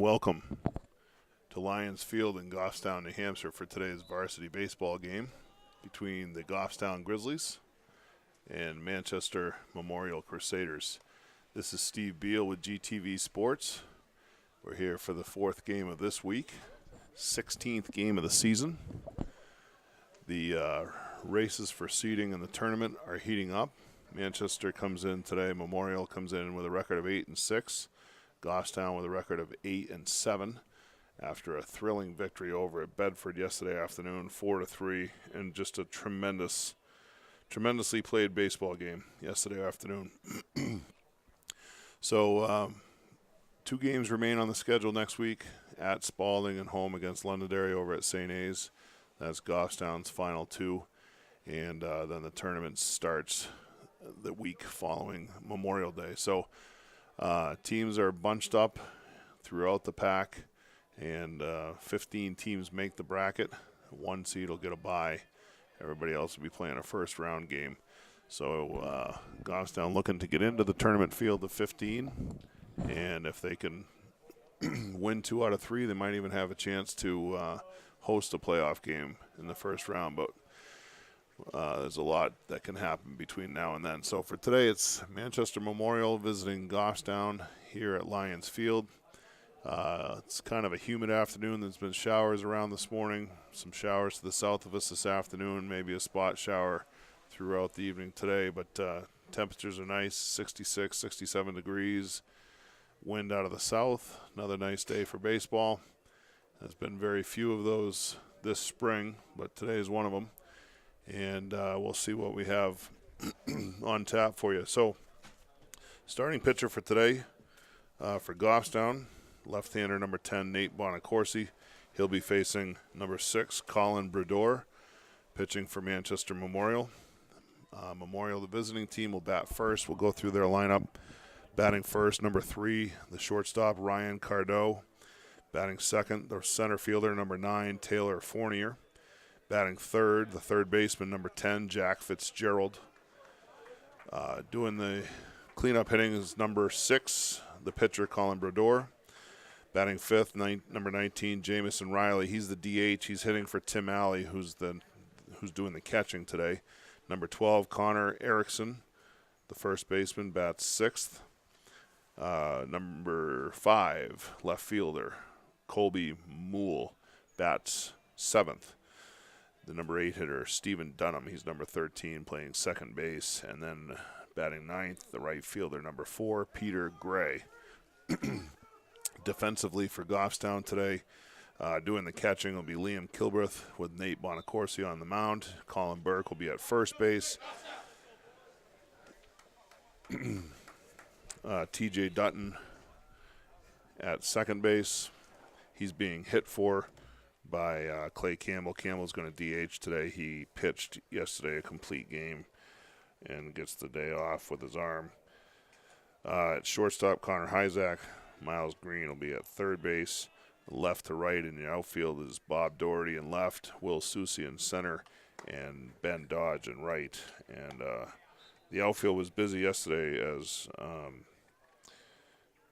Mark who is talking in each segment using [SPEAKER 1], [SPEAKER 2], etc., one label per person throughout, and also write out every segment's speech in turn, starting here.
[SPEAKER 1] welcome to Lions Field in Goffstown, New Hampshire for today's varsity baseball game between the Goffstown Grizzlies and Manchester Memorial Crusaders. This is Steve Beal with GTV Sports. We're here for the fourth game of this week, 16th game of the season. The races for seeding in the tournament are heating up. Manchester comes in today. Memorial comes in with a record of 8-6. Goffstown with a record of 8-7 after a thrilling victory over at Bedford yesterday afternoon, 4-3, and just a tremendously played baseball game yesterday afternoon. So 2 games remain on the schedule next week, at Spalding and home against Londonderry over at St. A's. That's Goffstown's final 2. And then the tournament starts the week following Memorial Day. So teams are bunched up throughout the pack, and 15 teams make the bracket. 1 seed will get a bye. Everybody else will be playing a first-round game. So Goffstown looking to get into the tournament field of 15, and if they can win 2 out of 3, they might even have a chance to host a playoff game in the first round. But there's a lot that can happen between now and then. So for today, it's Manchester Memorial visiting Goffstown here at Lions Field. It's kind of a humid afternoon. There's been showers around this morning, some showers to the south of us this afternoon, maybe a spot shower throughout the evening today. But temperatures are nice, 66, 67 degrees, wind out of the south. Another nice day for baseball. There's been very few of those this spring, but today is one of them. And we'll see what we have on tap for you. So, starting pitcher for today for Goffstown, left-hander number 10, Nate Bonacorsi. He'll be facing number 6, Colin Brodeur, pitching for Manchester Memorial. Memorial, the visiting team, will bat first. We'll go through their lineup. Batting first, number 3, the shortstop, Ryan Cardo. Batting second, the center fielder, number 9, Taylor Fournier. Batting third, the third baseman, number 10, Jack Fitzgerald. Doing the cleanup hitting is number 6, the pitcher, Colin Brodeur. Batting fifth, number 19, Jamison Riley. He's the DH. He's hitting for Tim Alley, who's doing the catching today. Number 12, Connor Erickson, the first baseman, bats 6th. Number 5, left fielder, Colby Moole, bats 7th. The number 8 hitter, Stephen Dunham, he's number 13, playing second base. And then batting 9th, the right fielder, number 4, Peter Gray. Defensively for Goffstown today, doing the catching will be Liam Kilbreth with Nate Bonacorsi on the mound. Colin Burke will be at first base. TJ Dutton at second base. He's being hit for by Clay Campbell. Campbell's going to DH today. He pitched yesterday a complete game and gets the day off with his arm. At shortstop, Connor Hyzak. Miles Green will be at third base. Left to right in the outfield is Bob Doherty in left, Will Susi in center, and Ben Dodge in right. And the outfield was busy yesterday as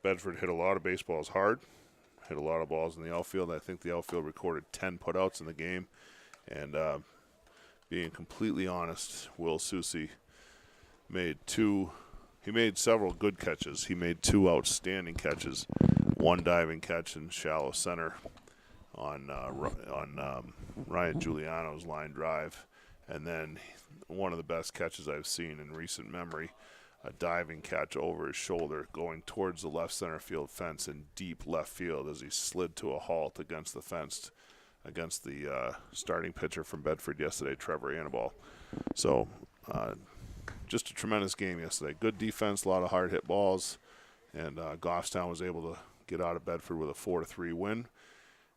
[SPEAKER 1] Bedford hit a lot of baseballs hard. Hit a lot of balls in the outfield. I think the outfield recorded 10 putouts in the game. And being completely honest, Will Susi made several good catches. He made 2 outstanding catches. 1 diving catch in shallow center on Ryan Giuliano's line drive. And then one of the best catches I've seen in recent memory, a diving catch over his shoulder going towards the left center field fence in deep left field as he slid to a halt against the fence against the starting pitcher from Bedford yesterday, Trevor Annaball. So just a tremendous game yesterday. Good defense, a lot of hard hit balls, and Goffstown was able to get out of Bedford with a 4-3 win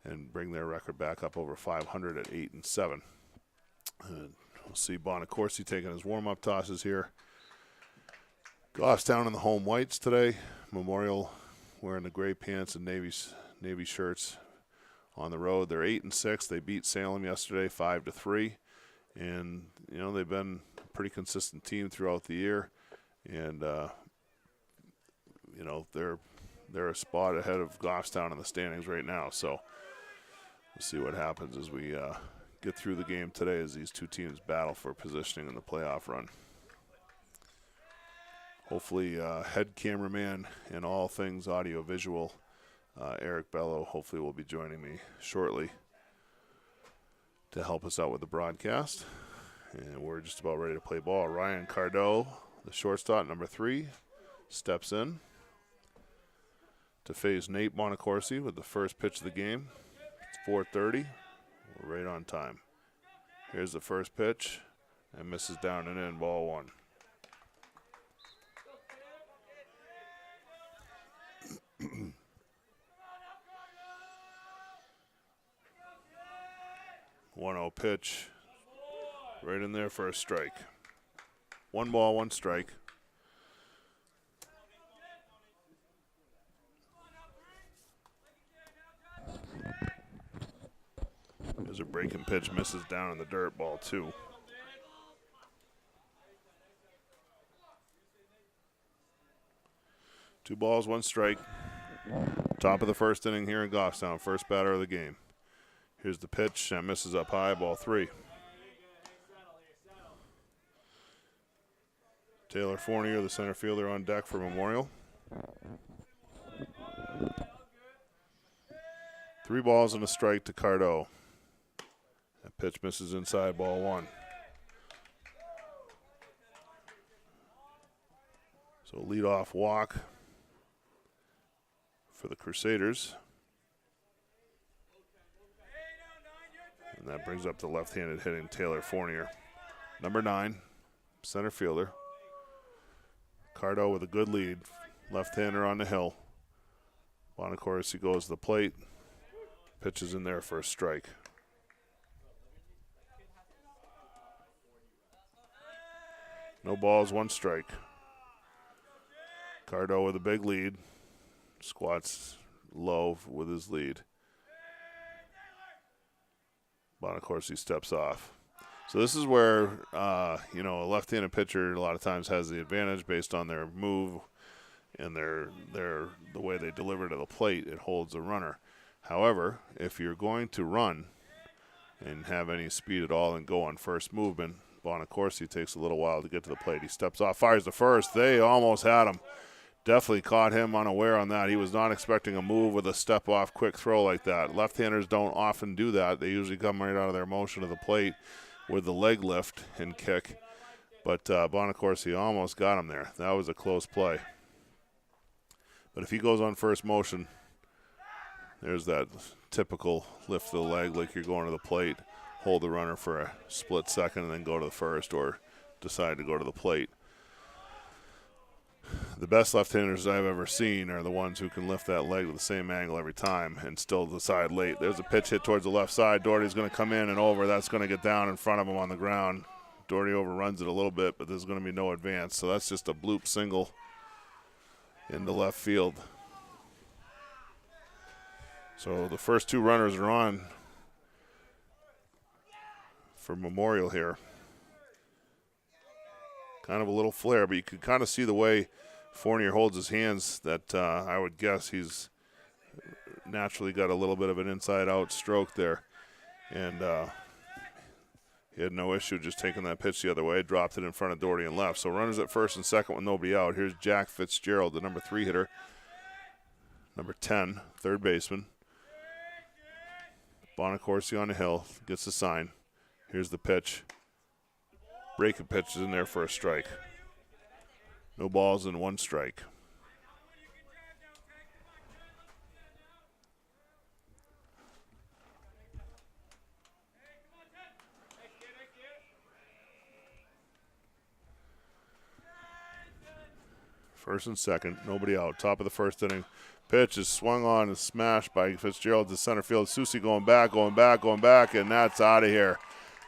[SPEAKER 1] and bring their record back up over 500 at 8-7. We'll see Bonacorsi taking his warm-up tosses here. Goffstown in the home whites today. Memorial wearing the gray pants and navy shirts on the road. They're 8-6. They beat Salem yesterday 5-3, and they've been a pretty consistent team throughout the year. And they're they're a spot ahead of Goffstown in the standings right now. So we'll see what happens as we get through the game today as these two teams battle for positioning in the playoff run. Hopefully, head cameraman and all things audio-visual, Eric Bello, hopefully will be joining me shortly to help us out with the broadcast. And we're just about ready to play ball. Ryan Cardo, the shortstop, number 3, steps in to face Nate Bonacorsi with the first pitch of the game. It's 4:30. We're right on time. Here's the first pitch, and misses down and in, ball 1. One-0 pitch, right in there for a strike. 1 ball, 1 strike. There's a breaking pitch, misses down in the dirt, ball 2. Two balls, 1 strike. Top of the first inning here in Goffstown, first batter of the game. Here's the pitch, that misses up high, ball 3. Taylor Fournier, the center fielder, on deck for Memorial. 3 balls and a strike to Cardo. That pitch misses inside, ball 1. So leadoff walk for the Crusaders. And that brings up the left-handed hitting Taylor Fournier. Number 9, center fielder. Cardo with a good lead. Left-hander on the hill. Bonacorsi goes to the plate. Pitches in there for a strike. No balls, 1 strike. Cardo with a big lead. Squats low with his lead. Bonacorsi steps off. So this is where, a left-handed pitcher a lot of times has the advantage based on their move and the way they deliver to the plate. It holds a runner. However, if you're going to run and have any speed at all and go on first movement, Bonacorsi takes a little while to get to the plate. He steps off, fires the first. They almost had him. Definitely caught him unaware on that. He was not expecting a move with a step-off quick throw like that. Left-handers don't often do that. They usually come right out of their motion to the plate with the leg lift and kick. But Bonacorsi almost got him there. That was a close play. But if he goes on first motion, there's that typical lift of the leg like you're going to the plate, hold the runner for a split second and then go to the first or decide to go to the plate. The best left-handers I've ever seen are the ones who can lift that leg to the same angle every time and still decide late. There's a pitch hit towards the left side. Doherty's going to come in and over. That's going to get down in front of him on the ground. Doherty overruns it a little bit, but there's going to be no advance. So that's just a bloop single into left field. So the first 2 runners are on for Memorial here. Kind of a little flare, but you could kind of see the way Fournier holds his hands that I would guess he's naturally got a little bit of an inside-out stroke there. And he had no issue just taking that pitch the other way, dropped it in front of Doherty and left. So runners at first and second with nobody out. Here's Jack Fitzgerald, the number 3 hitter. Number 10, third baseman. Bonacorsi on the hill, gets the sign. Here's the pitch. Breaking pitch is in there for a strike. No balls and 1 strike. First and second, nobody out. Top of the first inning. Pitch is swung on and smashed by Fitzgerald to center field. Susi going back, and that's out of here.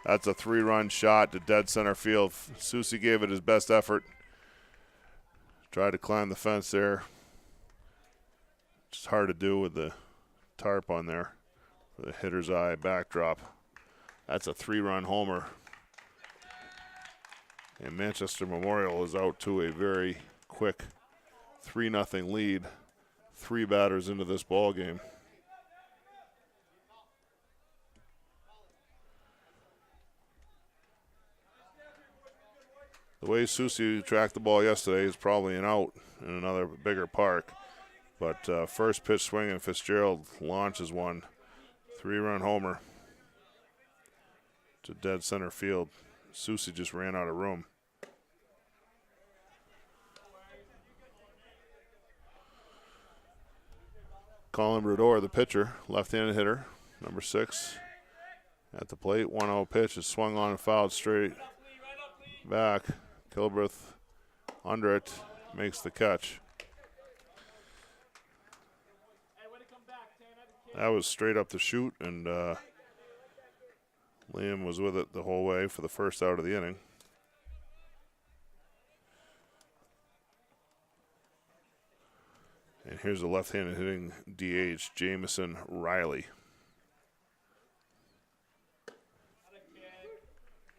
[SPEAKER 1] That's a 3-run shot to dead center field. Susi gave it his best effort. Tried to climb the fence there. Just hard to do with the tarp on there for the hitter's eye backdrop. That's a 3-run homer. And Manchester Memorial is out to a very quick 3-0 lead. 3 batters into this ball game. The way Susie tracked the ball yesterday is probably an out in another bigger park. But first pitch swing, and Fitzgerald launches one. 3-run homer to dead center field. Susie just ran out of room. Colin Brodeur, the pitcher, left-handed hitter, number 6. At the plate, 1-0 pitch is swung on and fouled straight back. Kilbreth under it, makes the catch. That was straight up the chute, and Liam was with it the whole way for the first out of the inning. And here's a left-handed hitting DH, Jamison Riley.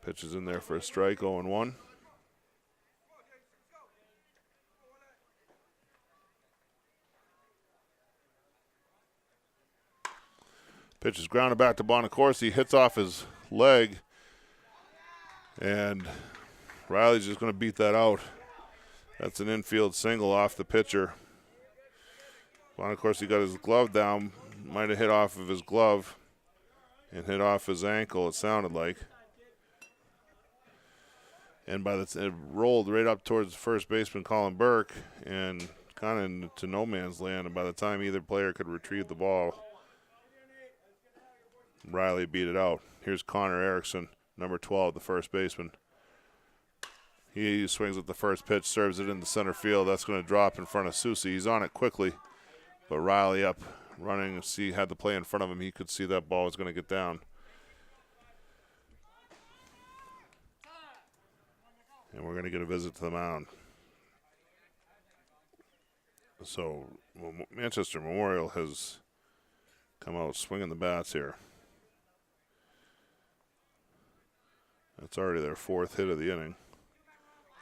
[SPEAKER 1] Pitch is in there for a strike, 0-1. Pitch is grounded back to Bonacorsi, hits off his leg, and Riley's just going to beat that out. That's an infield single off the pitcher. Bonacorsi got his glove down, might have hit off of his glove and hit off his ankle, it sounded like. And it rolled right up towards first baseman Colin Burke and kind of into no man's land, and by the time either player could retrieve the ball, Riley beat it out. Here's Connor Erickson, number 12, the first baseman. He swings at the first pitch, serves it into center field. That's going to drop in front of Susie. He's on it quickly, but Riley up, running, had the play in front of him. He could see that ball was going to get down. And we're going to get a visit to the mound. So Manchester Memorial has come out swinging the bats here. That's already their 4th hit of the inning.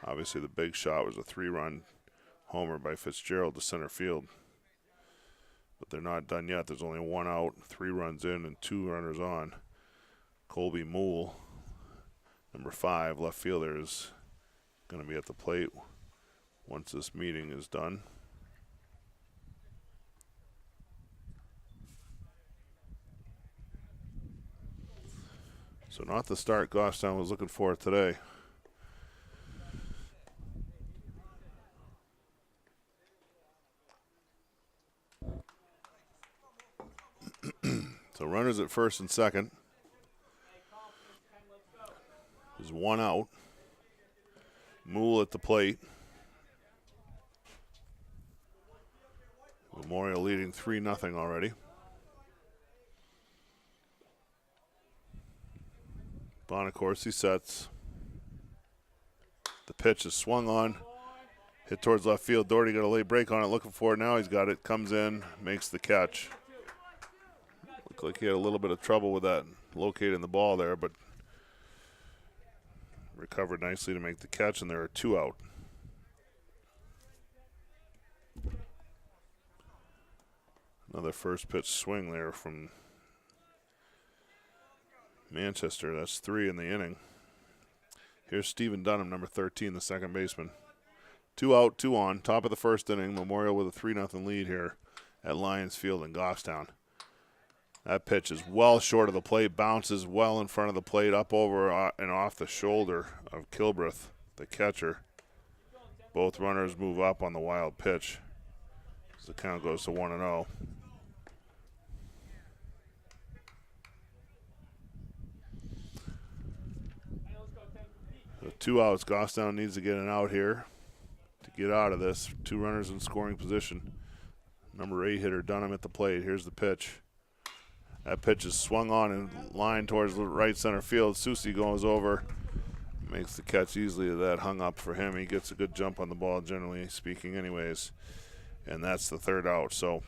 [SPEAKER 1] Obviously, the big shot was a 3-run homer by Fitzgerald to center field. But they're not done yet. There's only 1 out, 3 runs in, and 2 runners on. Colby Moole, number 5, left fielder, is going to be at the plate once this meeting is done. So not the start Goffstown was looking for today. So runners at first and second. There's 1 out. Moole at the plate. Memorial leading 3-0 already. Bonacorsi sets. The pitch is swung on. Hit towards left field. Doherty got a late break on it, looking for it now. He's got it. Comes in, makes the catch. Looked like he had a little bit of trouble with that, locating the ball there, but recovered nicely to make the catch, and there are 2 out. Another first pitch swing there from Manchester. That's 3 in the inning. Here's Stephen Dunham, number 13, the second baseman. 2 out, 2 on. Top of the first inning. Memorial with a 3-0 lead here at Lions Field in Goffstown. That pitch is well short of the plate, bounces well in front of the plate, up over and off the shoulder of Kilbreth, the catcher. Both runners move up on the wild pitch as the count goes to 1-0. So 2 outs. Goffstown needs to get an out here to get out of this. 2 runners in scoring position. Number 8 hitter Dunham at the plate. Here's the pitch. That pitch is swung on and lined towards the right center field. Susie goes over, makes the catch easily. That hung up for him. He gets a good jump on the ball, generally speaking, anyways. And that's the 3rd out. So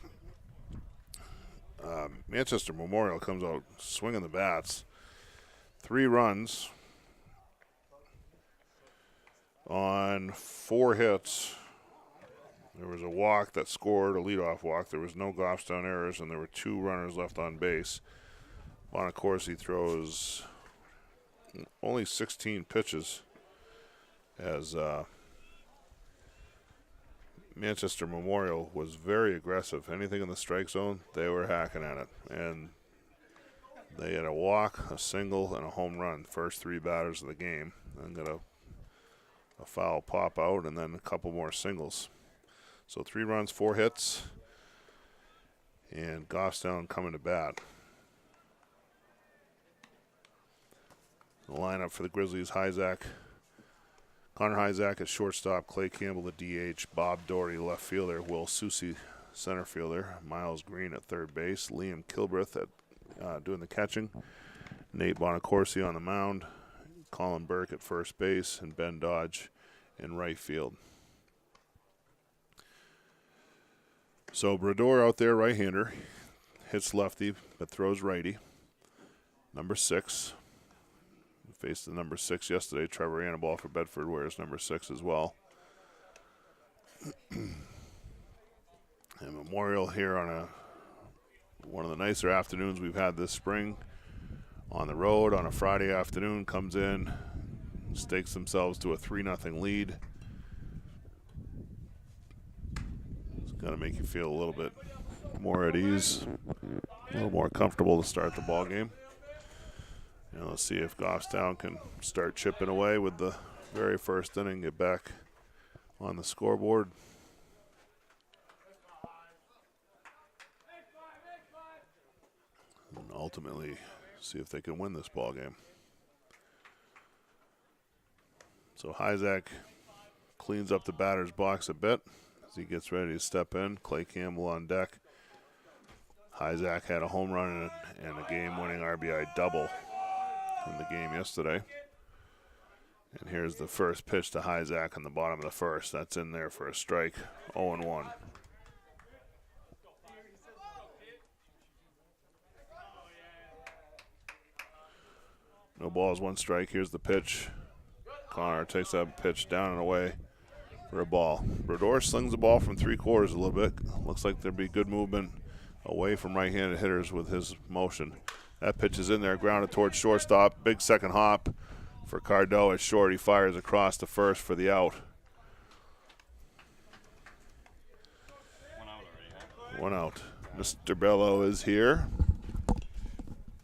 [SPEAKER 1] Manchester Memorial comes out swinging the bats. 3 runs on 4 hits. There was a walk that scored, a leadoff walk. There was no Goffstown errors, and there were 2 runners left on base. Bonacorsi throws only 16 pitches as Manchester Memorial was very aggressive. Anything in the strike zone, they were hacking at it. And they had a walk, a single, and a home run, first 3 batters of the game. And got a foul pop out and then a couple more singles. So 3 runs, 4 hits, and Goffstown coming to bat. The lineup for the Grizzlies, Connor Hyzak at shortstop, Clay Campbell the DH, Bob Doherty left fielder, Will Susi center fielder, Miles Green at third base, Liam Kilbreth at doing the catching, Nate Bonacorsi on the mound, Colin Burke at first base, and Ben Dodge in right field. So Brodeur out there, right-hander, hits lefty but throws righty. Number 6. Faced the number 6 yesterday. Trevor Annaball for Bedford wears number 6 as well. And Memorial here on one of the nicer afternoons we've had this spring. On the road on a Friday afternoon, comes in, stakes themselves to a 3-0 lead. It's going to make you feel a little bit more at ease, a little more comfortable to start the ball game. Let's see if Goffstown can start chipping away with the very first inning, get back on the scoreboard. And ultimately see if they can win this ball game. So Hyzak cleans up the batter's box a bit as he gets ready to step in. Clay Campbell on deck. Hyzak had a home run and a game-winning RBI double in the game yesterday. And here's the first pitch to Hyzak in the bottom of the first. That's in there for a strike, 0-1. No balls, 1 strike. Here's the pitch. Connor takes that pitch down and away for a ball. Brodeur slings the ball from 3/4 a little bit. Looks like there'd be good movement away from right-handed hitters with his motion. That pitch is in there, grounded towards shortstop. Big second hop for Cardo at short. He fires across to first for the out.
[SPEAKER 2] 1 out already, huh?
[SPEAKER 1] 1 out. Mr. Bello is here.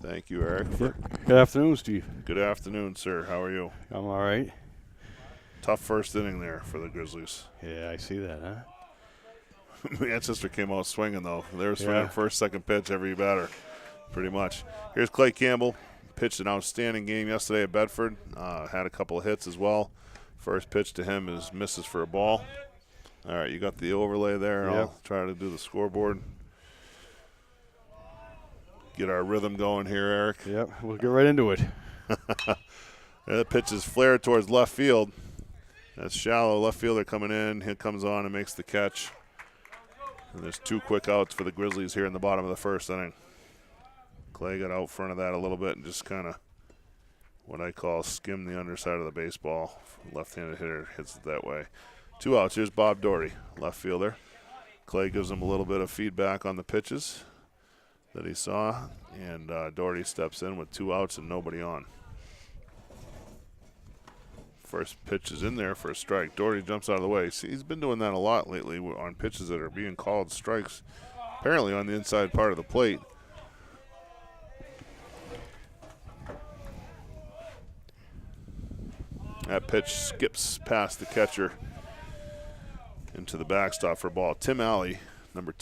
[SPEAKER 1] Thank you, Eric.
[SPEAKER 3] Good afternoon, Steve.
[SPEAKER 1] Good afternoon, sir. How are you?
[SPEAKER 3] I'm all right.
[SPEAKER 1] Tough first inning there for the Grizzlies.
[SPEAKER 3] Yeah, I see that, huh?
[SPEAKER 1] Manchester came out swinging, though. They were swinging
[SPEAKER 3] Yeah.
[SPEAKER 1] first, second pitch every batter, pretty much. Here's Clay Campbell. Pitched an outstanding game yesterday at Bedford. Had a couple of hits as well. First pitch to him is misses for a ball. All right, you got the overlay there.
[SPEAKER 3] Yep.
[SPEAKER 1] I'll try to do the scoreboard. Get our rhythm going here, Eric.
[SPEAKER 3] Yep, we'll get right into it.
[SPEAKER 1] That pitch is flared towards left field. That's shallow. Left fielder coming in. Hit comes on and makes the catch. And there's 2 quick outs for the Grizzlies here in the bottom of the first inning. Clay got out front of that a little bit and just kind of what I call skim the underside of the baseball. Left-handed hitter hits it that way. 2 outs. Here's Bob Doherty, left fielder. Clay gives him a little bit of feedback on the pitches that he saw, and Doherty steps in with 2 outs and nobody on. First pitch is in there for a strike. Doherty jumps out of the way. See, he's been doing that a lot lately on pitches that are being called strikes, apparently on the inside part of the plate. That pitch skips past the catcher into the backstop for a ball. Tim Alley, number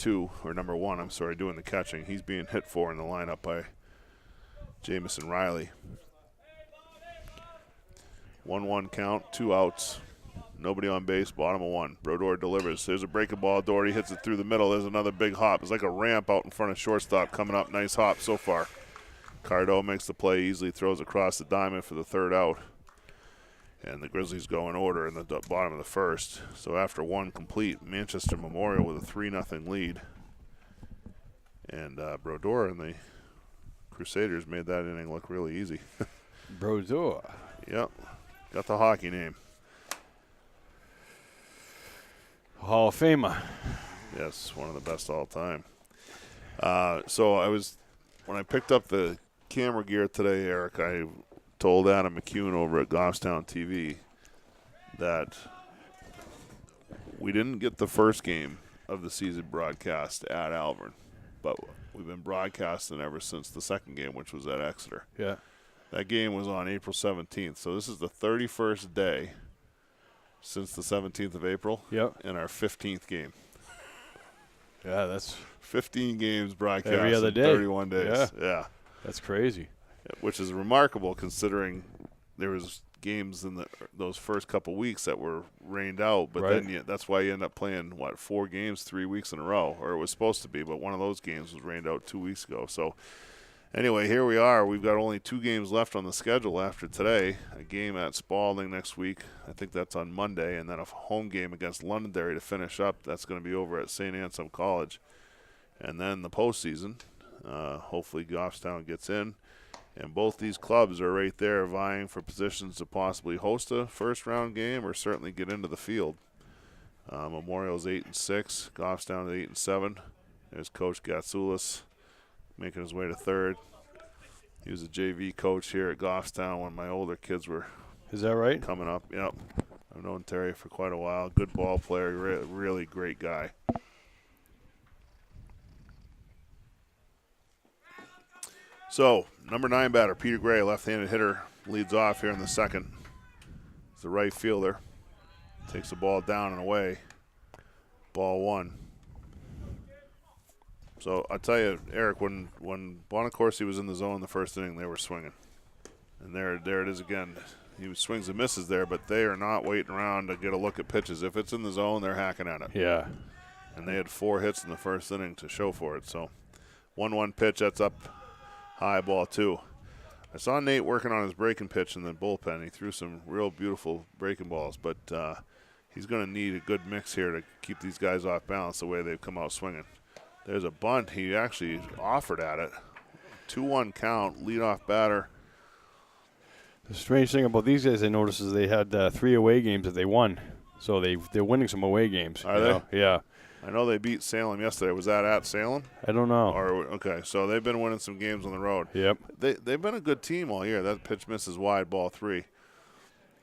[SPEAKER 1] 1, doing the catching. He's being hit for in the lineup by Jamison Riley. 1-1 count, 2 outs. Nobody on base, bottom of 1. Brodeur delivers. There's a breaking ball. Doherty hits it through the middle. There's another big hop. It's like a ramp out in front of shortstop coming up. Nice hop so far. Cardo makes the play, easily throws across the diamond for the 3rd out. And the Grizzlies go in order in the bottom of the first. So after 1 complete, Manchester Memorial with a 3-0 lead. And Brodeur and the Crusaders made that inning look really easy.
[SPEAKER 3] Brodeur.
[SPEAKER 1] Yep, got the hockey name.
[SPEAKER 3] Hall of Famer.
[SPEAKER 1] Yes, one of the best all time. When I picked up the camera gear today, Eric, I told Adam McCune over at Goffstown TV that we didn't get the first game of the season broadcast at Alvern, but we've been broadcasting ever since the second game, which was at Exeter.
[SPEAKER 3] Yeah.
[SPEAKER 1] That game was on April 17th, so this is the 31st day since the 17th of April.
[SPEAKER 3] Yep.
[SPEAKER 1] And our 15th game.
[SPEAKER 3] Yeah, that's
[SPEAKER 1] 15 games broadcast
[SPEAKER 3] every other
[SPEAKER 1] in
[SPEAKER 3] day.
[SPEAKER 1] 31 days. Yeah.
[SPEAKER 3] That's crazy.
[SPEAKER 1] Which is remarkable considering there was games in those first couple weeks that were rained out, but
[SPEAKER 3] Right.
[SPEAKER 1] then that's why you end up playing 4 games 3 weeks in a row, or it was supposed to be, but one of those games was rained out 2 weeks ago. So anyway, here we are. We've got only 2 games left on the schedule after today. A game at Spalding next week. I think that's on Monday, and then a home game against Londonderry to finish up. That's going to be over at St. Anselm College. And then the postseason. Hopefully Goffstown gets in. And both these clubs are right there vying for positions to possibly host a first-round game or certainly get into the field. Memorial's 8-6. Goffstown is 8-7. There's Coach Gatsoulis making his way to third. He was a JV coach here at Goffstown when my older kids were
[SPEAKER 3] Is that right?
[SPEAKER 1] coming up. Yep. I've known Terry for quite a while. Good ball player. Really great guy. So, number 9 batter, Peter Gray, left-handed hitter, leads off here in the second. He's the right fielder. Takes the ball down and away. Ball 1. So, I'll tell you, Eric, when Bonacorsi was in the zone the first inning, they were swinging. And there it is again. He swings and misses there, but they are not waiting around to get a look at pitches. If it's in the zone, they're hacking at it.
[SPEAKER 3] Yeah.
[SPEAKER 1] And they had 4 hits in the first inning to show for it. So, 1-1 pitch, that's up high, ball 2. I saw Nate working on his breaking pitch in the bullpen. He threw some real beautiful breaking balls, but he's going to need a good mix here to keep these guys off balance the way they've come out swinging. There's a bunt. He actually offered at it. 2-1 count, leadoff batter.
[SPEAKER 3] The strange thing about these guys, I noticed, is they had 3 away games that they won. So they're winning some away games.
[SPEAKER 1] Are
[SPEAKER 3] you
[SPEAKER 1] they?
[SPEAKER 3] know? Yeah.
[SPEAKER 1] I know they beat Salem yesterday. Was that at Salem?
[SPEAKER 3] I don't know.
[SPEAKER 1] Okay, so they've been winning some games on the road.
[SPEAKER 3] Yep.
[SPEAKER 1] They've been a good team all year. That pitch misses wide, ball 3.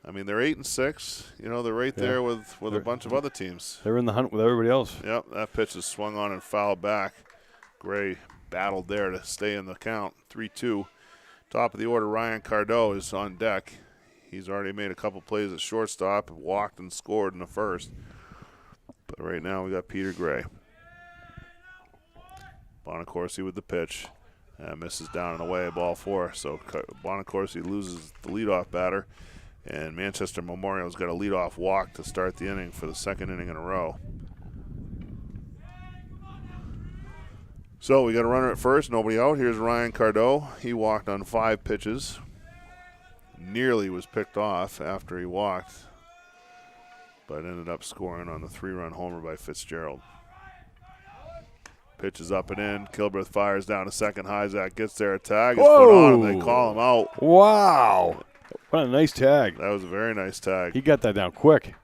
[SPEAKER 1] I mean, they're 8-6. You know, they're right there with a bunch of other teams.
[SPEAKER 3] They're in the hunt with everybody else.
[SPEAKER 1] Yep, that pitch is swung on and fouled back. Gray battled there to stay in the count. 3-2. Top of the order, Ryan Cardo is on deck. He's already made a couple plays at shortstop, walked and scored in the first. But right now we got Peter Gray. Bonacorsi with the pitch. Misses down and away, ball 4. So Bonacorsi loses the leadoff batter. And Manchester Memorial's got a leadoff walk to start the inning for the second inning in a row. So we got a runner at first, nobody out. Here's Ryan Cardo. He walked on 5 pitches. Nearly was picked off after he walked, but ended up scoring on the 3-run homer by Fitzgerald. Pitch is up and in. Kilbreth fires down to second. Hyzak gets there. A tag is put on, and they call him out.
[SPEAKER 3] Wow. What a nice tag.
[SPEAKER 1] That was a very nice tag.
[SPEAKER 3] He got that down quick.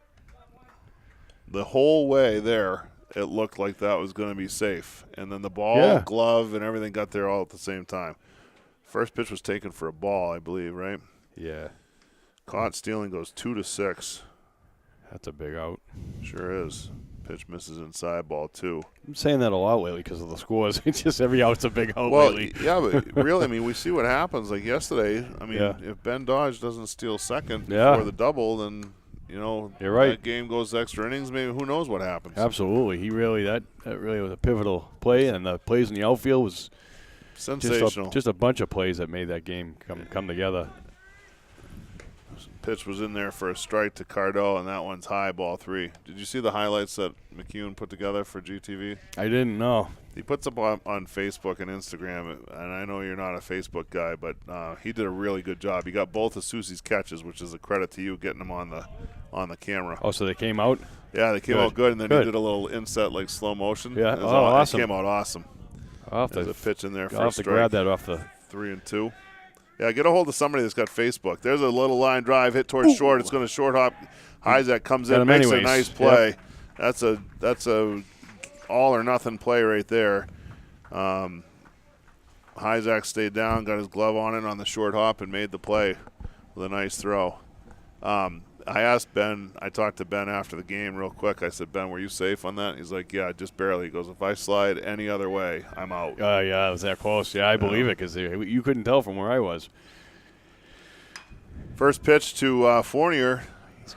[SPEAKER 1] The whole way there, it looked like that was going to be safe. And then the ball, glove, and everything got there all at the same time. First pitch was taken for a ball, I believe, right?
[SPEAKER 3] Yeah.
[SPEAKER 1] Caught stealing, goes 2-6.
[SPEAKER 3] That's a big out.
[SPEAKER 1] Sure is. Pitch misses inside, ball 2.
[SPEAKER 3] I'm saying that a lot lately because of the scores. It's just every out's a big out
[SPEAKER 1] Well,
[SPEAKER 3] lately.
[SPEAKER 1] yeah, but really, I mean, we see what happens. Like yesterday, I mean,
[SPEAKER 3] Yeah.
[SPEAKER 1] if Ben Dodge doesn't steal second
[SPEAKER 3] Yeah.
[SPEAKER 1] before the double, then, you know,
[SPEAKER 3] You're right.
[SPEAKER 1] that game goes to extra innings. Maybe who knows what happens.
[SPEAKER 3] Absolutely. He really that really was a pivotal play, and the plays in the outfield was
[SPEAKER 1] Sensational.
[SPEAKER 3] just a bunch of plays that made that game come together.
[SPEAKER 1] Pitch was in there for a strike to Cardo, and that one's high, ball 3. Did you see the highlights that McCune put together for GTV?
[SPEAKER 3] I didn't know.
[SPEAKER 1] He puts up on Facebook and Instagram, and I know you're not a Facebook guy, but he did a really good job. He got both of Susie's catches, which is a credit to you getting them on the camera.
[SPEAKER 3] Oh, so they came out?
[SPEAKER 1] Yeah, they came
[SPEAKER 3] Good.
[SPEAKER 1] out good, and then
[SPEAKER 3] Good.
[SPEAKER 1] he did a little inset like slow motion.
[SPEAKER 3] Yeah.
[SPEAKER 1] It was
[SPEAKER 3] Awesome.
[SPEAKER 1] It came out awesome.
[SPEAKER 3] I'll have
[SPEAKER 1] There's
[SPEAKER 3] to,
[SPEAKER 1] a pitch in there for
[SPEAKER 3] I'll
[SPEAKER 1] a
[SPEAKER 3] have to
[SPEAKER 1] strike.
[SPEAKER 3] grab that off the
[SPEAKER 1] 3-2. Yeah, get a hold of somebody that's got Facebook. There's a little line drive hit towards short. It's going to short hop. Hyzak comes
[SPEAKER 3] Got
[SPEAKER 1] in,
[SPEAKER 3] him
[SPEAKER 1] makes
[SPEAKER 3] anyways.
[SPEAKER 1] a nice play. That's a all or nothing play right there. Hyzak stayed down, got his glove on it on the short hop, and made the play with a nice throw. I asked Ben, I talked to Ben after the game real quick. I said, Ben, were you safe on that? He's like, yeah, just barely. He goes, if I slide any other way, I'm out.
[SPEAKER 3] Yeah, it was that close. Yeah, I believe it because you couldn't tell from where I was.
[SPEAKER 1] First pitch to Fournier,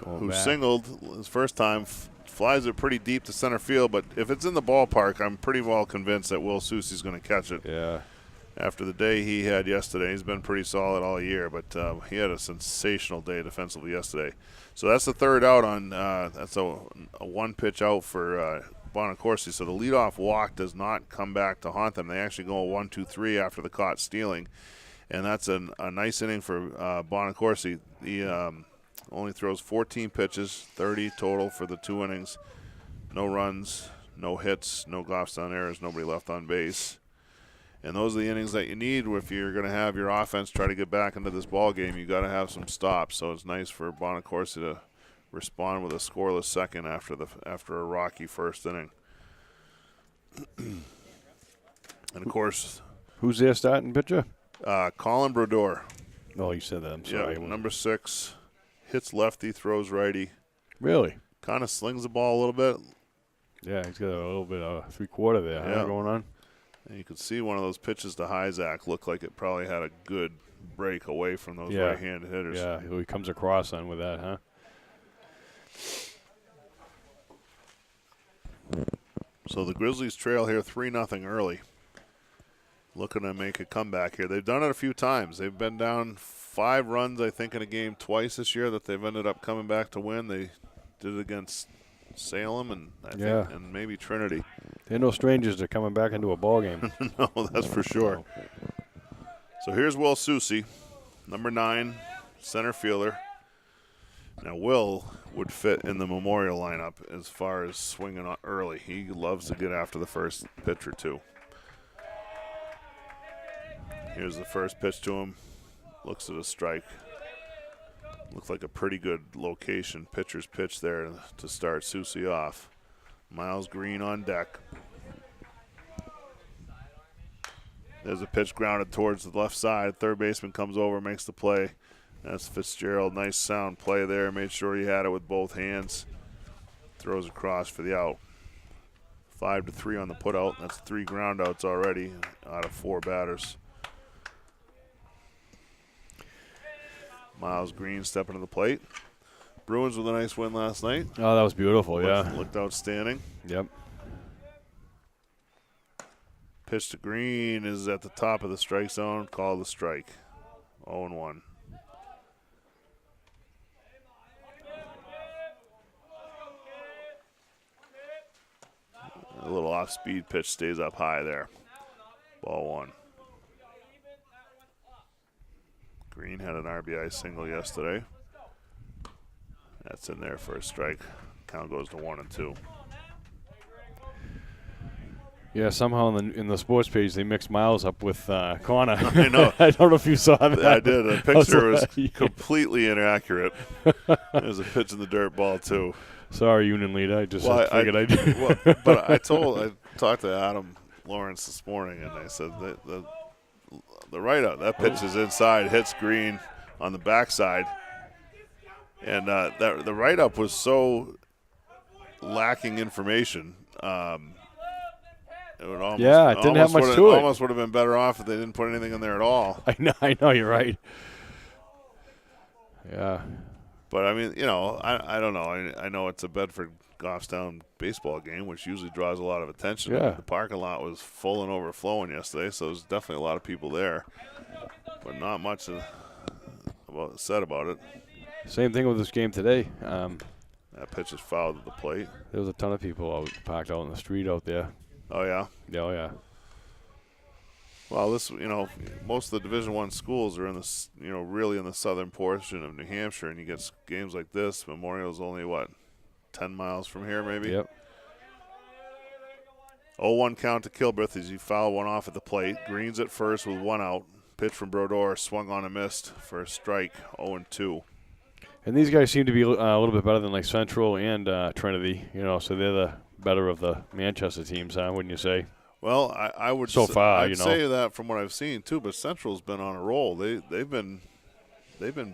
[SPEAKER 1] who
[SPEAKER 3] back.
[SPEAKER 1] singled his first time, flies it pretty deep to center field. But if it's in the ballpark, I'm pretty well convinced that Will Soucy's going to catch it.
[SPEAKER 3] Yeah.
[SPEAKER 1] After the day he had yesterday, he's been pretty solid all year, but he had a sensational day defensively yesterday. So that's the third out on that's a one pitch out for Bonacorsi. So the leadoff walk does not come back to haunt them. They actually go 1-2-3 after the caught stealing, and that's a nice inning for Bonacorsi. He only throws 14 pitches, 30 total for the 2 innings. No runs, no hits, no Goffstown errors, nobody left on base. And those are the innings that you need if you're going to have your offense try to get back into this ball game. You got to have some stops. So it's nice for Bonacorsi to respond with a scoreless second after a rocky first inning. And of course,
[SPEAKER 3] who's their starting pitcher?
[SPEAKER 1] Colin Brodeur.
[SPEAKER 3] Oh, you said that. I'm sorry.
[SPEAKER 1] Yeah, number 6, hits lefty, throws righty.
[SPEAKER 3] Really?
[SPEAKER 1] Kind of slings the ball a little bit.
[SPEAKER 3] Yeah, he's got a little bit of 3/4 there going on.
[SPEAKER 1] And you could see one of those pitches to Hyzak looked like it probably had a good break away from those right-handed hitters.
[SPEAKER 3] Yeah, he comes across on with that, huh?
[SPEAKER 1] So the Grizzlies trail here 3-0 early. Looking to make a comeback here. They've done it a few times. They've been down 5 runs, I think, in a game twice this year that they've ended up coming back to win. They did it against Salem and I think and maybe Trinity.
[SPEAKER 3] They're no strangers to coming back into a ball game.
[SPEAKER 1] No, that's for sure. So here's Will Soucy, number 9, center fielder. Now Will would fit in the Memorial lineup as far as swinging early. He loves to get after the first pitch or two. Here's the first pitch to him. Looks at a strike. Looks like a pretty good location. Pitcher's pitch there to start Soucy off. Miles Green on deck. There's a pitch grounded towards the left side. Third baseman comes over, makes the play. That's Fitzgerald. Nice sound play there. Made sure he had it with both hands. Throws across for the out. 5-3 on the putout. That's 3 groundouts already out of 4 batters. Miles Green stepping to the plate. Bruins with a nice win last night.
[SPEAKER 3] Oh, that was beautiful,
[SPEAKER 1] Looked outstanding.
[SPEAKER 3] Yep.
[SPEAKER 1] Pitch to Green is at the top of the strike zone. Call the strike. 0-1. A little off-speed pitch stays up high there. Ball 1. Green had an RBI single yesterday. That's in there for a strike. Count goes to 1-2.
[SPEAKER 3] Yeah, somehow in the sports page they mixed Miles up with Connor.
[SPEAKER 1] I know.
[SPEAKER 3] I don't know if you saw that.
[SPEAKER 1] I did. The picture was completely inaccurate. There's a pitch in the dirt ball too.
[SPEAKER 3] Sorry, Union Leader. I just figured I did.
[SPEAKER 1] But I talked to Adam Lawrence this morning, and I said the right-out, that pitch is inside, hits Green on the backside. And the write-up was so lacking information. It
[SPEAKER 3] didn't have much to it.
[SPEAKER 1] Almost would have been better off if they didn't put anything in there at all.
[SPEAKER 3] I know, you're right. Yeah.
[SPEAKER 1] But, I mean, I don't know. I know it's a Bedford-Goffstown baseball game, which usually draws a lot of attention.
[SPEAKER 3] Yeah.
[SPEAKER 1] The parking lot was full and overflowing yesterday, so there's definitely a lot of people there. But not much said about it.
[SPEAKER 3] Same thing with this game today.
[SPEAKER 1] That pitch is fouled at the plate.
[SPEAKER 3] There was a ton of people parked out in the street out there.
[SPEAKER 1] Oh, yeah?
[SPEAKER 3] Oh, yeah.
[SPEAKER 1] Well, most of the Division I schools are in this, really in the southern portion of New Hampshire, and you get games like this. Memorial's only, 10 miles from here maybe?
[SPEAKER 3] Yep.
[SPEAKER 1] 0-1 count to Kilbreth as he fouled one off at the plate. Green's at first with 1 out. Pitch from Brodeur, swung on and missed for a strike, 0-2.
[SPEAKER 3] And these guys seem to be a little bit better than like Central and Trinity, so they're the better of the Manchester teams, huh? Wouldn't you say?
[SPEAKER 1] Well, I would
[SPEAKER 3] So far,
[SPEAKER 1] I'd say that from what I've seen too. But Central's been on a roll. They've been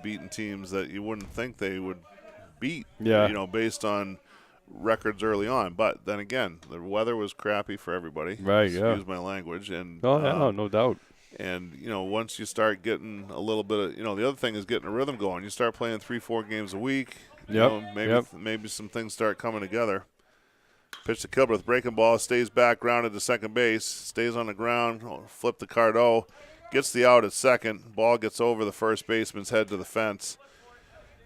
[SPEAKER 1] beating teams that you wouldn't think they would beat.
[SPEAKER 3] Yeah.
[SPEAKER 1] Based on records early on. But then again, the weather was crappy for everybody.
[SPEAKER 3] Right. Yeah.
[SPEAKER 1] Excuse my language. And
[SPEAKER 3] no doubt.
[SPEAKER 1] And once you start getting a little bit of, the other thing is getting a rhythm going. You start playing 3-4 games a week. Maybe some things start coming together. Pitch to Kilbreth, breaking ball, stays back, grounded to second base, stays on the ground, flip to Cardo, gets the out at second. Ball gets over the first baseman's head to the fence.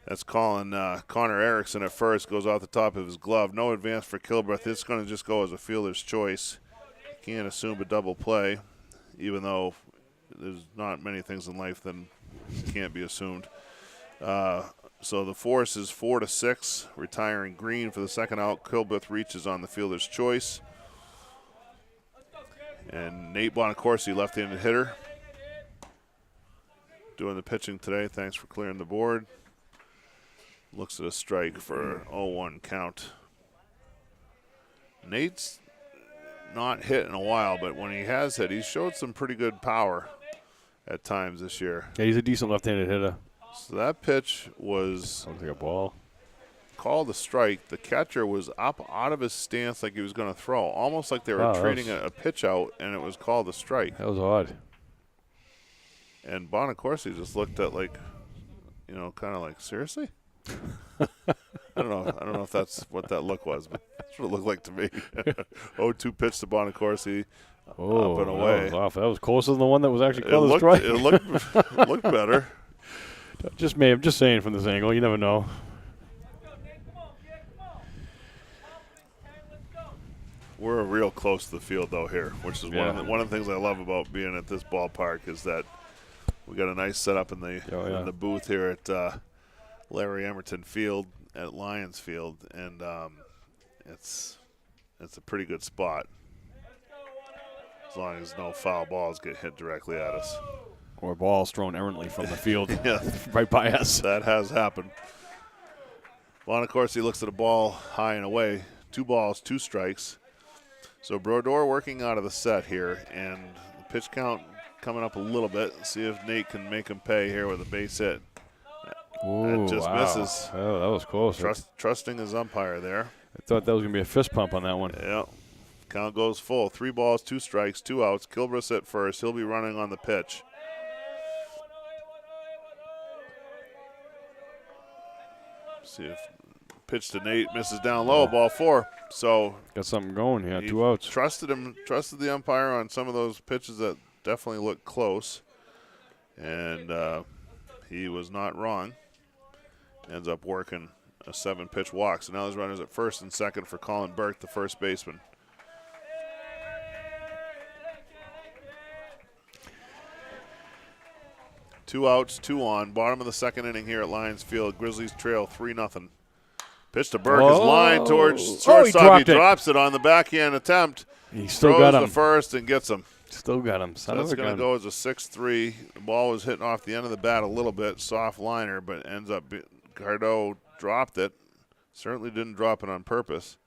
[SPEAKER 1] That's Connor Erickson at first, goes off the top of his glove. No advance for Kilbreth. It's going to just go as a fielder's choice. Can't assume a double play, even though there's not many things in life that can't be assumed. So the force is 4-6, retiring Green for the second out. Kilbreth reaches on the fielder's choice. And Nate Bonacorsi, left-handed hitter, doing the pitching today. Thanks for clearing the board. Looks at a strike for 0-1 count. Nate's not hit in a while, but when he has hit, he's showed some pretty good power at times this year.
[SPEAKER 3] Yeah, he's a decent left-handed hitter.
[SPEAKER 1] So that pitch was
[SPEAKER 3] Sounds like a ball.
[SPEAKER 1] called a strike. The catcher was up out of his stance like he was going to throw, almost like they were trading a pitch out, and it was called a strike.
[SPEAKER 3] That was odd.
[SPEAKER 1] And Bonacorsi just looked at kind of like, seriously? I don't know if that's what that look was, but that's what it looked like to me. 0-2 pitch to Bonacorsi, up and away.
[SPEAKER 3] That was off. That was closer than the one that was actually called a strike.
[SPEAKER 1] It looked better.
[SPEAKER 3] I'm just saying from this angle. You never know.
[SPEAKER 1] We're real close to the field, though, here, which is one of the things I love about being at this ballpark is that we got a nice setup in the booth here at Larry Emerton Field at Lions Field, and it's a pretty good spot as long as no foul balls get hit directly at us.
[SPEAKER 3] Or balls thrown errantly from the field
[SPEAKER 1] Yeah.
[SPEAKER 3] right by us.
[SPEAKER 1] That has happened. Bonacorsi looks at a ball high and away. 2 balls, 2 strikes. So Brodeur working out of the set here, and the pitch count coming up a little bit. See if Nate can make him pay here with a base hit.
[SPEAKER 3] Ooh,
[SPEAKER 1] That just misses.
[SPEAKER 3] Oh, that was close.
[SPEAKER 1] Trusting his umpire there.
[SPEAKER 3] I thought that was going to be a fist pump on that one.
[SPEAKER 1] Yeah. Count goes full. 3 balls, 2 strikes, 2 outs. Kilbreth at first. He'll be running on the pitch. See if pitch to Nate misses down low, ball 4. So
[SPEAKER 3] got something going here.
[SPEAKER 1] he
[SPEAKER 3] 2 outs.
[SPEAKER 1] Trusted the umpire on some of those pitches that definitely looked close, and he was not wrong. Ends up working a 7-pitch walk. So now there's runners at first and second for Colin Burke, the first baseman. Two outs, 2 on. Bottom of the second inning here at Lions Field. Grizzlies trail 3-0. Pitch to Burke is line towards shortstop. He drops it on the backhand attempt.
[SPEAKER 3] He still got him.
[SPEAKER 1] Throws the first and gets him.
[SPEAKER 3] Still got him.
[SPEAKER 1] So that's going to go as a 6-3. The ball was hitting off the end of the bat a little bit. Soft liner, but ends up Cardo dropped it. Certainly didn't drop it on purpose.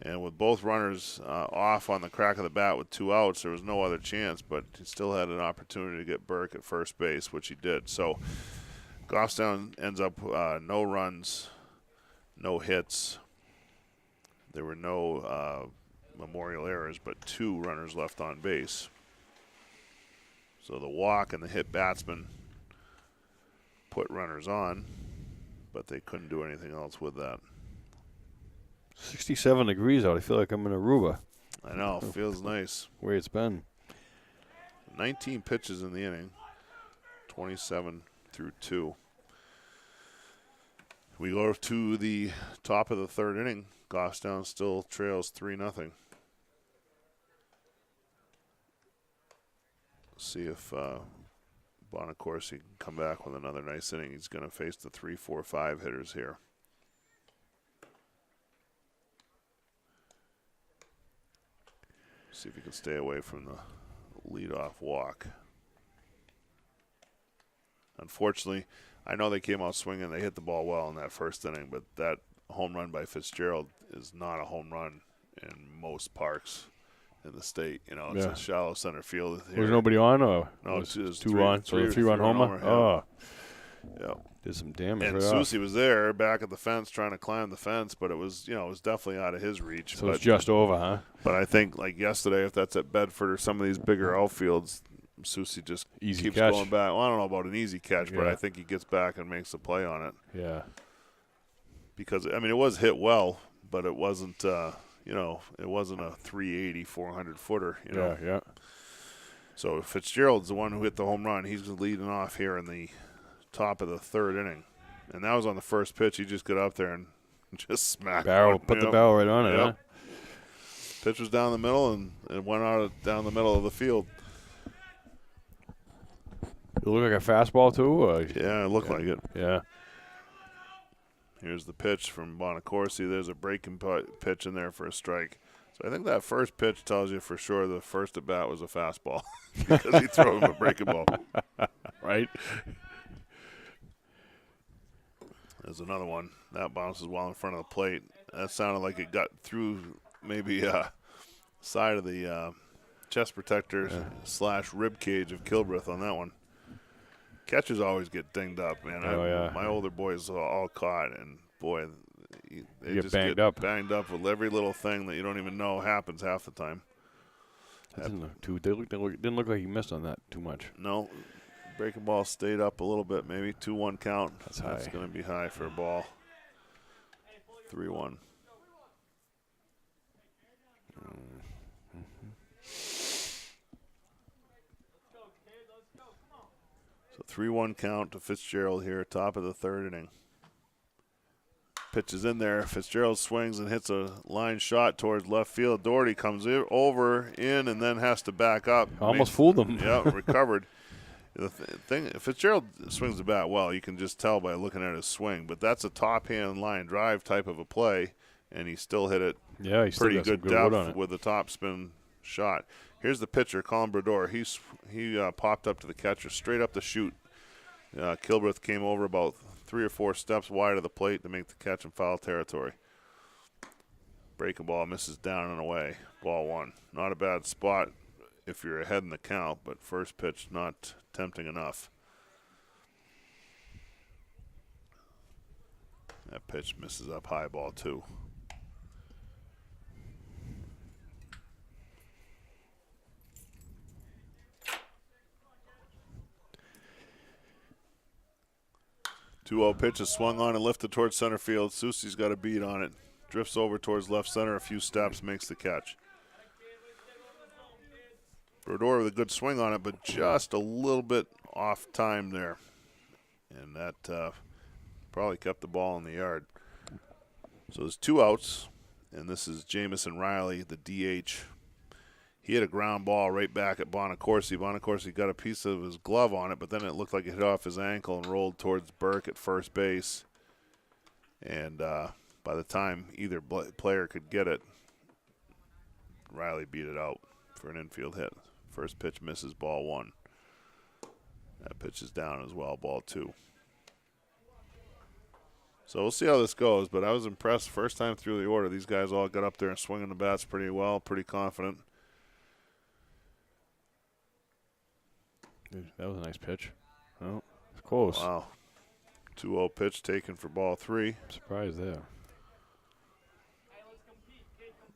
[SPEAKER 1] And with both runners off on the crack of the bat with 2 outs, there was no other chance, but he still had an opportunity to get Burke at first base, which he did. So Goffstown ends up no runs, no hits. There were no memorial errors, but 2 runners left on base. So the walk and the hit batsman put runners on, but they couldn't do anything else with that.
[SPEAKER 3] 67 degrees out. I feel like I'm in Aruba.
[SPEAKER 1] I know. Feels nice.
[SPEAKER 3] Where it's been.
[SPEAKER 1] 19 pitches in the inning. 27 through 2. We go to the top of the 3rd inning. Goffstown still trails 3-0. See if Bonacorsi can come back with another nice inning. He's going to face the 3, 4, 5 hitters here. See if he can stay away from the leadoff walk. Unfortunately, I know they came out swinging. They hit the ball well in that first inning, but that home run by Fitzgerald is not a home run in most parks in the state. You know, it's
[SPEAKER 3] Yeah.
[SPEAKER 1] a shallow center field.
[SPEAKER 3] Was nobody on, or
[SPEAKER 1] No,
[SPEAKER 3] was
[SPEAKER 1] it was
[SPEAKER 3] two on? So the three-run homer.
[SPEAKER 1] yeah.
[SPEAKER 3] Oh,
[SPEAKER 1] Yeah.
[SPEAKER 3] did some damage.
[SPEAKER 1] And
[SPEAKER 3] right off.
[SPEAKER 1] Susie was there back at the fence trying to climb the fence, but it was definitely out of his reach.
[SPEAKER 3] So
[SPEAKER 1] but,
[SPEAKER 3] it's just over, huh?
[SPEAKER 1] but I think like yesterday, if that's at Bedford or some of these bigger outfields, Susie just
[SPEAKER 3] Easy
[SPEAKER 1] keeps
[SPEAKER 3] catch.
[SPEAKER 1] going back. Well, I don't know about an easy catch, but
[SPEAKER 3] Yeah.
[SPEAKER 1] I think he gets back and makes a play on it.
[SPEAKER 3] Yeah.
[SPEAKER 1] Because I mean, it was hit well, but it wasn't. It wasn't a 380, 400 footer. You know.
[SPEAKER 3] Yeah.
[SPEAKER 1] So Fitzgerald's the one who hit the home run. He's leading off here in the top of the third inning, and that was on the first pitch. He just got up there and just smacked
[SPEAKER 3] Barrel.
[SPEAKER 1] one.
[SPEAKER 3] Put the
[SPEAKER 1] Yep.
[SPEAKER 3] barrel right on it,
[SPEAKER 1] Yep.
[SPEAKER 3] huh?
[SPEAKER 1] Pitch was down the middle, and it went out down the middle of the field.
[SPEAKER 3] It looked like a fastball too. Or?
[SPEAKER 1] Yeah, it looked like it.
[SPEAKER 3] Yeah.
[SPEAKER 1] Here's the pitch from Bonacorsi. There's a breaking pitch in there for a strike. So I think that first pitch tells you for sure the first at bat was a fastball because he threw him a breaking ball.
[SPEAKER 3] Right.
[SPEAKER 1] There's another one. That bounces well in front of the plate. That sounded like it got through maybe side of the chest protector / rib cage of Kilbreth on that one. Catchers always get dinged up, man.
[SPEAKER 3] Oh, yeah.
[SPEAKER 1] My older boys are all caught, and boy, they
[SPEAKER 3] get
[SPEAKER 1] just
[SPEAKER 3] banged
[SPEAKER 1] get
[SPEAKER 3] up.
[SPEAKER 1] banged up with every little thing that you don't even know happens half the time.
[SPEAKER 3] That didn't look too. Didn't look like he missed on that too much.
[SPEAKER 1] No, breaking ball stayed up a little bit, maybe 2-1 count.
[SPEAKER 3] That's high.
[SPEAKER 1] That's going to be high for a ball. 3-1. So 3-1 count to Fitzgerald here, top of the third inning. Pitch is in there. Fitzgerald swings and hits a line shot towards left field. Doherty comes over, in, and then has to back up.
[SPEAKER 3] Almost fooled him.
[SPEAKER 1] Yeah, recovered. The thing, Fitzgerald swings the bat well. You can just tell by looking at his swing. But that's a top-hand line drive type of a play, and he still hit it
[SPEAKER 3] Yeah, he's
[SPEAKER 1] pretty
[SPEAKER 3] still got
[SPEAKER 1] good
[SPEAKER 3] some good wood on
[SPEAKER 1] depth
[SPEAKER 3] it.
[SPEAKER 1] with the top spin shot. Here's the pitcher, Colin Brodeur. He popped up to the catcher straight up the chute. Kilbreth came over about 3 or 4 steps wide of the plate to make the catch in foul territory. Breaking ball misses down and away. Ball 1. Not a bad spot if you're ahead in the count, but first pitch not tempting enough. That pitch misses up high, ball 2. Two-0 pitch is swung on and lifted towards center field. Susie's got a beat on it. Drifts over towards left center a few steps, makes the catch. Brodeur with a good swing on it, but just a little bit off time there. And that probably kept the ball in the yard. So there's 2 outs, and this is Jamison Riley, the DH. He hit a ground ball right back at Bonacorsi. Bonacorsi got a piece of his glove on it, but then it looked like it hit off his ankle and rolled towards Burke at first base. And by the time either player could get it, Riley beat it out for an infield hit. First pitch misses, ball 1. That pitch is down as well, ball 2. So we'll see how this goes, but I was impressed first time through the order. These guys all got up there and swinging the bats pretty well, pretty confident.
[SPEAKER 3] Dude, that was a nice pitch. Oh, it's close.
[SPEAKER 1] Wow. 2-0 pitch taken for ball 3.
[SPEAKER 3] I'm surprised there.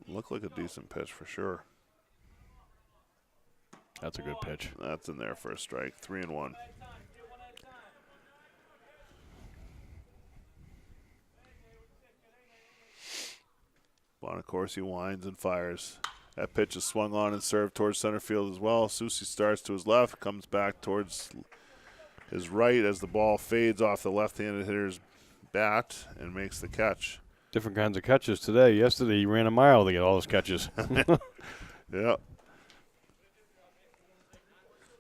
[SPEAKER 1] Looked like a decent pitch for sure.
[SPEAKER 3] That's a good pitch.
[SPEAKER 1] That's in there for a strike. 3-1. Bonacorsi winds and fires. That pitch is swung on and served towards center field as well. Susie starts to his left, comes back towards his right as the ball fades off the left-handed hitter's bat and makes the catch.
[SPEAKER 3] Different kinds of catches today. Yesterday, he ran a mile to get all those catches.
[SPEAKER 1] Yeah.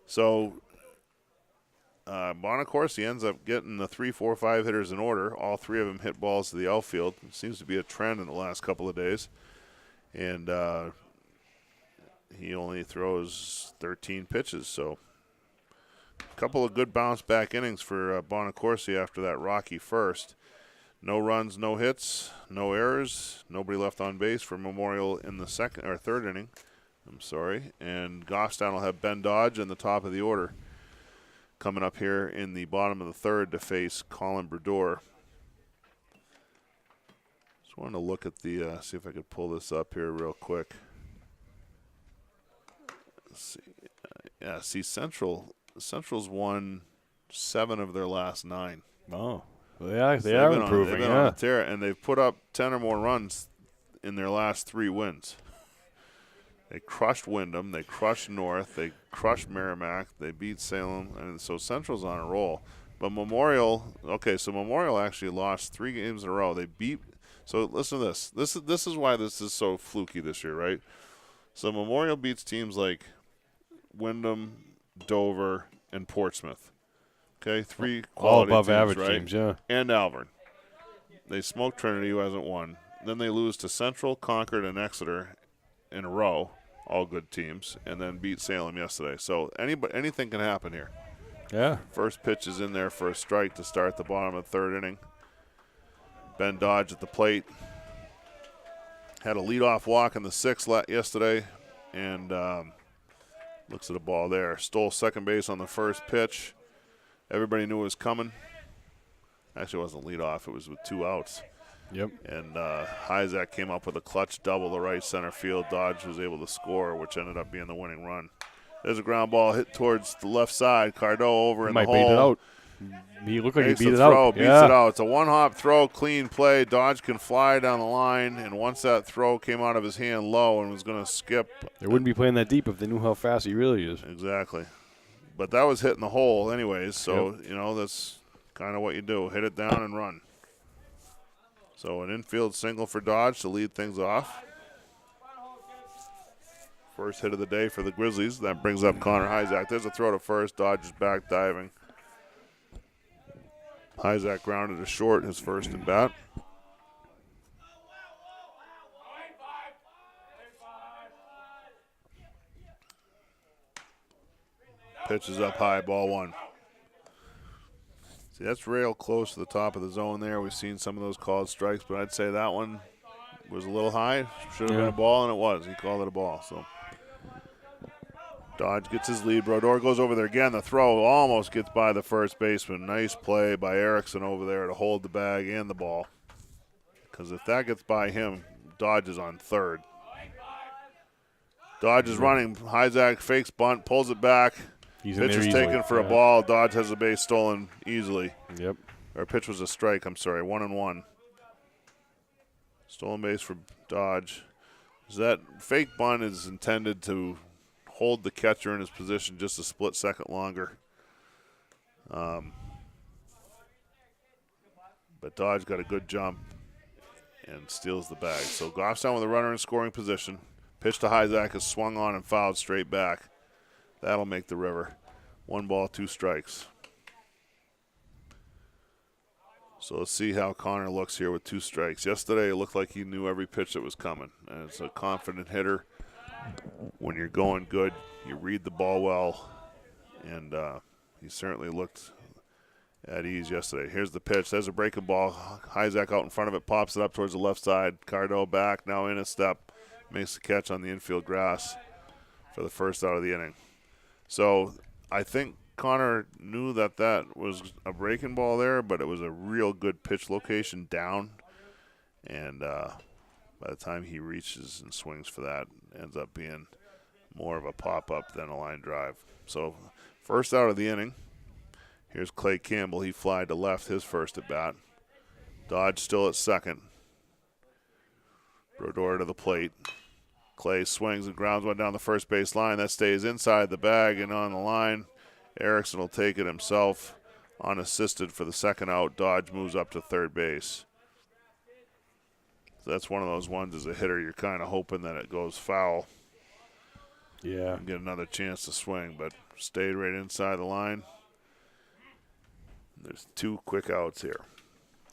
[SPEAKER 1] So Bonacorsi ends up getting the 3, 4, 5 hitters in order. All 3 of them hit balls to the outfield. It seems to be a trend in the last couple of days. And he only throws 13 pitches, so couple of good bounce back innings for Bonacorsi after that rocky first. No runs, no hits, no errors, nobody left on base for Memorial in the third inning. I'm sorry. And Goffstown will have Ben Dodge in the top of the order coming up here in the bottom of the third to face Colin Brodeur. Just wanted to look at the, see if I could pull this up here real quick. Let's see. Central's won 7 of their last 9.
[SPEAKER 3] Oh, well, they
[SPEAKER 1] So
[SPEAKER 3] are
[SPEAKER 1] they've
[SPEAKER 3] improving.
[SPEAKER 1] been on a tear, and they've put up 10 or more runs in their last 3 wins. They crushed Wyndham, they crushed North, they crushed Merrimack, they beat Salem, and so Central's on a roll. But Memorial actually lost 3 games in a row. They beat. So listen to this. This is why this is so fluky this year, right? So Memorial beats teams like Wyndham, Dover, and Portsmouth. Okay, 3
[SPEAKER 3] all
[SPEAKER 1] quality
[SPEAKER 3] above
[SPEAKER 1] teams,
[SPEAKER 3] average
[SPEAKER 1] right?
[SPEAKER 3] teams, yeah.
[SPEAKER 1] And Alvern. They smoked Trinity, who hasn't won. Then they lose to Central, Concord, and Exeter in a row, all good teams, and then beat Salem yesterday. So anything can happen here.
[SPEAKER 3] Yeah.
[SPEAKER 1] First pitch is in there for a strike to start the bottom of the third inning. Ben Dodge at the plate. Had a leadoff walk in the 6th yesterday, and looks at a ball there. Stole second base on the first pitch. Everybody knew it was coming. Actually, it wasn't leadoff. It was with 2 outs.
[SPEAKER 3] Yep.
[SPEAKER 1] And Hyzak came up with a clutch double to right center field. Dodge was able to score, which ended up being the winning run. There's a ground ball hit towards the left side. Cardot over in the hole.
[SPEAKER 3] Might beat it out. He looked like he
[SPEAKER 1] Makes
[SPEAKER 3] beat
[SPEAKER 1] the
[SPEAKER 3] it
[SPEAKER 1] throw,
[SPEAKER 3] out.
[SPEAKER 1] beats
[SPEAKER 3] Yeah.
[SPEAKER 1] it out. It's a one-hop throw, clean play. Dodge can fly down the line, and once that throw came out of his hand low and was going to skip.
[SPEAKER 3] They wouldn't be playing that deep if they knew how fast he really is.
[SPEAKER 1] Exactly. But that was hitting the hole anyways, so, that's kind of what you do. Hit it down and run. So an infield single for Dodge to lead things off. First hit of the day for the Grizzlies. That brings up Connor Hyzak. There's a throw to first. Dodge is back diving. Hyzak grounded to short, his first at bat. Pitch is up high, ball 1. See, that's real close to the top of the zone there. We've seen some of those called strikes, but I'd say that one was a little high. Should have been a ball, and it was. He called it a ball. So Dodge gets his lead. Brodeur goes over there again. The throw almost gets by the first baseman. Nice play by Erickson over there to hold the bag and the ball. Because if that gets by him, Dodge is on third. Dodge is running. Hyzak fakes bunt, pulls it back. Pitcher's taken for a ball. Dodge has the base stolen easily.
[SPEAKER 3] Yep.
[SPEAKER 1] Or pitch was a strike, I'm sorry. 1-1. Stolen base for Dodge. So that fake bunt is intended to hold the catcher in his position just a split second longer. But Dodge got a good jump and steals the bag. So Goffstown with a runner in scoring position. Pitch to Hyzak is swung on and fouled straight back. That'll make the river. 1 ball, 2 strikes. So let's see how Connor looks here with 2 strikes. Yesterday it looked like he knew every pitch that was coming. And it's a confident hitter. When you're going good, you read the ball well. And he certainly looked at ease yesterday. Here's the pitch. There's a breaking ball. Hyzak out in front of it, pops it up towards the left side. Cardot back, now in a step. Makes the catch on the infield grass for the first out of the inning. So I think Connor knew that was a breaking ball there, but it was a real good pitch location down. And by the time he reaches and swings for that, it ends up being more of a pop-up than a line drive. So first out of the inning, here's Clay Campbell. He flied to left his first at bat. Dodge still at second. Brodeur to the plate. Clay swings and grounds one down the first base line. That stays inside the bag and on the line. Erickson will take it himself unassisted for the second out. Dodge moves up to third base. So that's one of those ones as a hitter you're kind of hoping that it goes foul.
[SPEAKER 3] Yeah.
[SPEAKER 1] And get another chance to swing, but stayed right inside the line. There's 2 quick outs here.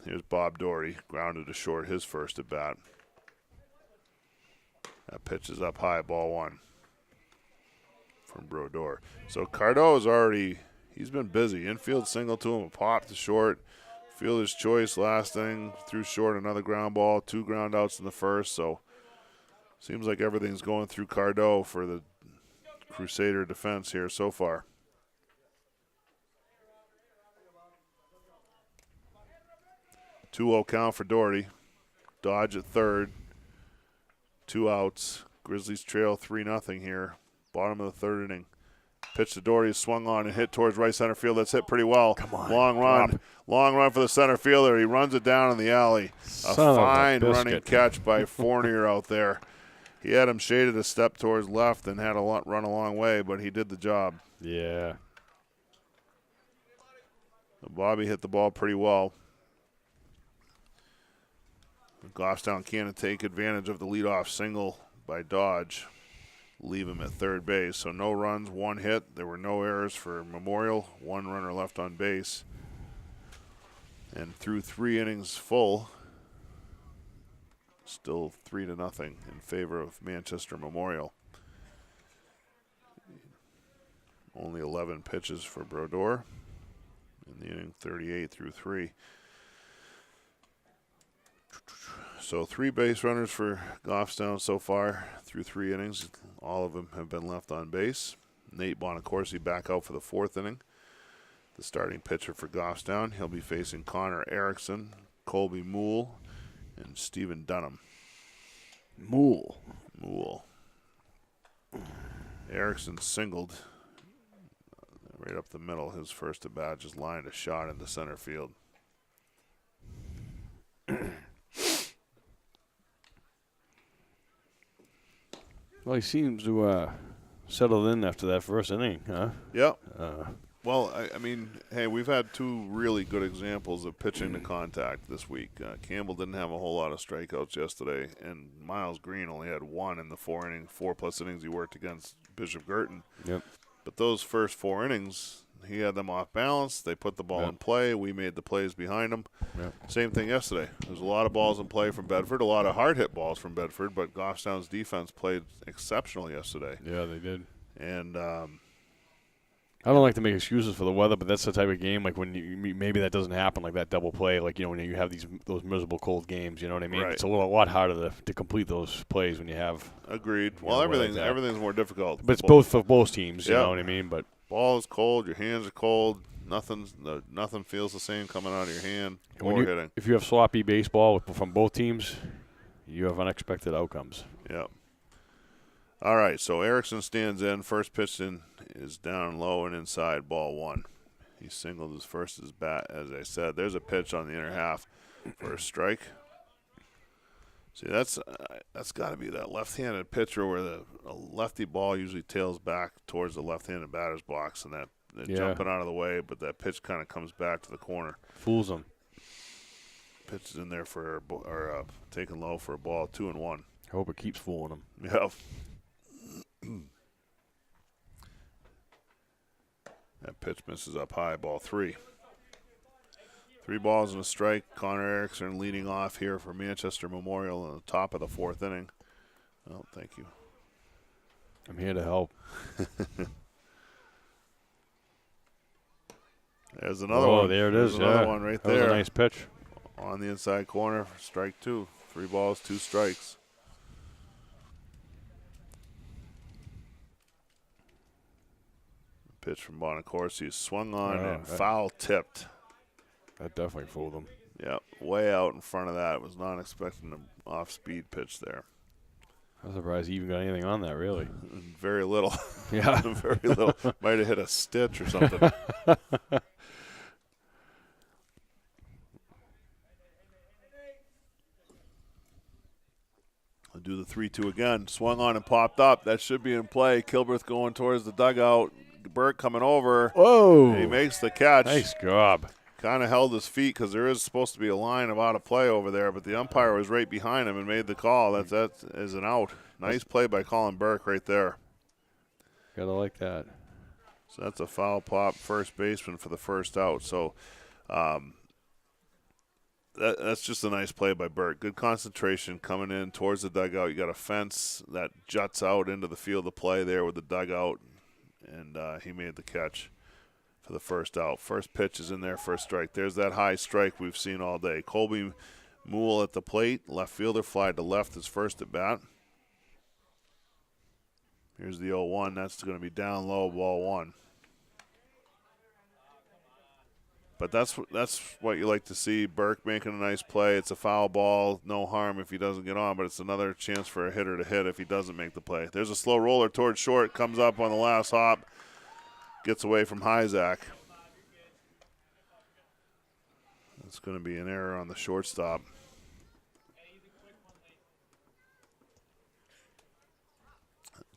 [SPEAKER 1] Here's Bob Doherty, grounded to short his first at bat. That pitch is up high, ball 1 from Brodeur. So Cardot is already, he's been busy. Infield single to him, a pop to short. Fielder's choice last inning, threw short another ground ball, 2 ground outs in the first. So seems like everything's going through Cardo for the Crusader defense here so far. Two-0 count for Doherty. Dodge at third. 2 outs. Grizzlies trail 3-0 here. Bottom of the third inning. Pitch to Doherty is swung on and hit towards right center field. That's hit pretty well.
[SPEAKER 3] Come on.
[SPEAKER 1] Long run. Long run for the center fielder. He runs it down in the alley.
[SPEAKER 3] Son of a
[SPEAKER 1] fine running
[SPEAKER 3] biscuit.
[SPEAKER 1] catch by Fournier out there. He had him shaded a step towards left and had a run a long way, but he did the job.
[SPEAKER 3] Yeah.
[SPEAKER 1] Bobby hit the ball pretty well. Goffstown can't take advantage of the leadoff single by Dodge. Leave him at third base. So no runs, 1 hit. There were no errors for Memorial. 1 runner left on base. And through 3 innings full, still 3-0 in favor of Manchester Memorial. Only 11 pitches for Brodeur in the inning, 38 through 3. So 3 base runners for Goffstown so far through 3 innings. All of them have been left on base. Nate Bonacorsi back out for the 4th inning. The starting pitcher for Goffstown. He'll be facing Connor Erickson, Colby Moole, and Stephen Dunham.
[SPEAKER 3] Moole.
[SPEAKER 1] Erickson singled right up the middle. His first at bat just lined a shot into center field.
[SPEAKER 3] Well, he seems to settle in after that first inning, huh?
[SPEAKER 1] Yep. Well, I mean, hey, we've had 2 really good examples of pitching to contact this week. Campbell didn't have a whole lot of strikeouts yesterday, and Miles Green only had 1 in the 4+ innings he worked against Bishop Girton.
[SPEAKER 3] Yep.
[SPEAKER 1] But those first 4 innings, he had them off balance. They put the ball in play. We made the plays behind them.
[SPEAKER 3] Yep.
[SPEAKER 1] Same thing yesterday. There's a lot of balls in play from Bedford, a lot of hard-hit balls from Bedford, but Goffstown's defense played exceptional yesterday.
[SPEAKER 3] Yeah, they did.
[SPEAKER 1] And
[SPEAKER 3] I don't like to make excuses for the weather, but that's the type of game like when maybe that doesn't happen, like that double play, like when you have those miserable cold games. You know what I mean?
[SPEAKER 1] Right.
[SPEAKER 3] It's a lot harder to complete those plays when you have.
[SPEAKER 1] agreed. Well,
[SPEAKER 3] Yeah, like that.
[SPEAKER 1] everything's more difficult.
[SPEAKER 3] But it's both for both teams. You
[SPEAKER 1] Yeah.
[SPEAKER 3] know what I mean? But
[SPEAKER 1] Ball is cold. Your hands are cold. Nothing feels the same coming out of your hand or hitting.
[SPEAKER 3] if you have sloppy baseball from both teams, you have unexpected outcomes.
[SPEAKER 1] Yep. All right, so Erickson stands in. First pitch in is down low and inside, ball 1. He singled his first as bat, as I said. There's a pitch on the inner half for a strike. See, that's got to be that left-handed pitcher where a lefty ball usually tails back towards the left-handed batter's box, and they're jumping out of the way, but that pitch kind of comes back to the corner.
[SPEAKER 3] Fools them.
[SPEAKER 1] Pitch is in there for taken low for a ball, 2-1.
[SPEAKER 3] I hope it keeps fooling them.
[SPEAKER 1] Yeah. That pitch misses up high, ball 3. 3 balls and a strike. Connor Erickson leading off here for Manchester Memorial in the top of the 4th inning. Oh, thank you.
[SPEAKER 3] I'm here to help.
[SPEAKER 1] There's another one.
[SPEAKER 3] There it
[SPEAKER 1] There's
[SPEAKER 3] is.
[SPEAKER 1] another one right
[SPEAKER 3] that
[SPEAKER 1] there.
[SPEAKER 3] was a nice pitch.
[SPEAKER 1] On the inside corner, strike 2. 3 balls, 2 strikes. Pitch from Bonacorsi swung on and foul tipped.
[SPEAKER 3] That definitely fooled them.
[SPEAKER 1] Yep, way out in front of that. Was not expecting an off-speed pitch there.
[SPEAKER 3] I'm surprised he even got anything on that, really.
[SPEAKER 1] Very little.
[SPEAKER 3] Yeah.
[SPEAKER 1] Very little. Might have hit a stitch or something. I'll do the 3-2 again. Swung on and popped up. That should be in play. Kilberth going towards the dugout. Burt coming over.
[SPEAKER 3] Whoa.
[SPEAKER 1] He makes the catch.
[SPEAKER 3] Nice job.
[SPEAKER 1] Kind of held his feet because there is supposed to be a line of out of play over there, but the umpire was right behind him and made the call. That is an out. Nice play by Colin Burke right there.
[SPEAKER 3] Gotta like that.
[SPEAKER 1] So that's a foul pop first baseman for the first out. So that's just a nice play by Burke. Good concentration coming in towards the dugout. You got a fence that juts out into the field of play there with the dugout, and he made the catch. for the first out. First pitch is in there for a strike. There's that high strike we've seen all day. Colby Moole at the plate. Left fielder fly to left his first at bat. Here's the 0-1. That's going to be down low, ball one. But that's what you like to see. Burke making a nice play. It's a foul ball. No harm if he doesn't get on, but it's another chance for a hitter to hit if he doesn't make the play. There's a slow roller towards short. Comes up on the last hop. Gets away from Hyzak. It's going to be an error on the shortstop.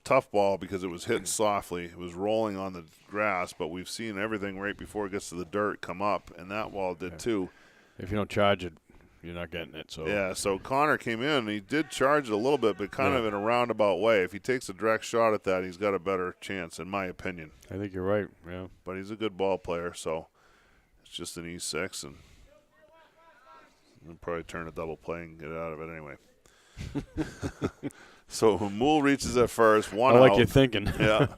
[SPEAKER 1] Tough ball because it was hitting softly. It was rolling on the grass, but we've seen everything right before it gets to the dirt come up, and that ball did too.
[SPEAKER 3] If you don't charge it, you're not getting it. So
[SPEAKER 1] yeah, so Connor came in, and he did charge it a little bit, but kind of in a roundabout way. If he takes a direct shot at that, he's got a better chance, in my opinion.
[SPEAKER 3] I think you're right, yeah.
[SPEAKER 1] But he's a good ball player, so it's just an E6, and he'll probably turn a double play and get out of it anyway. So Moole reaches at first, one
[SPEAKER 3] I like
[SPEAKER 1] out.
[SPEAKER 3] your thinking.
[SPEAKER 1] Yeah.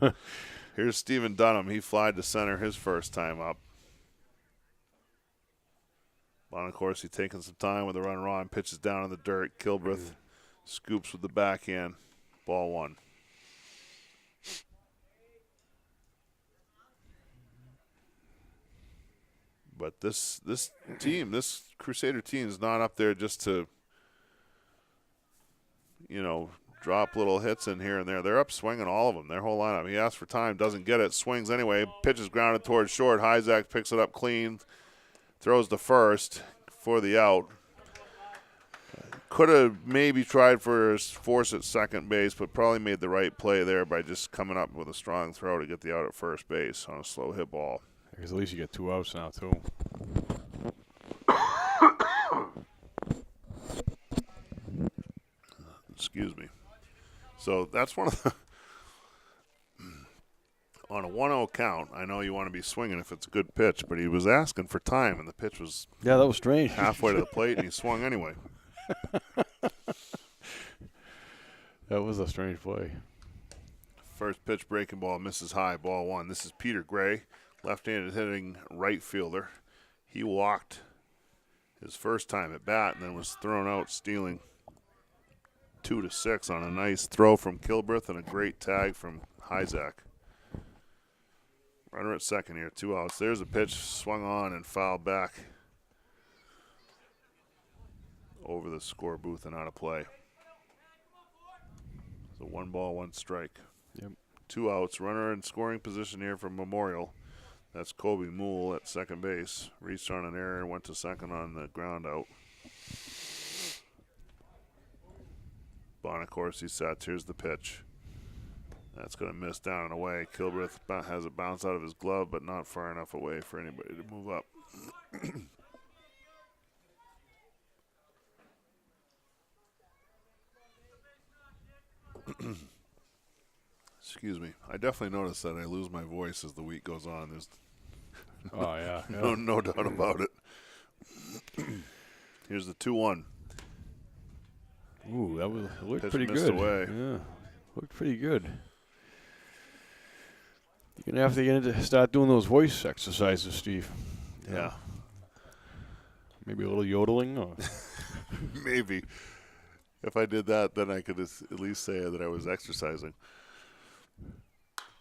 [SPEAKER 1] Here's Stephen Dunham. He flied to center his first time up. Bonacorsi taking some time with the run on, pitches down in the dirt. Kilbreth scoops with the backhand. Ball one. But this team, this Crusader team is not up there just to, drop little hits in here and there. They're up swinging all of them, their whole lineup. He asks for time, doesn't get it, swings anyway, pitches grounded towards short. Hyzak picks it up clean, throws to first for the out. Could have maybe tried for his force at second base, but probably made the right play there by just coming up with a strong throw to get the out at first base on a slow hit ball.
[SPEAKER 3] Because at least you get 2 outs now, too.
[SPEAKER 1] Excuse me. So that's one of the on a 1-0 count. I know you want to be swinging if it's a good pitch, but he was asking for time, and the pitch was
[SPEAKER 3] Yeah, that was strange.
[SPEAKER 1] halfway to the plate, and he swung anyway.
[SPEAKER 3] That was a strange play.
[SPEAKER 1] First pitch breaking ball misses high, ball one. This is Peter Gray, left-handed hitting right fielder. He walked his first time at bat and then was thrown out stealing 2-6 on a nice throw from Kilbreth and a great tag from Hyzak. Runner at second here, 2 outs. There's a pitch swung on and fouled back over the score booth and out of play. So 1 ball, 1 strike.
[SPEAKER 3] Yep.
[SPEAKER 1] 2 outs. Runner in scoring position here for Memorial. That's Colby Moole at second base. Reached on an error and went to second on the ground out. Bonacorsi sets. Here's the pitch. That's going to miss down and away. Kilbreth has it bounce out of his glove, but not far enough away for anybody to move up. Excuse me. I definitely notice that I lose my voice as the week goes on. There's
[SPEAKER 3] Oh, yeah.
[SPEAKER 1] no doubt about it. Here's the 2-1.
[SPEAKER 3] Ooh, that looked
[SPEAKER 1] Pitch
[SPEAKER 3] pretty
[SPEAKER 1] missed
[SPEAKER 3] good.
[SPEAKER 1] away.
[SPEAKER 3] Yeah, looked pretty good. You're going to have to start doing those voice exercises, Steve.
[SPEAKER 1] Yeah.
[SPEAKER 3] Maybe a little yodeling. Or
[SPEAKER 1] Maybe. If I did that, then I could at least say that I was exercising.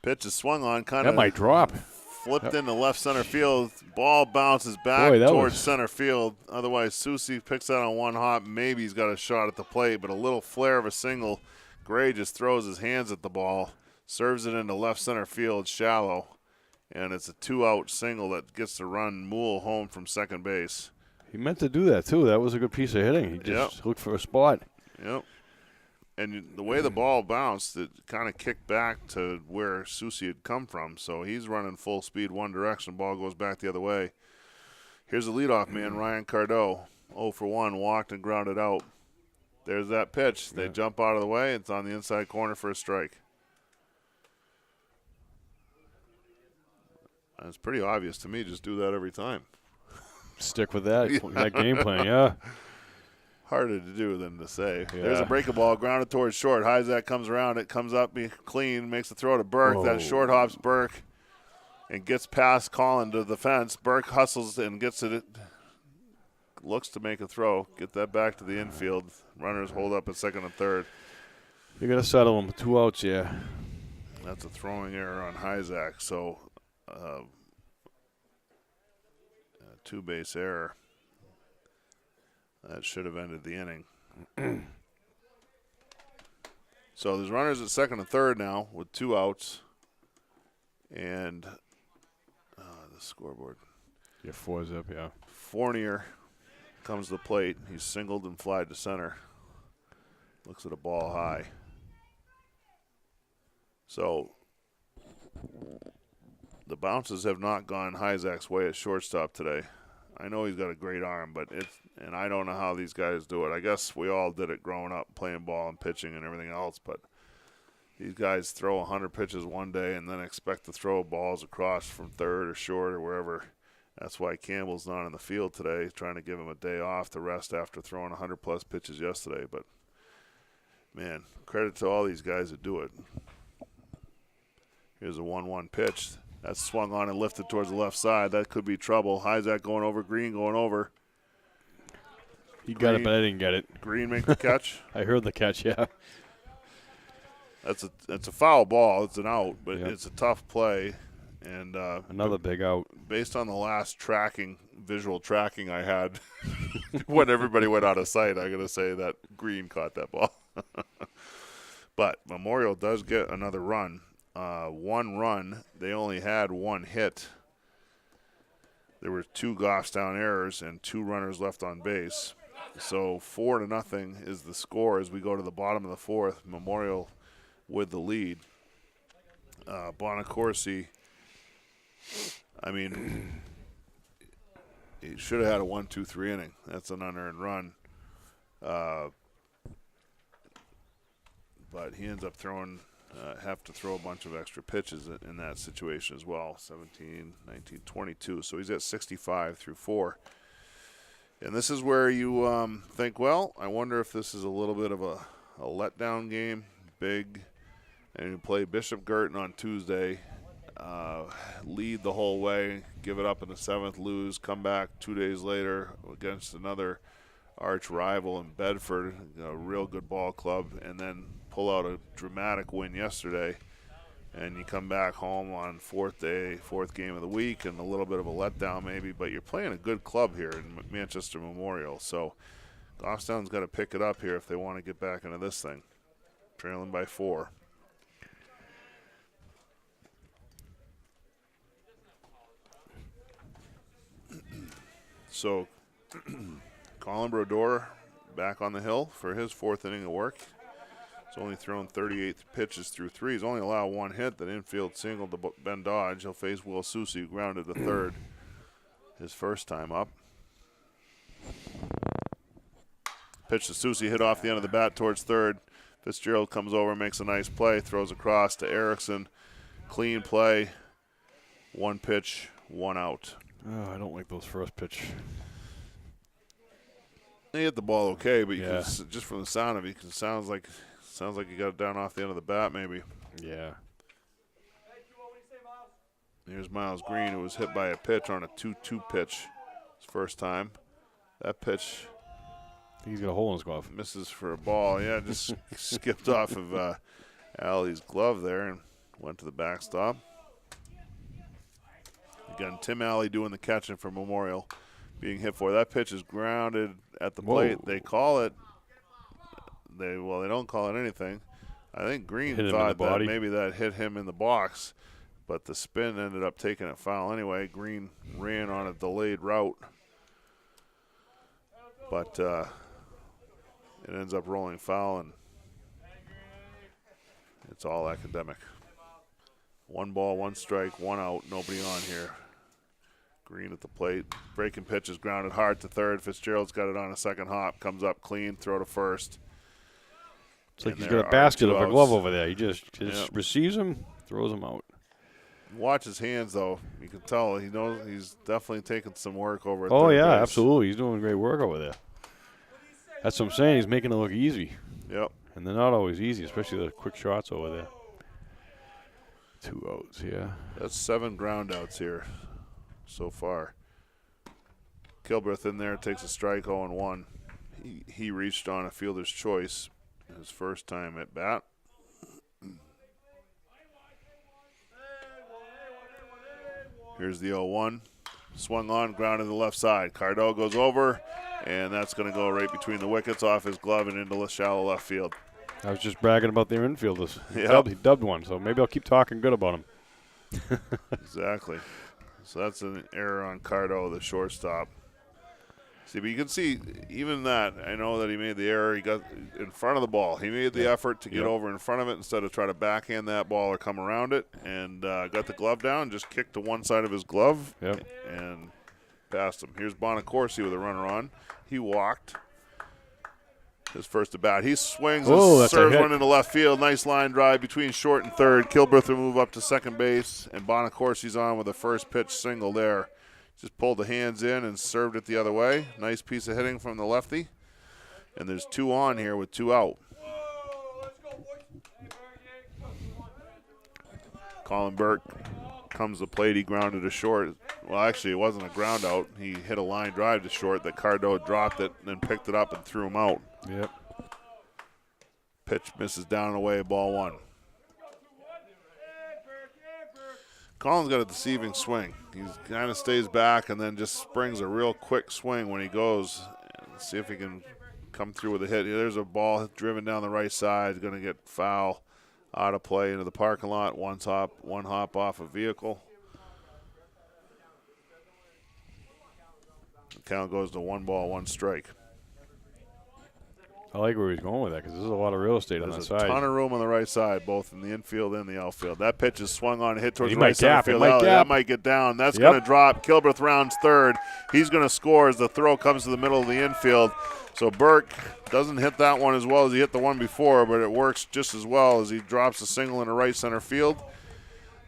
[SPEAKER 1] Pitch is swung on, kind
[SPEAKER 3] that
[SPEAKER 1] of
[SPEAKER 3] might drop.
[SPEAKER 1] flipped into left center field. Ball bounces back
[SPEAKER 3] Boy, that
[SPEAKER 1] towards
[SPEAKER 3] was-
[SPEAKER 1] center field. Otherwise, Susie picks that on one hop. Maybe he's got a shot at the plate, but a little flare of a single. Gray just throws his hands at the ball, serves it into left center field, shallow, and it's a 2-out single that gets to run Moole home from second base.
[SPEAKER 3] He meant to do that, too. That was a good piece of hitting. He just looked for a spot.
[SPEAKER 1] Yep. And the way the ball bounced, it kind of kicked back to where Susie had come from. So he's running full speed one direction. Ball goes back the other way. Here's the leadoff man, Ryan Cardo. 0 for 1, walked and grounded out. There's that pitch. They jump out of the way. It's on the inside corner for a strike. And it's pretty obvious to me. Just do that every time.
[SPEAKER 3] Stick with that, that game plan, yeah.
[SPEAKER 1] Harder to do than to say.
[SPEAKER 3] Yeah.
[SPEAKER 1] There's a breaking ball grounded towards short. Hyzak comes around. It comes up clean, makes the throw to Burke.
[SPEAKER 3] Whoa.
[SPEAKER 1] That short hops Burke. and gets past Collin to the fence. Burke hustles and gets it. Looks to make a throw. Get that back to the infield. Runners hold up at second and third.
[SPEAKER 3] You're going to settle him with 2 outs, yeah.
[SPEAKER 1] That's a throwing error on Hyzak. So, a 2-base error. That should have ended the inning. So there's runners at second and third now with 2 outs. And the scoreboard.
[SPEAKER 3] Yeah, 4-zip, yeah.
[SPEAKER 1] Fournier comes to the plate. He's singled and flied to center. Looks at a ball high. So the bounces have not gone Hyzak's way at shortstop today. I know he's got a great arm, but and I don't know how these guys do it. I guess we all did it growing up, playing ball and pitching and everything else, but these guys throw 100 pitches one day and then expect to throw balls across from third or short or wherever. That's why Campbell's not in the field today, trying to give him a day off to rest after throwing 100-plus pitches yesterday. But, man, credit to all these guys that do it. Here's a 1-1 pitch. That's swung on and lifted towards the left side. That could be trouble. Hyzak going over, Green going over.
[SPEAKER 3] He got it, but I didn't get it.
[SPEAKER 1] Green make the catch.
[SPEAKER 3] I heard the catch, yeah.
[SPEAKER 1] That's a foul ball. It's an out, but
[SPEAKER 3] Yep.
[SPEAKER 1] it's a tough play. And
[SPEAKER 3] Another big out.
[SPEAKER 1] based on the last visual tracking I had when everybody went out of sight, I'm going to say that Green caught that ball. But Memorial does get another run. 1 run. They only had 1 hit. There were 2 Goffstown errors and 2 runners left on base. So 4-0 is the score as we go to the bottom of the 4th. Memorial with the lead. Bonacorsi, I mean, he should have had a 1-2-3 inning. That's an unearned run. But he ends up have to throw a bunch of extra pitches in that situation as well. 17, 19, 22. So he's at 65 through 4. And this is where you think, well, I wonder if this is a little bit of a letdown game. Big. And you play Bishop Girton on Tuesday. Lead the whole way, give it up in the 7th, lose, come back 2 days later against another arch rival in Bedford, a real good ball club, and then pull out a dramatic win yesterday. And you come back home on 4th game of the week, and a little bit of a letdown maybe, but you're playing a good club here in Manchester Memorial. So Goffstown's got to pick it up here if they want to get back into this thing. Trailing by 4. So, Colin Brodeur back on the hill for his 4th inning of work. He's only thrown 38 pitches through 3. He's only allowed 1 hit, that infield single to Ben Dodge. He'll face Will Susi, who grounded to third his first time up. Pitch to Susi, hit off the end of the bat towards third. Fitzgerald comes over, makes a nice play, throws across to Erickson. Clean play. 1 pitch, 1 out.
[SPEAKER 3] Oh, I don't like those first pitch.
[SPEAKER 1] He hit the ball okay, but you
[SPEAKER 3] Yeah.
[SPEAKER 1] can, just from the sound of it, it sounds like he got it down off the end of the bat maybe.
[SPEAKER 3] Yeah.
[SPEAKER 1] Here's Miles Green, who was hit by a pitch on a 2-2 pitch his first time. That pitch
[SPEAKER 3] I think he's got a hole in his glove.
[SPEAKER 1] misses for a ball. Yeah, just skipped off of Alley's glove there and went to the backstop. Again, Tim Alley doing the catching for Memorial, being hit for. That pitch is grounded at the plate.
[SPEAKER 3] Whoa.
[SPEAKER 1] They call it. They don't call it anything. I think Green
[SPEAKER 3] Hit him in
[SPEAKER 1] thought
[SPEAKER 3] the
[SPEAKER 1] that
[SPEAKER 3] body.
[SPEAKER 1] maybe that hit him in the box, but the spin ended up taking it foul anyway. Green ran on a delayed route, but it ends up rolling foul, and it's all academic. 1 ball, 1 strike, 1 out, nobody on here. Green at the plate. Breaking pitch is grounded hard to third. Fitzgerald's got it on a second hop. Comes up clean, throw to first.
[SPEAKER 3] It's like
[SPEAKER 1] And
[SPEAKER 3] he's
[SPEAKER 1] there
[SPEAKER 3] got a
[SPEAKER 1] are
[SPEAKER 3] basket
[SPEAKER 1] 2
[SPEAKER 3] of a
[SPEAKER 1] outs.
[SPEAKER 3] glove over there. He just
[SPEAKER 1] Yep.
[SPEAKER 3] receives him, throws him out.
[SPEAKER 1] Watch his hands, though. You can tell he knows he's definitely taking some work over at
[SPEAKER 3] Oh,
[SPEAKER 1] third
[SPEAKER 3] yeah,
[SPEAKER 1] base.
[SPEAKER 3] absolutely. He's doing great work over there. That's what I'm saying. He's making it look easy.
[SPEAKER 1] Yep.
[SPEAKER 3] And they're not always easy, especially the quick shots over there. 2 outs, yeah.
[SPEAKER 1] That's 7 ground outs here so far. Kilbreth in there, takes a strike, 0-1. He reached on a fielder's choice his first time at bat. Here's the 0-1. Swung on, ground to the left side. Cardell goes over, and that's going to go right between the wickets, off his glove and into the shallow left field.
[SPEAKER 3] I was just bragging about their infielders.
[SPEAKER 1] Yep.
[SPEAKER 3] He dubbed one, so maybe I'll keep talking good about him.
[SPEAKER 1] Exactly. So that's an error on Cardo, the shortstop. See, but you can see even that. I know that he made the error. He got in front of the ball. He made the effort to get over in front of it instead of try to backhand that ball or come around it, and got the glove down, just kicked to one side of his glove and passed him. Here's Bonacorsi with a runner on. He walked. His first at bat. He swings and serves one into left field. Nice line drive between short and third. Kilbreth will move up to second base, and Bonacorsi's on with a first pitch single there. Just pulled the hands in and served it the other way. Nice piece of hitting from the lefty. And there's 2 on here with 2 out. Colin Burke comes to the plate. He grounded to short. Well, actually, it wasn't a ground out. He hit a line drive to short that Cardo dropped it and then picked it up and threw him out.
[SPEAKER 3] Yep.
[SPEAKER 1] Pitch misses down and away, ball 1. Colin's got a deceiving swing. He kind of stays back and then just springs a real quick swing when he goes. See if he can come through with a hit. There's a ball driven down the right side. Going to get foul, out of play into the parking lot. One hop off a vehicle. The count goes to 1 ball, 1 strike.
[SPEAKER 3] I like where he's going with that because there's a lot of real estate on that
[SPEAKER 1] There's
[SPEAKER 3] side.
[SPEAKER 1] a ton of room on the right side, both in the infield and the outfield. That pitch is swung on and hit towards the right center field. That might get down. That's going to drop. Kilbreth rounds third. He's going to score as the throw comes to the middle of the infield. So Burke doesn't hit that one as well as he hit the one before, but it works just as well as he drops a single into right center field.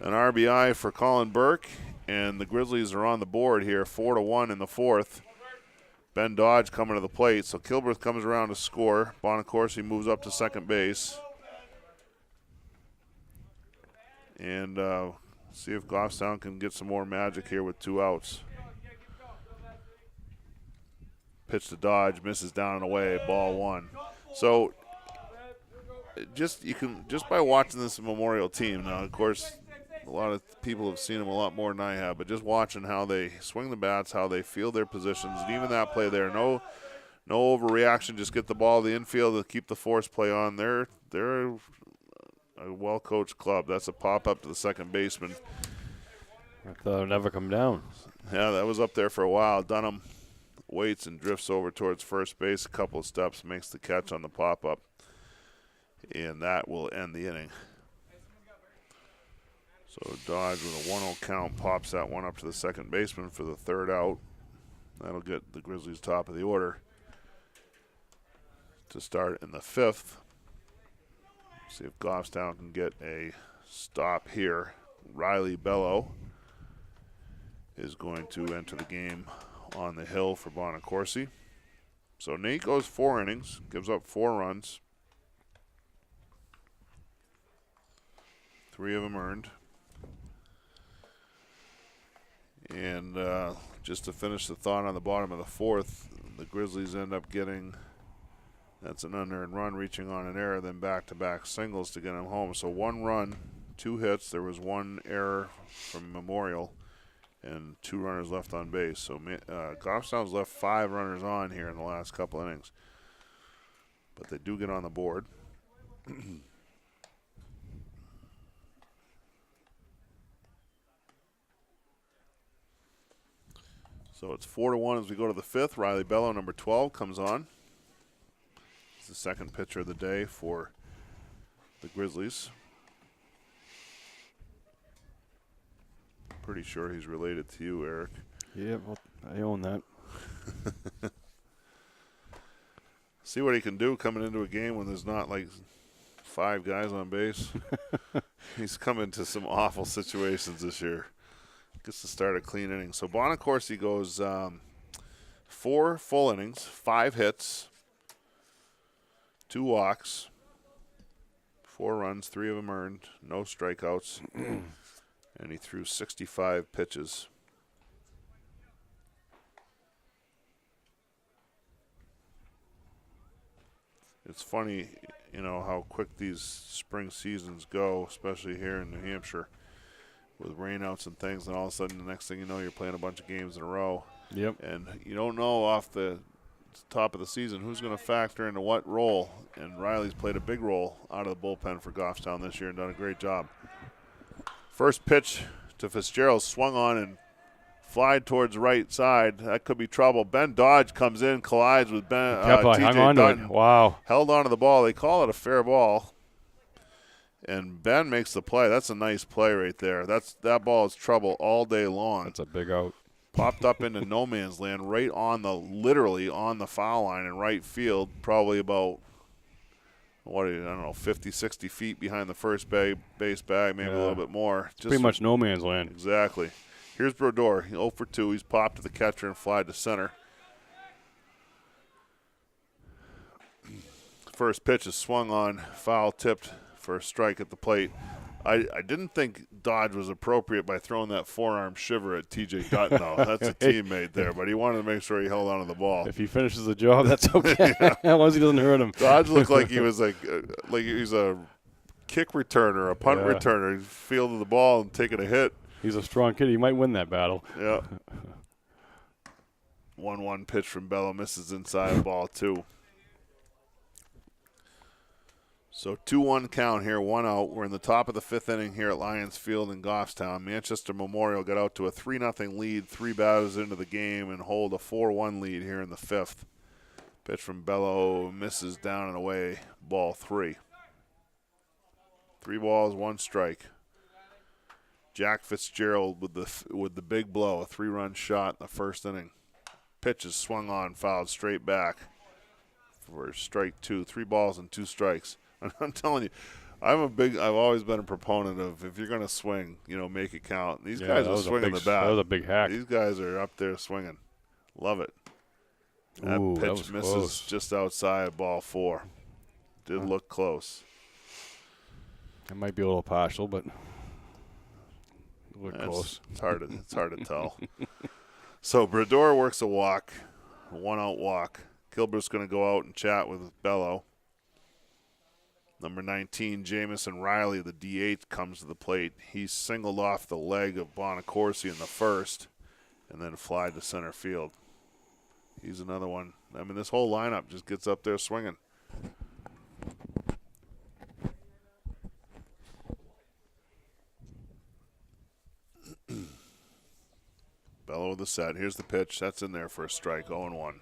[SPEAKER 1] An RBI for Colin Burke, and the Grizzlies are on the board here, 4-1 in the 4th. Ben Dodge coming to the plate, so Kilbreth comes around to score. Bonacorsi moves up to second base. And see if Goffstown can get some more magic here with 2 outs. Pitch to Dodge, misses down and away, ball 1. So just by watching this Memorial team, now of course a lot of people have seen them a lot more than I have, but just watching how they swing the bats, how they field their positions, and even that play there, no overreaction, just get the ball to the infield and keep the force play on. They're a well-coached club. That's a pop-up to the second baseman.
[SPEAKER 3] I thought it would never come down.
[SPEAKER 1] Yeah, that was up there for a while. Dunham waits and drifts over towards first base a couple of steps, makes the catch on the pop-up, and that will end the inning. So Dodge with a 1-0 count pops that one up to the second baseman for the 3rd out. That'll get the Grizzlies top of the order to start in the 5th. See if Goffstown can get a stop here. Riley Bello is going to enter the game on the hill for Bonacorsi. So Nate goes 4 innings, gives up 4 runs. 3 of them earned. And just to finish the thought on the bottom of the 4th, the Grizzlies end up getting, that's an unearned run, reaching on an error, then back-to-back singles to get them home. So 1 run, 2 hits. There was 1 error from Memorial and 2 runners left on base. So Goffstown's left 5 runners on here in the last couple innings. But they do get on the board. So it's 4-1 as we go to the 5th. Riley Bello, number 12, comes on. He's the second pitcher of the day for the Grizzlies. Pretty sure he's related to you, Eric.
[SPEAKER 3] Yeah, well, I own that.
[SPEAKER 1] See what he can do coming into a game when there's not like 5 guys on base. He's come into some awful situations this year. Gets to start a clean inning. So Bonacorsi goes 4 full innings, 5 hits, 2 walks, 4 runs, 3 of them earned, no strikeouts, and he threw 65 pitches. It's funny, how quick these spring seasons go, especially here in New Hampshire with rainouts and things, and all of a sudden the next thing you know, you're playing a bunch of games in a row.
[SPEAKER 3] Yep.
[SPEAKER 1] And you don't know off the top of the season who's going to factor into what role, and Riley's played a big role out of the bullpen for Goffstown this year and done a great job. First pitch to Fitzgerald, swung on and flied towards right side. That could be trouble. Ben Dodge comes in, collides with Ben.
[SPEAKER 3] Hung on to it. Wow.
[SPEAKER 1] Held on to the ball. They call it a fair ball. And Ben makes the play. That's a nice play right there. That ball is trouble all day long.
[SPEAKER 3] That's a big out.
[SPEAKER 1] Popped up into no man's land, literally on the foul line in right field, probably about, 50, 60 feet behind the first base bag, maybe a little bit more. Just
[SPEAKER 3] pretty much no man's land.
[SPEAKER 1] Exactly. Here's Brodeur. 0 for 2. He's popped to the catcher and flied to center. First pitch is swung on, foul tipped for a strike at the plate. I didn't think Dodge was appropriate by throwing that forearm shiver at T.J. Dutton, though. That's a teammate there, but he wanted to make sure he held on to the ball.
[SPEAKER 3] If he finishes the job, that's okay. As long as he doesn't hurt him.
[SPEAKER 1] Dodge looked like he was like he's a kick returner, a punt returner. He fielded the ball and taking a hit.
[SPEAKER 3] He's a strong kid. He might win that battle.
[SPEAKER 1] Yeah. 1-1 pitch from Bello, misses inside, ball 2. So 2-1 count here, 1 out. We're in the top of the 5th inning here at Lions Field in Goffstown. Manchester Memorial got out to a 3-0 lead, 3 batters into the game, and hold a 4-1 lead here in the 5th. Pitch from Bello, misses down and away, ball 3. 3 balls, 1 strike. Jack Fitzgerald with the big blow, a 3-run shot in the 1st inning. Pitch is swung on, fouled straight back for strike 2. 3 balls and 2 strikes. I'm telling you, I've always been a proponent of, if you're going to swing, make it count. These guys are swinging the bat.
[SPEAKER 3] That was a big hack.
[SPEAKER 1] These guys are up there swinging. Love it. That pitch misses
[SPEAKER 3] close.
[SPEAKER 1] Just outside, ball 4. Did look close.
[SPEAKER 3] It might be a little partial, but look close.
[SPEAKER 1] It's hard to tell. So Brodeur works a walk, a 1-out walk. Gilbert's going to go out and chat with Bello. Number 19, Jamison Riley, the DH, comes to the plate. He singled off the leg of Bonacorsi in the 1st and then flied to center field. He's another one. I mean, this whole lineup just gets up there swinging. Bello with the set. Here's the pitch. That's in there for a strike, 0-1.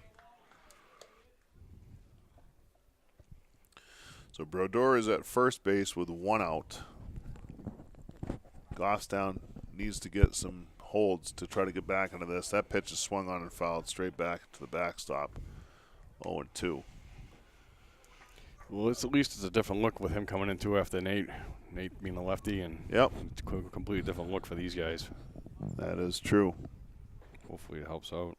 [SPEAKER 1] So Brodeur is at first base with 1 out. Goffstown needs to get some holds to try to get back into this. That pitch is swung on and fouled straight back to the backstop. 0-2.
[SPEAKER 3] Well, at least it's a different look with him coming in too after Nate. Nate being the lefty, and it's a completely different look for these guys.
[SPEAKER 1] That is true.
[SPEAKER 3] Hopefully it helps out.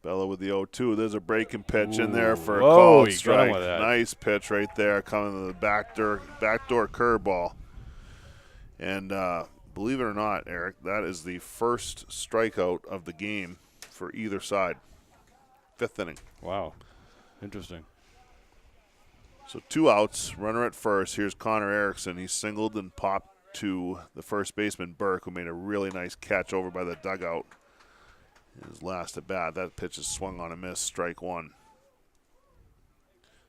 [SPEAKER 1] Bello with the 0-2. There's a breaking pitch in there for a
[SPEAKER 3] Whoa,
[SPEAKER 1] called
[SPEAKER 3] he got him
[SPEAKER 1] strike.
[SPEAKER 3] with that.
[SPEAKER 1] Nice pitch right there, coming to the backdoor curveball. And believe it or not, Eric, that is the first strikeout of the game for either side. 5th inning.
[SPEAKER 3] Wow. Interesting.
[SPEAKER 1] So 2 outs, runner at first. Here's Connor Erickson. He singled and popped to the first baseman, Burke, who made a really nice catch over by the dugout. His last at bat. That pitch is swung on a miss, strike 1.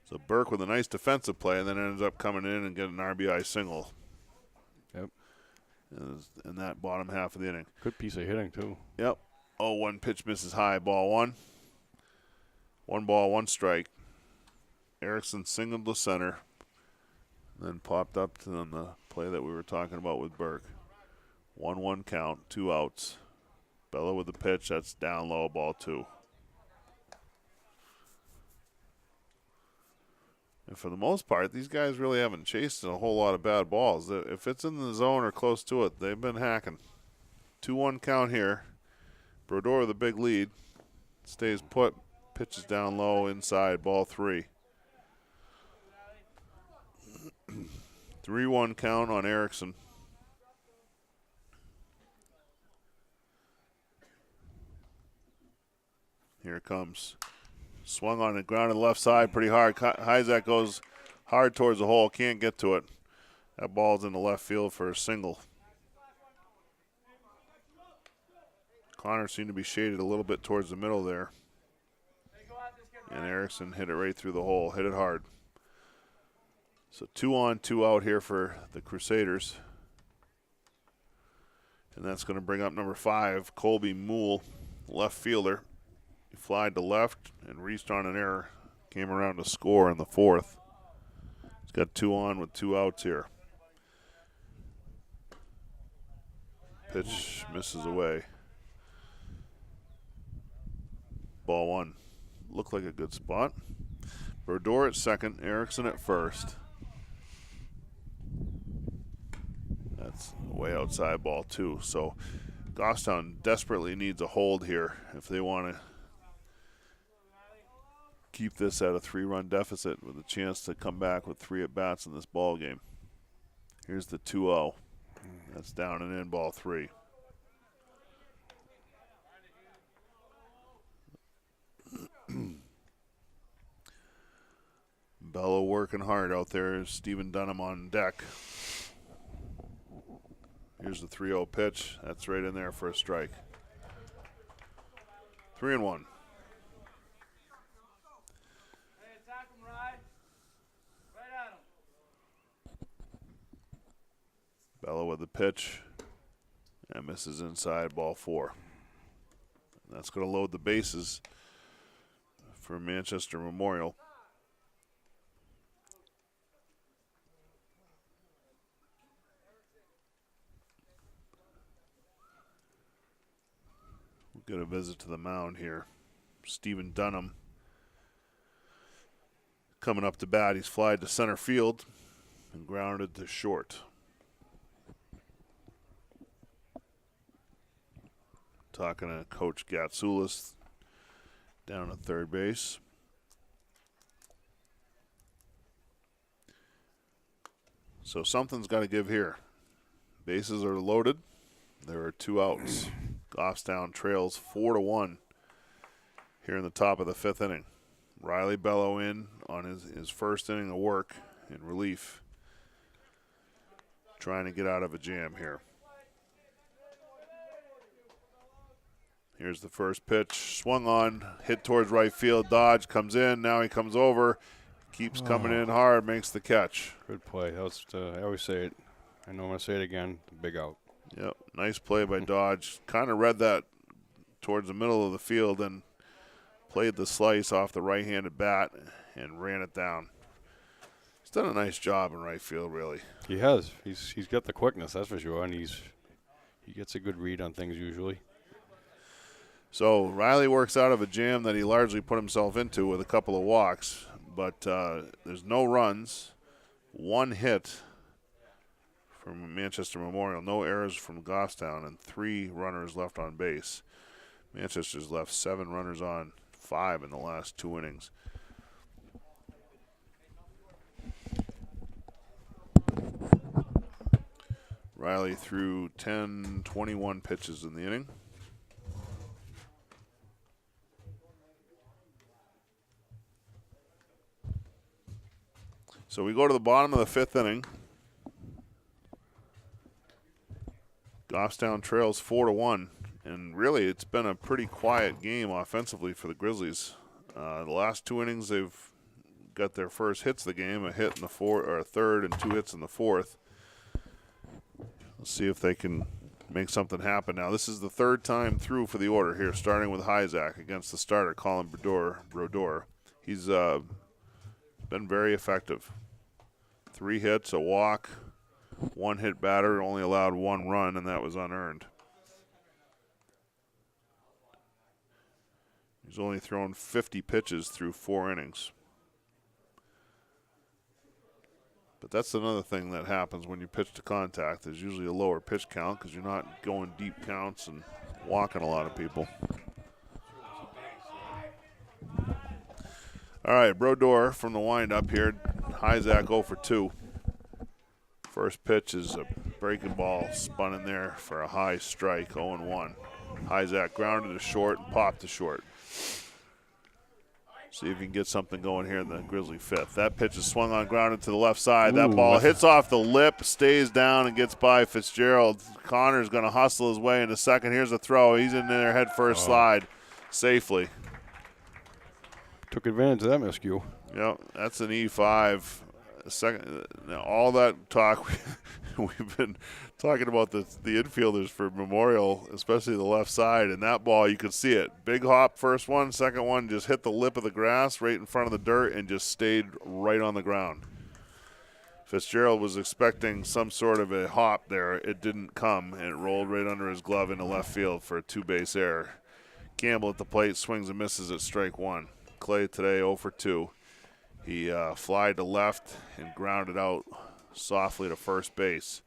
[SPEAKER 1] So Burke with a nice defensive play and then ends up coming in and getting an RBI single.
[SPEAKER 3] Yep.
[SPEAKER 1] In that bottom half of the inning.
[SPEAKER 3] Good piece of hitting, too.
[SPEAKER 1] Yep. 0-1 pitch misses high, ball 1. 1 ball, 1 strike. Erickson singled to center, then popped up to the play that we were talking about with Burke. 1-1 count, 2 outs. Bello with the pitch, that's down low, ball 2. And for the most part, these guys really haven't chased a whole lot of bad balls. If it's in the zone or close to it, they've been hacking. 2-1 count here. Brodeur with a big lead. Stays put, pitches down low, inside, ball 3. 3-1 count on Erickson. Here it comes. Swung on the ground to the left side pretty hard. Hyzak goes hard towards the hole. Can't get to it. That ball's in the left field for a single. Connor seemed to be shaded a little bit towards the middle there. And Erickson hit it right through the hole. Hit it hard. So 2 on, 2 out here for the Crusaders. And that's going to bring up number 5, Colby Moole, left fielder. He flied to left and reached on an error. Came around to score in the 4th. He's got 2 on with 2 outs here. Pitch misses away. Ball 1. Looked like a good spot. Brodeur at second, Erickson at first. That's way outside, ball 2. So Goffstown desperately needs a hold here if they want to keep this at a 3-run deficit with a chance to come back with 3 at-bats in this ball game. Here's the 2-0. That's down and in, ball 3. Bello working hard out there. Stephen Dunham on deck. Here's the 3-0 pitch. That's right in there for a strike. 3-1. Bello with the pitch. And misses inside, ball 4. And that's going to load the bases for Manchester Memorial. We'll get a visit to the mound here. Stephen Dunham coming up to bat. He's flied to center field and grounded to short. Talking to Coach Gatsoulis down at third base. So something's got to give here. Bases are loaded. There are 2 outs. Goffstown trails 4-1 here in the top of the 5th inning. Riley Bello in on his first inning of work in relief. Trying to get out of a jam here. Here's the first pitch. Swung on, hit towards right field. Dodge comes in. Now he comes over. Keeps coming in hard, makes the catch.
[SPEAKER 3] Good play. That was, I always say it. I know I'm going to say it again. Big out.
[SPEAKER 1] Yep, nice play by Dodge. Kind of read that towards the middle of the field and played the slice off the right-handed bat and ran it down. He's done a nice job in right field, really.
[SPEAKER 3] He has. He's got the quickness, that's for sure, and he gets a good read on things usually.
[SPEAKER 1] So Riley works out of a jam that he largely put himself into with a couple of walks, but there's no runs, 1 hit from Manchester Memorial, no errors from Goffstown, and 3 runners left on base. Manchester's left 7 runners on, 5 in the last 2 innings. Riley threw 21 pitches in the inning. So we go to the bottom of the 5th inning. Goffstown trails 4-1, and really it's been a pretty quiet game offensively for the Grizzlies. The last 2 innings they've got their first hits of the game, a hit in the 3rd and 2 hits in the 4th. Let's see if they can make something happen now. This is the 3rd time through for the order here, starting with Hyzak against the starter, Colin Brodeur. He's been very effective. 3 hits, a walk, 1 hit batter, only allowed 1 run, and that was unearned. He's only thrown 50 pitches through 4 innings. But that's another thing that happens when you pitch to contact. There's usually a lower pitch count because you're not going deep counts and walking a lot of people. All right, Brodeur from the windup here. Hyzak 0 for 2. First pitch is a breaking ball spun in there for a high strike, 0-1. Hyzak grounded to short and popped to short. See if you can get something going here in the Grizzly fifth. That pitch is swung on, grounded to the left side. That ball hits off the lip, stays down, and gets by Fitzgerald. Connor's going to hustle his way into second. Here's a throw. He's in there head first slide safely.
[SPEAKER 3] Took advantage of that miscue.
[SPEAKER 1] Yep, that's an E5. Second, now all that talk we've been talking about the infielders for Memorial, especially the left side, and that ball you could see it. Big hop, first one, second one just hit the lip of the grass right in front of the dirt and just stayed right on the ground. Fitzgerald was expecting some sort of a hop there. It didn't come, and it rolled right under his glove into left field for a two-base error. Campbell at the plate swings and misses at strike one. Clay today 0 for 2. He flied to left and grounded out softly to first base.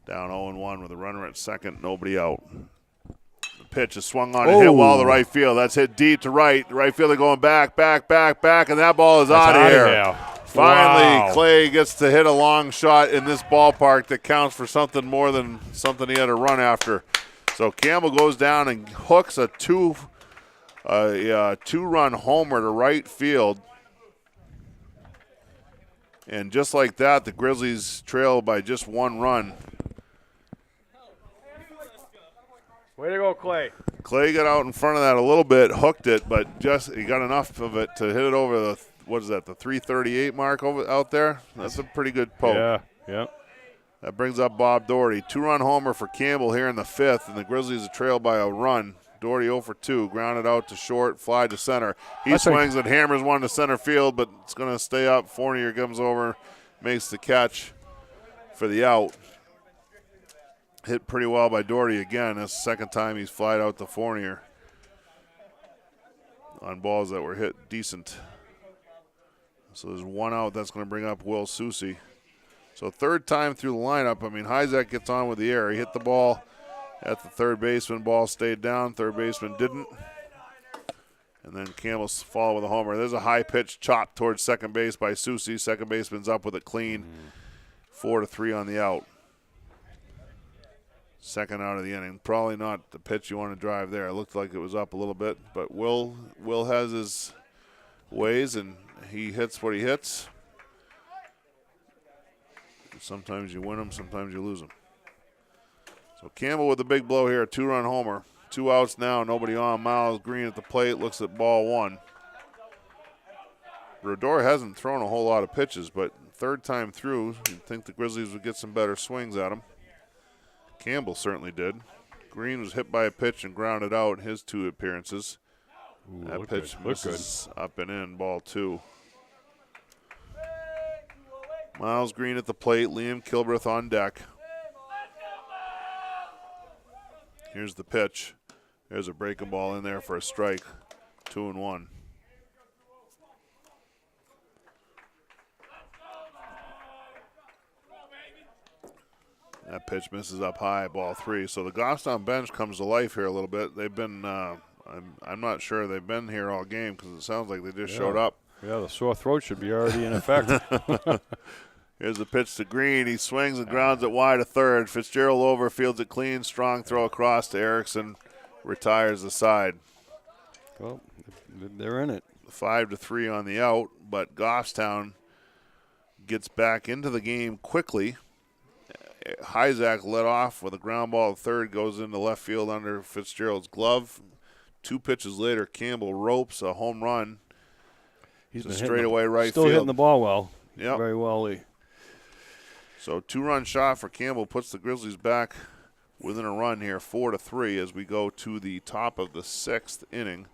[SPEAKER 1] Down 0-1 with a runner at second, nobody out. The pitch is swung on and hit well to right field. That's hit deep to right. The right fielder going back, and that ball is out of here. Finally, Clay gets to hit a long shot in this ballpark that counts for something more than something he had to run after. So Campbell goes down and hooks a two-run homer to right field. And just like that, the Grizzlies trail by just one run.
[SPEAKER 3] Way to go, Clay.
[SPEAKER 1] Clay got out in front of that a little bit, hooked it, but just he got enough of it to hit it over the, what is that, the 338 mark out there? That's a pretty good poke.
[SPEAKER 3] Yeah.
[SPEAKER 1] That brings up Bob Doherty. Two-run homer for Campbell here in the fifth, and the Grizzlies are trailed by a run. Doherty 0 for 2, grounded out to short, fly to center. He swings and hammers one to center field, but it's going to stay up. Fournier comes over, makes the catch for the out. Hit pretty well by Doherty again. That's the second time he's flied out to Fournier on balls that were hit decent. So there's one out. That's going to bring up Will Susi. So third time through the lineup. I mean, Hyzak gets on with the air. He hit the ball at the third baseman. Ball stayed down. Third baseman didn't. And then Campbell followed with a homer. There's a high pitch chopped towards second base by Susi. Second baseman's up with it clean. 4-3 on the out. Second out of the inning. Probably not the pitch you want to drive there. It looked like it was up a little bit. But Will has his ways, and he hits what he hits. Sometimes you win them, sometimes you lose them. So Campbell with the big blow here, two-run homer. 2 outs now, nobody on. Miles Green at the plate, looks at ball one. Brodeur hasn't thrown a whole lot of pitches, but third time through, you'd think the Grizzlies would get some better swings at him. Campbell certainly did. Green was hit by a pitch and grounded out in his 2 appearances. That pitch misses up and in, ball 2. Miles Green at the plate, Liam Kilbreth on deck. Here's the pitch. There's a breaking ball in there for a strike. 2-1. That pitch misses up high, ball 3. So the Goffstown bench comes to life here a little bit. They've been, I'm not sure they've been here all game because it sounds like they just showed up.
[SPEAKER 3] Yeah, the sore throat should be already in effect.
[SPEAKER 1] Here's the pitch to Green. He swings and grounds it wide to third. Fitzgerald over, fields it clean, strong throw across to Erickson, retires the side.
[SPEAKER 3] Well, they're in it.
[SPEAKER 1] 5-3 on the out, but Goffstown gets back into the game quickly. Hyzak led off with a ground ball to third, goes into left field under Fitzgerald's glove. 2 pitches later, Campbell ropes a home run.
[SPEAKER 3] He's
[SPEAKER 1] a straightaway right
[SPEAKER 3] still
[SPEAKER 1] field.
[SPEAKER 3] Hitting the ball well.
[SPEAKER 1] Yep.
[SPEAKER 3] Very well, Lee.
[SPEAKER 1] So 2-run shot for Campbell puts the Grizzlies back within a run here, 4-3 as we go to the top of the 6th inning.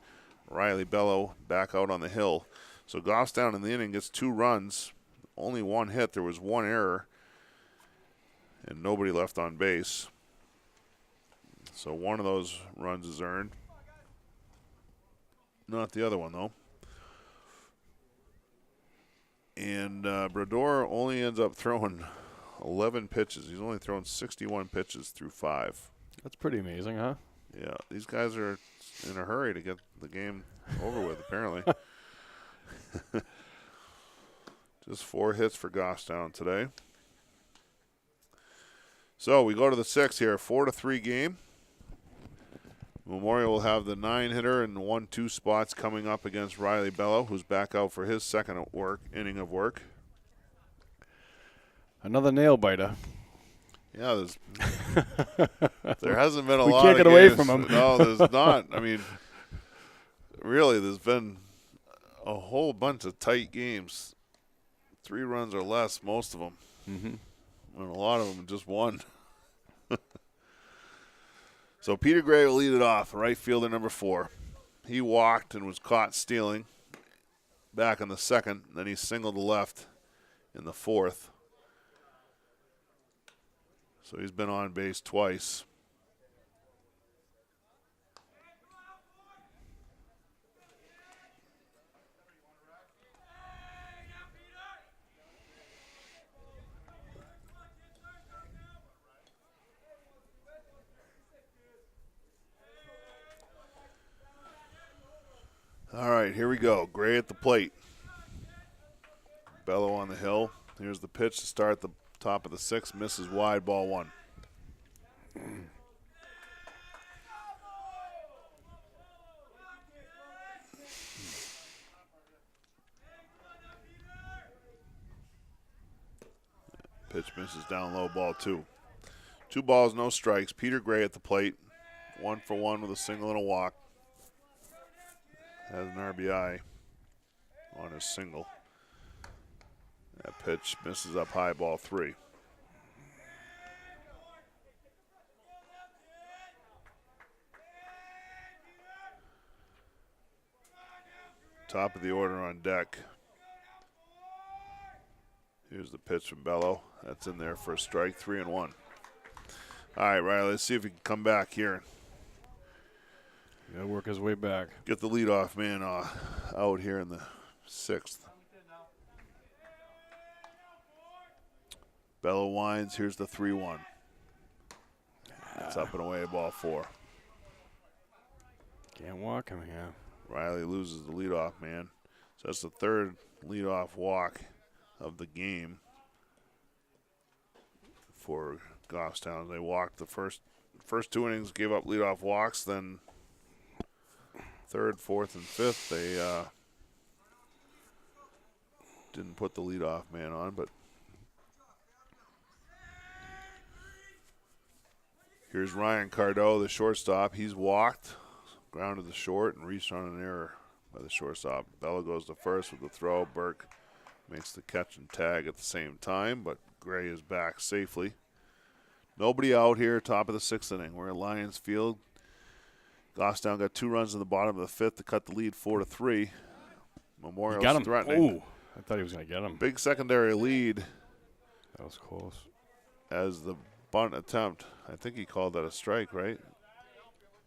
[SPEAKER 1] Riley Bello back out on the hill. So Goffstown in the inning gets 2 runs, only 1 hit. There was 1 error, and nobody left on base. So one of those runs is earned. Not the other one, though. And Brodeur only ends up throwing 11 pitches. He's only thrown 61 pitches through 5.
[SPEAKER 3] That's pretty amazing, huh?
[SPEAKER 1] Yeah, these guys are in a hurry to get the game over with, apparently. Just 4 hits for Goffstown today. So we go to the 6th here, 4-3 game. Memorial will have the 9-hitter and 1-2 spots coming up against Riley Bello, who's back out for his second inning of work.
[SPEAKER 3] Another nail biter.
[SPEAKER 1] Yeah, there hasn't been a
[SPEAKER 3] We
[SPEAKER 1] lot
[SPEAKER 3] can't
[SPEAKER 1] of
[SPEAKER 3] get away
[SPEAKER 1] games.
[SPEAKER 3] from him.
[SPEAKER 1] No, there's not. I mean, really, there's been a whole bunch of tight games. 3 runs or less, most of them.
[SPEAKER 3] Mm-hmm.
[SPEAKER 1] And a lot of them just won. So Peter Gray will lead it off, right fielder number 4. He walked and was caught stealing back in the 2nd. Then he singled to left in the 4th. So he's been on base twice. All right, here we go. Gray at the plate. Bello on the hill. Here's the pitch to start the top of the 6th. Misses wide, ball 1. Pitch misses down low, ball 2. 2 balls, no strikes. Peter Gray at the plate. 1 for 1 with a single and a walk. Has an RBI on his single. That pitch misses up high, ball 3. Top of the order on deck. Here's the pitch from Bello. That's in there for a strike, 3-1. All right, Riley, let's see if he can come back here.
[SPEAKER 3] Gotta work his way back.
[SPEAKER 1] Get the leadoff man out here in the 6th. Bello winds. Here's the 3-1. It's up and away, ball 4.
[SPEAKER 3] Can't walk him here.
[SPEAKER 1] Riley loses the leadoff man. So that's the 3rd leadoff walk of the game for Goffstown. They walked the first 2 innings, gave up leadoff walks, then 3rd, 4th, and 5th, they didn't put the leadoff man on, but here's Ryan Cardo, the shortstop. He's walked, grounded the short, and reached on an error by the shortstop. Bello goes to first with the throw. Burke makes the catch and tag at the same time, but Gray is back safely. Nobody out here, top of the 6th inning. We're at Lions Field. Goffstown got 2 runs in the bottom of the 5th to cut the lead 4-3. Memorial's
[SPEAKER 3] Got him.
[SPEAKER 1] threatening.
[SPEAKER 3] Oh, I thought he was going to get him.
[SPEAKER 1] Big secondary lead
[SPEAKER 3] That was close.
[SPEAKER 1] as the bunt attempt. I think he called that a strike, right?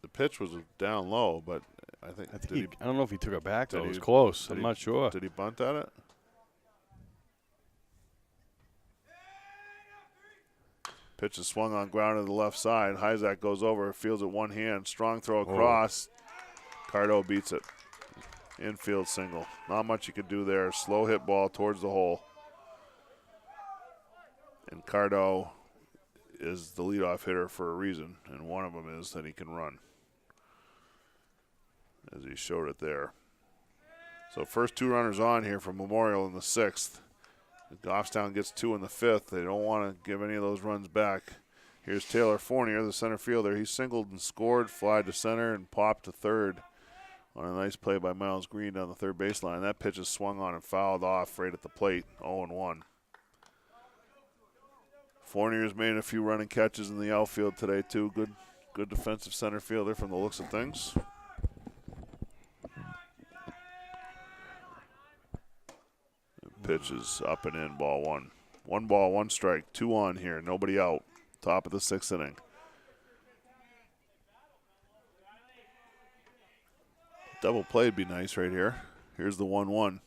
[SPEAKER 1] The pitch was down low, but I think
[SPEAKER 3] I don't know if he took it back, though.
[SPEAKER 1] did
[SPEAKER 3] It was
[SPEAKER 1] he-
[SPEAKER 3] close. I'm not sure.
[SPEAKER 1] Did he bunt at it? Pitch is swung on ground to the left side. Hyzak goes over, fields it one hand. Strong throw across. Cardo beats it. Infield single. Not much you could do there. Slow hit ball towards the hole. And Cardo is the leadoff hitter for a reason, and one of them is that he can run, as he showed it there. So first 2 runners on here for Memorial in the 6th. Goffstown gets 2 in the 5th. They don't want to give any of those runs back. Here's Taylor Fournier, the center fielder. He singled and scored, fly to center, and popped to 3rd on a nice play by Miles Green down the 3rd baseline. That pitch is swung on and fouled off right at the plate, 0-1. Fournier's made a few running catches in the outfield today, too. Good defensive center fielder from the looks of things. Pitch is up and in, ball 1. 1 ball, 1 strike, 2 on here, nobody out. Top of the 6th inning. Double play'd be nice right here. Here's the 1-1.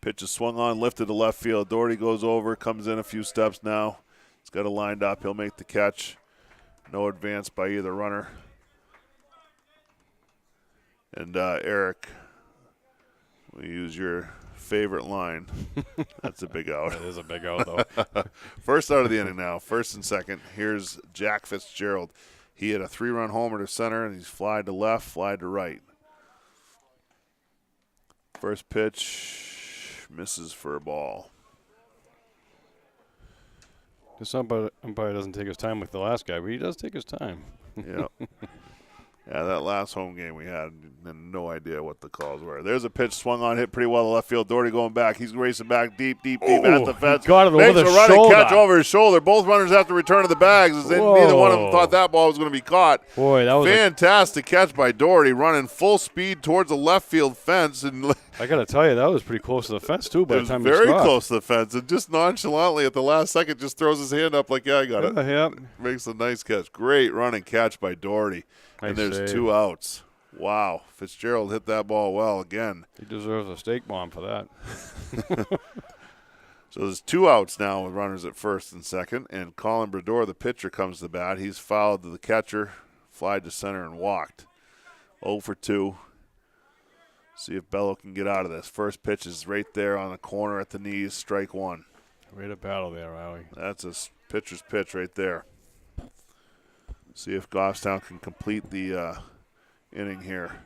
[SPEAKER 1] Pitch is swung on, lifted to left field. Doherty goes over, comes in a few steps now. He's got it lined up. He'll make the catch. No advance by either runner. And Eric, we use your favorite line. That's a big out.
[SPEAKER 3] That is a big out, though.
[SPEAKER 1] First out of the inning now, first and second. Here's Jack Fitzgerald. He had a 3-run homer to center, and he's flied to left, flied to right. First pitch misses for a ball.
[SPEAKER 3] This umpire doesn't take his time like the last guy, but he does take his time.
[SPEAKER 1] Yeah. Yeah, that last home game we had no idea what the calls were. There's a pitch swung on, hit pretty well to left field. Doherty going back. He's racing back deep at the fence.
[SPEAKER 3] Got it
[SPEAKER 1] Makes
[SPEAKER 3] over the
[SPEAKER 1] a running
[SPEAKER 3] shoulder.
[SPEAKER 1] catch over his shoulder. Both runners have to return to the bags. As neither one of them thought that ball was going to be caught.
[SPEAKER 3] Boy, that was
[SPEAKER 1] fantastic catch by Doherty, running full speed towards the left field fence. And
[SPEAKER 3] I got to tell you, that was pretty close to the fence, too, by
[SPEAKER 1] it
[SPEAKER 3] the
[SPEAKER 1] was
[SPEAKER 3] time
[SPEAKER 1] very
[SPEAKER 3] he stopped.
[SPEAKER 1] close to the fence. And just nonchalantly at the last second just throws his hand up like, yeah, I got it.
[SPEAKER 3] Yep.
[SPEAKER 1] Makes a nice catch. Great running catch by Doherty. And
[SPEAKER 3] Nice
[SPEAKER 1] there's
[SPEAKER 3] save.
[SPEAKER 1] 2 outs. Wow. Fitzgerald hit that ball well again.
[SPEAKER 3] He deserves a steak bomb for that.
[SPEAKER 1] So there's 2 outs now with runners at first and second. And Colin Brodeur, the pitcher, comes to bat. He's fouled to the catcher, flied to center, and walked. 0 for 2. See if Bello can get out of this. First pitch is right there on the corner at the knees, strike 1.
[SPEAKER 3] Way to battle there, Riley.
[SPEAKER 1] That's a pitcher's pitch right there. See if Goffstown can complete the inning here.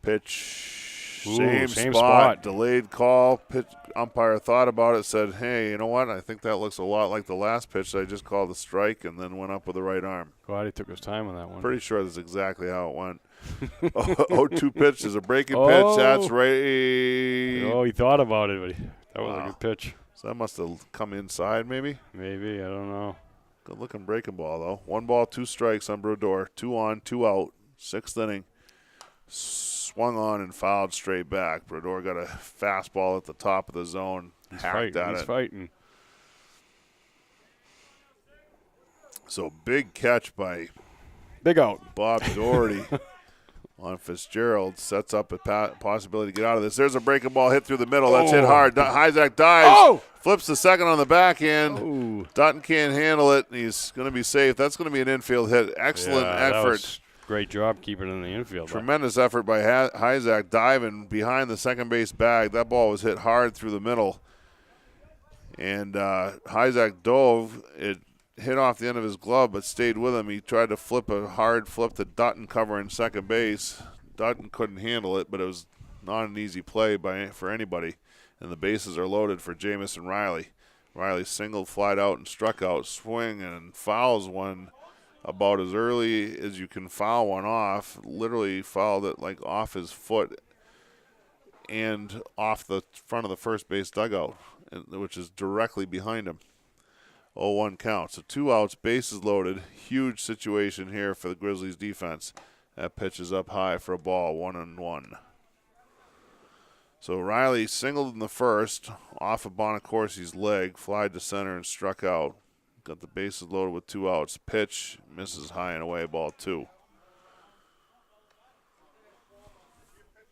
[SPEAKER 1] Pitch,
[SPEAKER 3] Ooh,
[SPEAKER 1] same spot, delayed call. Pitch umpire thought about it, said, hey, you know what? I think that looks a lot like the last pitch that I just called a strike, and then went up with the right arm.
[SPEAKER 3] Glad he took his time on that one.
[SPEAKER 1] Pretty sure that's exactly how it went. 0-2 pitch is a breaking pitch. That's right.
[SPEAKER 3] Oh, he thought about it, but that was
[SPEAKER 1] Wow.
[SPEAKER 3] a good pitch.
[SPEAKER 1] So that must have come inside maybe.
[SPEAKER 3] Maybe, I don't know.
[SPEAKER 1] Good looking breaking ball, though. 1 ball, 2 strikes on Brodeur. 2 on, 2 out. 6th inning. Swung on and fouled straight back. Brodeur got a fastball at the top of the zone.
[SPEAKER 3] He's
[SPEAKER 1] hacked
[SPEAKER 3] fighting.
[SPEAKER 1] at
[SPEAKER 3] He's
[SPEAKER 1] it.
[SPEAKER 3] fighting.
[SPEAKER 1] So big catch by
[SPEAKER 3] Big out.
[SPEAKER 1] Bob Doherty on Fitzgerald. Sets up a possibility to get out of this. There's a breaking ball hit through the middle. That's hit hard. Hyzak dives.
[SPEAKER 3] Oh!
[SPEAKER 1] Flips the second on the backhand.
[SPEAKER 3] Ooh.
[SPEAKER 1] Dutton can't handle it. He's going to be safe. That's going to be an infield hit. Excellent
[SPEAKER 3] Yeah, that
[SPEAKER 1] effort.
[SPEAKER 3] was great job keeping it in the infield.
[SPEAKER 1] Tremendous effort by Hyzak diving behind the second base bag. That ball was hit hard through the middle. And Hyzak dove. It hit off the end of his glove but stayed with him. He tried to flip a hard flip to Dutton covering second base. Dutton couldn't handle it, but it was not an easy play for anybody. And the bases are loaded for Jamison Riley. Riley singled, flied out, and struck out. Swing and fouls one about as early as you can foul one off. Literally fouled it like off his foot and off the front of the first base dugout, which is directly behind him. 0-1 count. So 2 outs, bases loaded. Huge situation here for the Grizzlies defense. That pitch is up high for a ball, 1-1. So Riley singled in the first, off of Bonacorsi's leg, flied to center and struck out. Got the bases loaded with 2 outs. Pitch misses high and away, ball 2.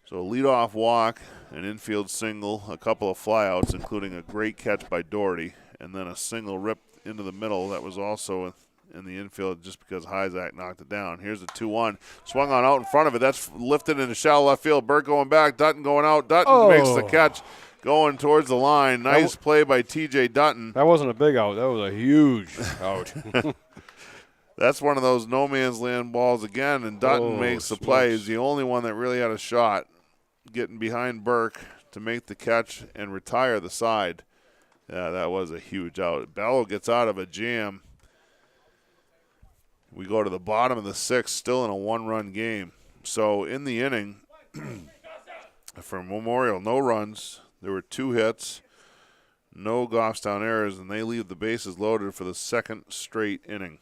[SPEAKER 1] So leadoff walk, an infield single, a couple of flyouts, including a great catch by Doherty, and then a single ripped into the middle that was also in the infield just because Hyzak knocked it down. Here's the 2-1. Swung on out in front of it. That's lifted into shallow left field. Burt going back. Dutton going out. Dutton makes the catch going towards the line. Nice play by T.J. Dutton.
[SPEAKER 3] That wasn't a big out. That was a huge out.
[SPEAKER 1] That's one of those no man's land balls again, and Dutton makes the play. He's the only one that really had a shot getting behind Burke to make the catch and retire the side. Yeah, that was a huge out. Bello gets out of a jam. We go to the bottom of the 6th, still in a 1-run game. So in the inning, for Memorial, no runs. There were 2 hits, no Goffstown errors, and they leave the bases loaded for the 2nd straight inning.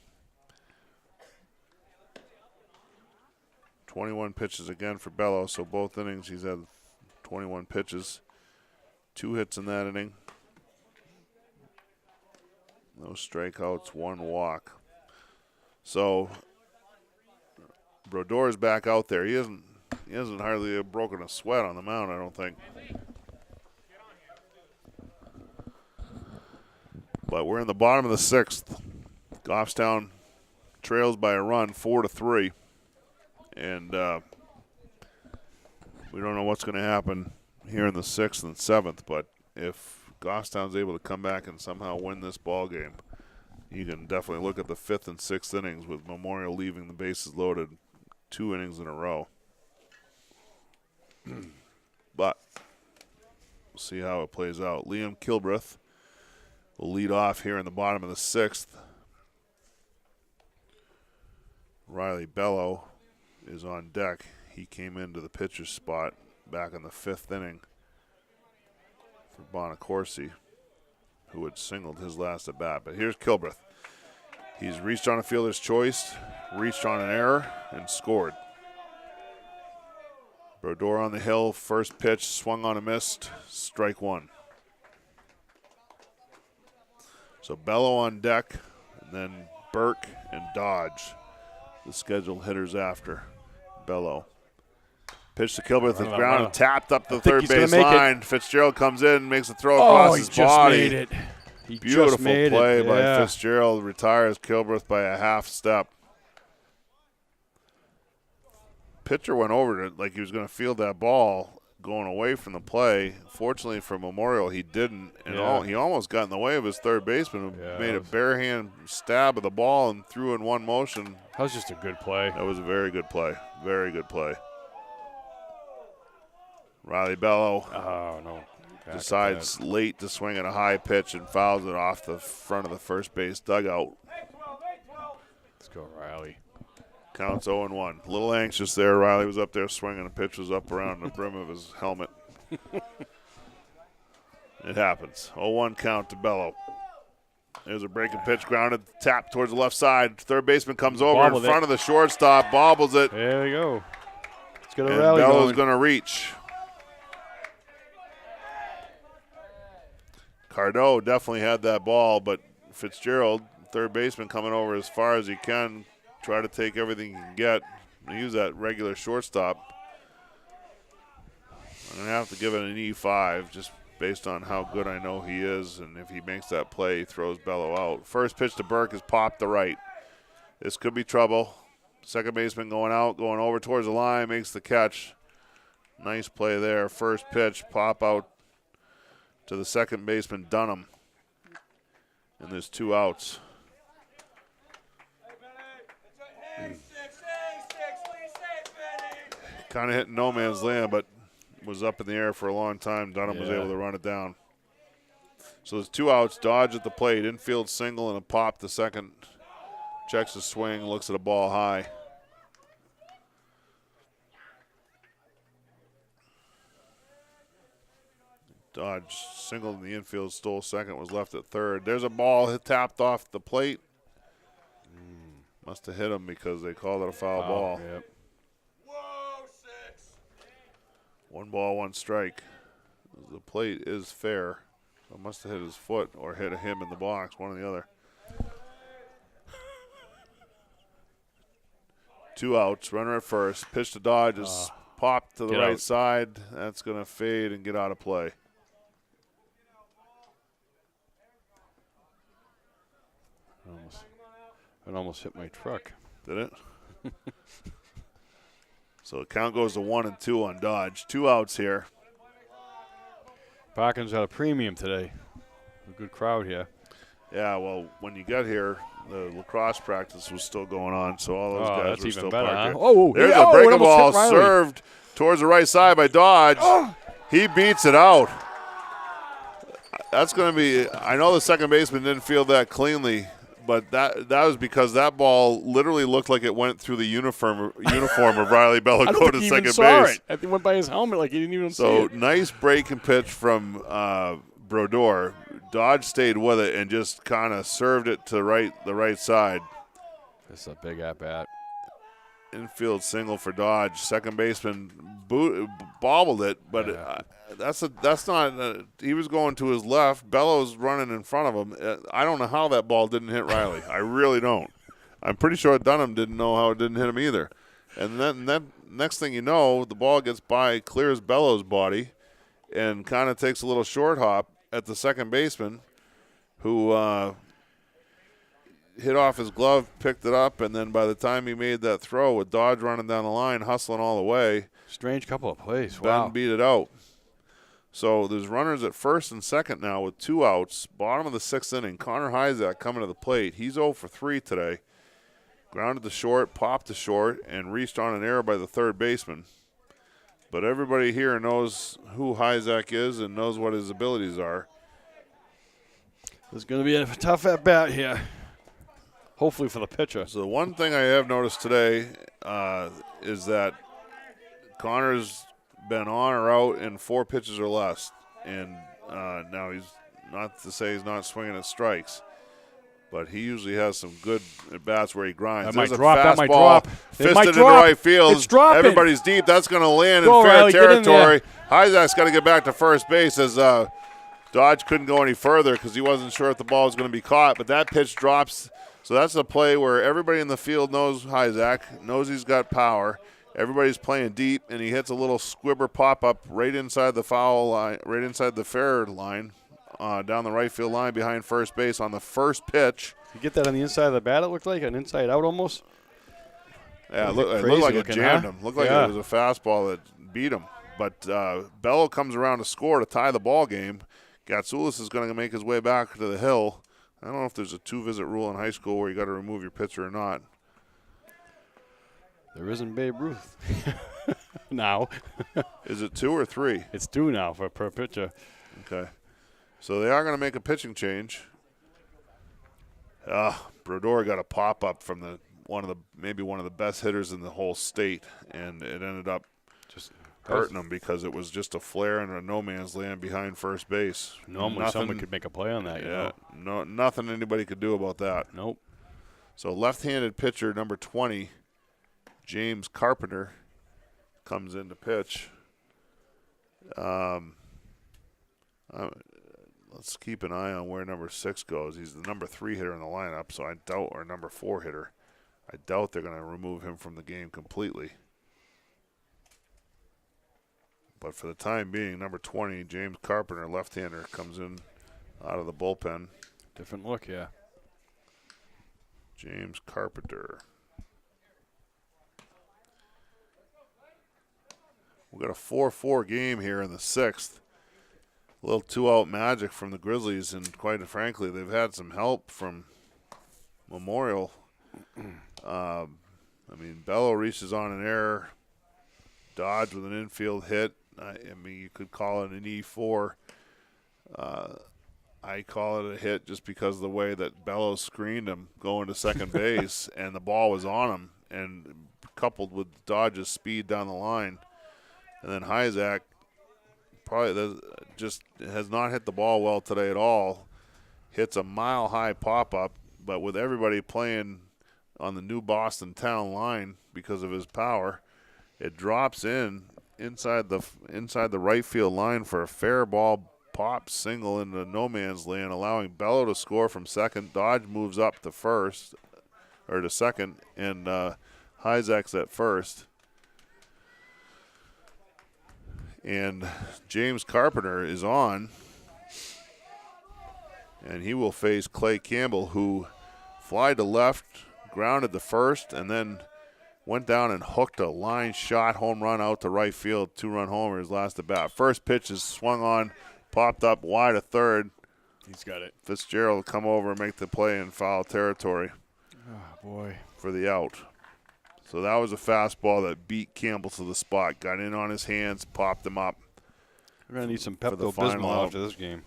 [SPEAKER 1] 21 pitches again for Bello, so both innings he's had 21 pitches. 2 hits in that inning. No strikeouts, 1 walk. So Brodeur's back out there. He hasn't hardly broken a sweat on the mound, I don't think. But we're in the bottom of the 6th. Goffstown trails by a run, 4-3. And we don't know what's going to happen here in the 6th and 7th, but if Goffstown's able to come back and somehow win this ball game, you can definitely look at the 5th and 6th innings with Memorial leaving the bases loaded 2 innings in a row. But we'll see how it plays out. Liam Kilbreth will lead off here in the bottom of the 6th. Riley Bello is on deck. He came into the pitcher's spot back in the 5th inning for Bonacorsi, who had singled his last at bat. But here's Kilbreth. He's reached on a fielder's choice, reached on an error, and scored. Brodeur on the hill, first pitch, swung on a missed, strike 1. So Bello on deck, and then Burke and Dodge, the scheduled hitters after Bello. Pitch to Kilbreth, the ground tapped up the third base line. Fitzgerald comes in, makes a throw across his body.
[SPEAKER 3] Made it.
[SPEAKER 1] Beautiful play by Fitzgerald, retires Kilbreth by a half step. Pitcher went over it like he was going to field that ball going away from the play. Fortunately for Memorial, he didn't, and he almost got in the way of his third baseman, who made a bare hand stab of the ball and threw in one motion.
[SPEAKER 3] That was just a good play.
[SPEAKER 1] That was a very good play. Very good play. Riley Bello decides late to swing at a high pitch and fouls it off the front of the first base dugout.
[SPEAKER 3] Let's go, Riley.
[SPEAKER 1] Counts 0-1. A little anxious there. Riley was up there swinging. The pitch was up around the brim of his helmet. It happens. 0-1 count to Bello. There's a breaking pitch, grounded, tap towards the left side. Third baseman comes over in front of the shortstop, bobbles it.
[SPEAKER 3] There we go. Let's get a
[SPEAKER 1] and
[SPEAKER 3] rally
[SPEAKER 1] Bello's going to reach. Cardot definitely had that ball, but Fitzgerald, third baseman, coming over as far as he can, try to take everything he can get. And use that regular shortstop. I'm going to have to give it an E5 just based on how good I know he is. And if he makes that play, he throws Bello out. First pitch to Burke is popped to right. This could be trouble. Second baseman going out, going over towards the line, makes the catch. Nice play there. First pitch, pop out to the second baseman, Dunham. And there's 2 outs. Kind of hitting no man's land, but was up in the air for a long time. Dunham was able to run it down. So there's 2 outs. Dodge at the plate. Infield single and a pop. The second checks the swing, looks at a ball high. Dodge singled in the infield, stole second, was left at third. There's a ball tapped off the plate. Must have hit him because they called it a foul ball.
[SPEAKER 3] Yep.
[SPEAKER 1] 1 ball, 1 strike. The plate is fair. So it must have hit his foot or hit him in the box, one or the other. 2 outs, runner at first. Pitch to Dodge is popped to the right side. That's going to fade and get out of play.
[SPEAKER 3] It almost hit my truck.
[SPEAKER 1] Did it? So the count goes to 1-2 on Dodge. 2 outs here.
[SPEAKER 3] Parkins had a premium today. A good crowd here.
[SPEAKER 1] Yeah, well, when you got here, the lacrosse practice was still going on, so all those guys were still
[SPEAKER 3] better,
[SPEAKER 1] parked
[SPEAKER 3] huh?
[SPEAKER 1] here. There's a breaking ball served towards the right side by Dodge. He beats it out. That's going to be – I know the second baseman didn't field that cleanly, but that was because that ball literally looked like it went through the uniform of Riley Bello go to second base.
[SPEAKER 3] I think it went by his helmet like he didn't even see it.
[SPEAKER 1] So nice breaking pitch from Brodeur. Dodge stayed with it and just kind of served it to the right side.
[SPEAKER 3] This is a big at-bat.
[SPEAKER 1] Infield single for Dodge. Second baseman bobbled it, but that's not. He was going to his left. Bello's running in front of him. I don't know how that ball didn't hit Riley. I really don't. I'm pretty sure Dunham didn't know how it didn't hit him either. And then next thing you know, the ball gets by, clears Bello's body, and kind of takes a little short hop at the second baseman, who hit off his glove, picked it up, and then by the time he made that throw with Dodge running down the line, hustling all the way,
[SPEAKER 3] strange couple of plays.
[SPEAKER 1] Ben beat it out. So there's runners at first and second now with 2 outs. Bottom of the 6th inning. Connor Hyzak coming to the plate. He's 0 for 3 today. Grounded to short, popped to short, and reached on an error by the third baseman. But everybody here knows who Hyzak is and knows what his abilities are.
[SPEAKER 3] There's going to be a tough at-bat here. Hopefully for the pitcher.
[SPEAKER 1] So the one thing I have noticed today is that Connor's been on or out in 4 pitches or less. And now he's not to say he's not swinging at strikes. But he usually has some good at-bats where he grinds.
[SPEAKER 3] That might
[SPEAKER 1] There's
[SPEAKER 3] drop.
[SPEAKER 1] a
[SPEAKER 3] That might
[SPEAKER 1] fastball
[SPEAKER 3] drop. It
[SPEAKER 1] fisted
[SPEAKER 3] might
[SPEAKER 1] into
[SPEAKER 3] drop.
[SPEAKER 1] right field.
[SPEAKER 3] It's dropping.
[SPEAKER 1] Everybody's deep. That's going to land
[SPEAKER 3] Go,
[SPEAKER 1] in fair
[SPEAKER 3] Riley, get in
[SPEAKER 1] territory. Hyzak's got to get back to first base as Dodge couldn't go any further because he wasn't sure if the ball was going to be caught. But that pitch drops. So that's a play where everybody in the field knows Hyzak, knows he's got power. Everybody's playing deep, and he hits a little squibber pop-up right inside the foul line, right inside the fair line, down the right field line behind first base on the first pitch.
[SPEAKER 3] You get that on the inside of the bat, it looked like? An inside out almost?
[SPEAKER 1] Yeah, it
[SPEAKER 3] Crazy
[SPEAKER 1] looked like it
[SPEAKER 3] looking,
[SPEAKER 1] jammed
[SPEAKER 3] huh?
[SPEAKER 1] him. Looked like
[SPEAKER 3] Yeah.
[SPEAKER 1] it was a fastball that beat him. But Bello comes around to score to tie the ball game. Gatsoulis is going to make his way back to the hill. I don't know if there's a 2-visit rule in high school where you got to remove your pitcher or not.
[SPEAKER 3] There isn't Babe Ruth. Now.
[SPEAKER 1] Is it 2 or 3?
[SPEAKER 3] It's 2 now per pitcher.
[SPEAKER 1] Okay. So they are going to make a pitching change. Brodeur got a pop-up from maybe one of the best hitters in the whole state, and it ended up
[SPEAKER 3] Just
[SPEAKER 1] hurting him because it was just a flare and a no-man's land behind first base.
[SPEAKER 3] normally someone could make a play on that.
[SPEAKER 1] Yeah,
[SPEAKER 3] You know?
[SPEAKER 1] nothing anybody could do about that.
[SPEAKER 3] Nope.
[SPEAKER 1] So left-handed pitcher number 20, James Carpenter, comes in to pitch. Let's keep an eye on where number 6 goes. He's the number 3 hitter in the lineup, so I doubt, or number 4 hitter. I doubt they're going to remove him from the game completely. But for the time being, number 20, James Carpenter, left-hander, comes in out of the bullpen.
[SPEAKER 3] Different look, yeah.
[SPEAKER 1] James Carpenter. We've got a 4-4 game here in the 6th. A little 2-out magic from the Grizzlies, and quite frankly, they've had some help from Memorial. Bello reaches on an error. Dodge with an infield hit. You could call it an E4. I call it a hit just because of the way that Bello screened him going to second base, and the ball was on him, and coupled with Dodge's speed down the line. And then Hyzak probably just has not hit the ball well today at all. Hits a mile-high pop-up, but with everybody playing on the new Boston Town line because of his power, it drops inside the right field line for a fair ball pop single into no man's land, allowing Bello to score from second. Dodge moves up to second, and Hyzak's at first. And James Carpenter is on, and he will face Clay Campbell, who flied to left, grounded to first, and then went down and hooked a line shot home run out to right field. 2-run homer his last at bat. First pitch is swung on, popped up wide of third.
[SPEAKER 3] He's got it.
[SPEAKER 1] Fitzgerald will come over and make the play in foul territory.
[SPEAKER 3] Oh, boy.
[SPEAKER 1] For the out. So that was a fastball that beat Campbell to the spot. Got in on his hands, popped him up.
[SPEAKER 3] We're going to need some
[SPEAKER 1] For the
[SPEAKER 3] Pepto-Bismol
[SPEAKER 1] final out.
[SPEAKER 3] after this game.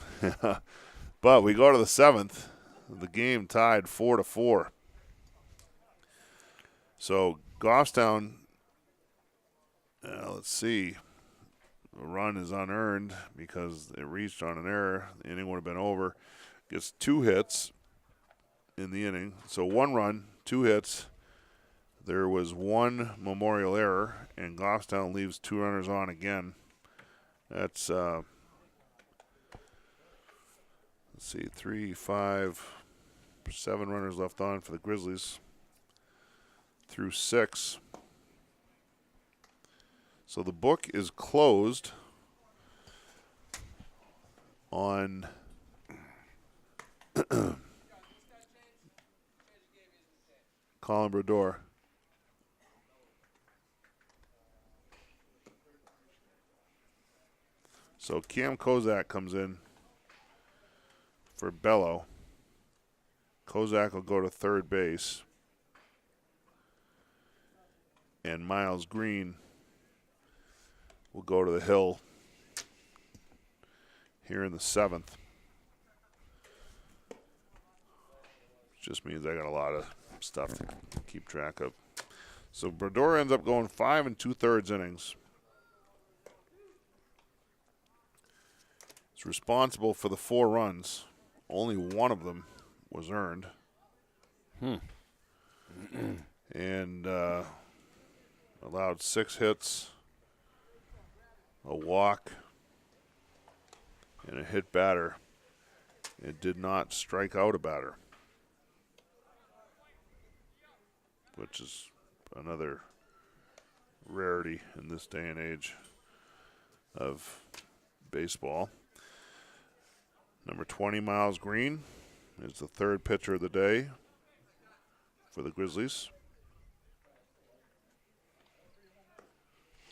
[SPEAKER 1] But we go to the 7th. The game tied 4-4. So Goffstown, let's see. The run is unearned because it reached on an error. The inning would have been over. Gets 2 hits in the inning. So 1 run, 2 hits. There was 1 Memorial error, and Goffstown leaves 2 runners on again. That's, let's see, 3, 5, 7 runners left on for the Grizzlies through 6. So the book is closed on Colin Brodeur. So Cam Kozak comes in for Bello. Kozak will go to third base. And Miles Green will go to the hill here in the 7th. Just means I got a lot of stuff to keep track of. So Brodeur ends up going 5 2/3 innings. He's responsible for the 4 runs. Only one of them was earned. And allowed 6 hits, a walk, and a hit batter. It did not strike out a batter, which is another rarity in this day and age of baseball. Number 20, Miles Green, is the 3rd pitcher of the day for the Grizzlies.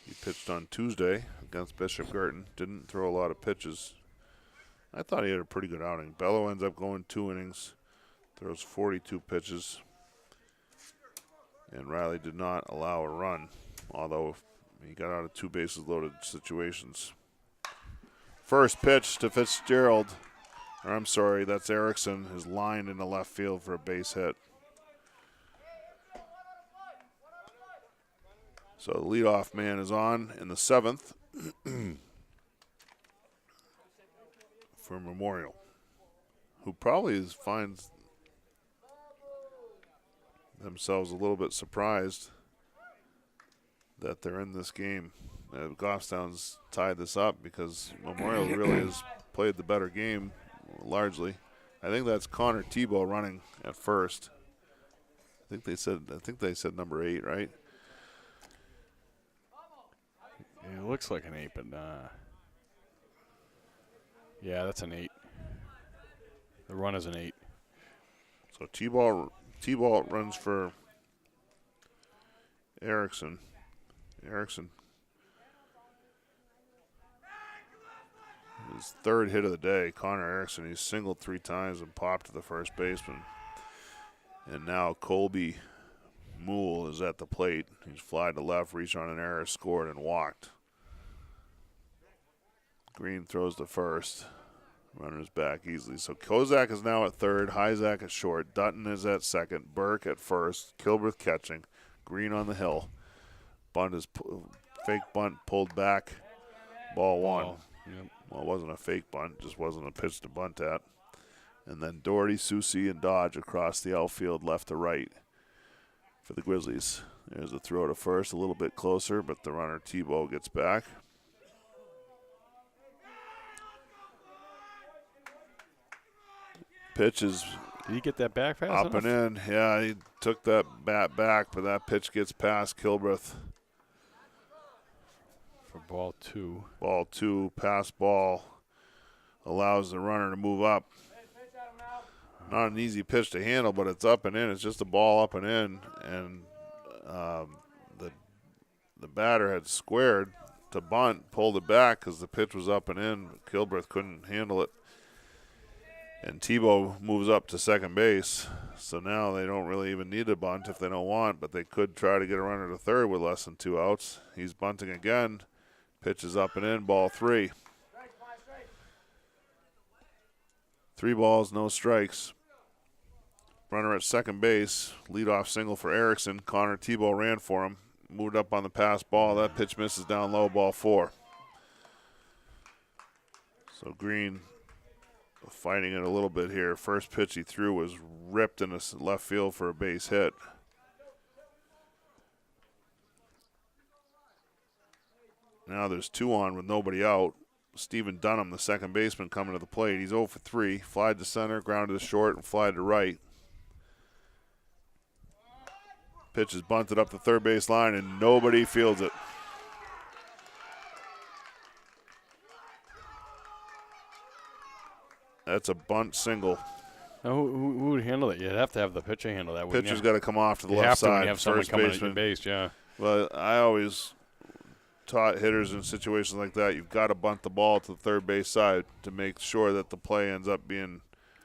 [SPEAKER 1] He pitched on Tuesday against Bishop Girton. Didn't throw a lot of pitches. I thought he had a pretty good outing. Bello ends up going 2 innings, throws 42 pitches. And Riley did not allow a run, although he got out of 2 bases loaded situations. First pitch to Fitzgerald. Or I'm sorry, that's Erickson, is lined in the left field for a base hit. So the leadoff man is on in the 7th for Memorial, who probably finds themselves a little bit surprised that they're in this game. Goffstown's tied this up because Memorial really has played the better game largely. I think that's Connor Tebow running at first. I think they said number 8, right?
[SPEAKER 3] It looks like an 8, but yeah, that's an 8. The run is an 8.
[SPEAKER 1] So T-ball runs for Erickson. His 3rd hit of the day. Connor Erickson, he's singled 3 times and popped to the first baseman. And now Colby Moole is at the plate. He's flied to left, reached on an error, scored, and walked. Green throws to first. Runner's back easily. So Kozak is now at 3rd, Hyzak at short, Dutton is at 2nd, Burke at 1st, Kilbreth catching, Green on the hill. Bunt is fake bunt pulled back. Ball 1.
[SPEAKER 3] Yep.
[SPEAKER 1] Well, it wasn't a fake bunt, just wasn't a pitch to bunt at. And then Doherty, Susie, and Dodge across the outfield left to right for the Grizzlies. There's a throw to first, a little bit closer, but the runner Tebow gets back. Pitch is
[SPEAKER 3] Did he get that back fast
[SPEAKER 1] up
[SPEAKER 3] enough?
[SPEAKER 1] and in. Yeah, he took that bat back, but that pitch gets past Kilbreth.
[SPEAKER 3] For ball 2.
[SPEAKER 1] Ball 2, pass ball, allows the runner to move up. Not an easy pitch to handle, but it's up and in. It's just a ball up and in, and the batter had squared to bunt, pulled it back because the pitch was up and in. Kilbreth couldn't handle it. And Tebow moves up to 2nd base, so now they don't really even need a bunt if they don't want, but they could try to get a runner to 3rd with less than 2 outs. He's bunting again. Pitch is up and in, ball 3. 3 balls, no strikes. Runner at 2nd base, leadoff single for Erickson. Connor Tebow ran for him, moved up on the pass ball. That pitch misses down low, ball 4. So Green fighting it a little bit here. First pitch he threw was ripped in the left field for a base hit. Now there's 2 on with nobody out. Stephen Dunham, the 2nd baseman, coming to the plate. He's 0 for 3. Flied to center, grounded to short, and flied to right. Pitch is bunted up the 3rd base line, and nobody fields it. That's a bunt single.
[SPEAKER 3] Now, who would handle it? You'd have to have the pitcher handle that.
[SPEAKER 1] Pitcher's got to come off to the
[SPEAKER 3] you
[SPEAKER 1] left
[SPEAKER 3] have to when
[SPEAKER 1] side.
[SPEAKER 3] you have someone
[SPEAKER 1] First
[SPEAKER 3] coming at
[SPEAKER 1] baseman.
[SPEAKER 3] your base, yeah.
[SPEAKER 1] Well, I always taught hitters in situations like that, you've got to bunt the ball to the third base side to make sure that the play ends up being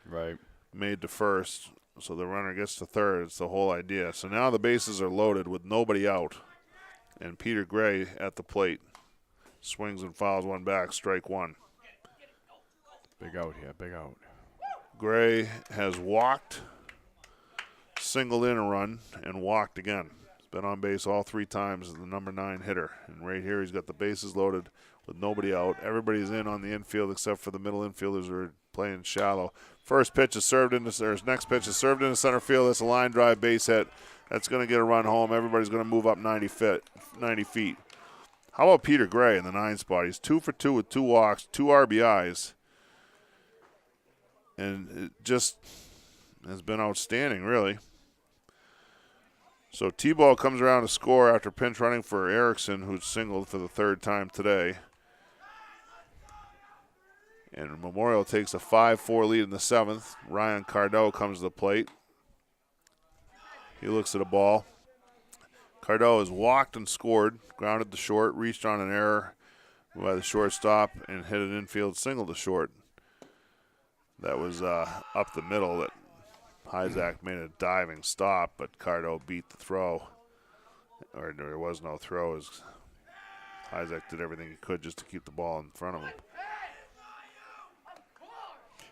[SPEAKER 3] Right.
[SPEAKER 1] made to first, so the runner gets to third. It's the whole idea. So now the bases are loaded with nobody out, and Peter Gray at the plate swings and fouls one back, strike one.
[SPEAKER 3] Big out here. Big out.
[SPEAKER 1] Gray has walked, singled in a run, and walked again. He's been on base all 3 times as the number 9 hitter. And right here he's got the bases loaded with nobody out. Everybody's in on the infield except for the middle infielders who are playing shallow. First pitch is served into, or next pitch is served into center field. That's a line drive base hit. That's going to get a run home. Everybody's going to move up 90 feet. How about Peter Gray in the 9 spot? He's 2 for 2 with 2 walks, 2 RBIs. And it just has been outstanding, really. So T-Ball comes around to score after pinch running for Erickson, who's singled for the 3rd time today. And Memorial takes a 5-4 lead in the 7th. Ryan Cardo comes to the plate. He looks at a ball. Cardo has walked and scored, grounded to short, reached on an error by the shortstop, and hit an infield single to short. That was up the middle that Hyzak made a diving stop, but Cardo beat the throw. Or there was no throw, as Hyzak did everything he could just to keep the ball in front of him.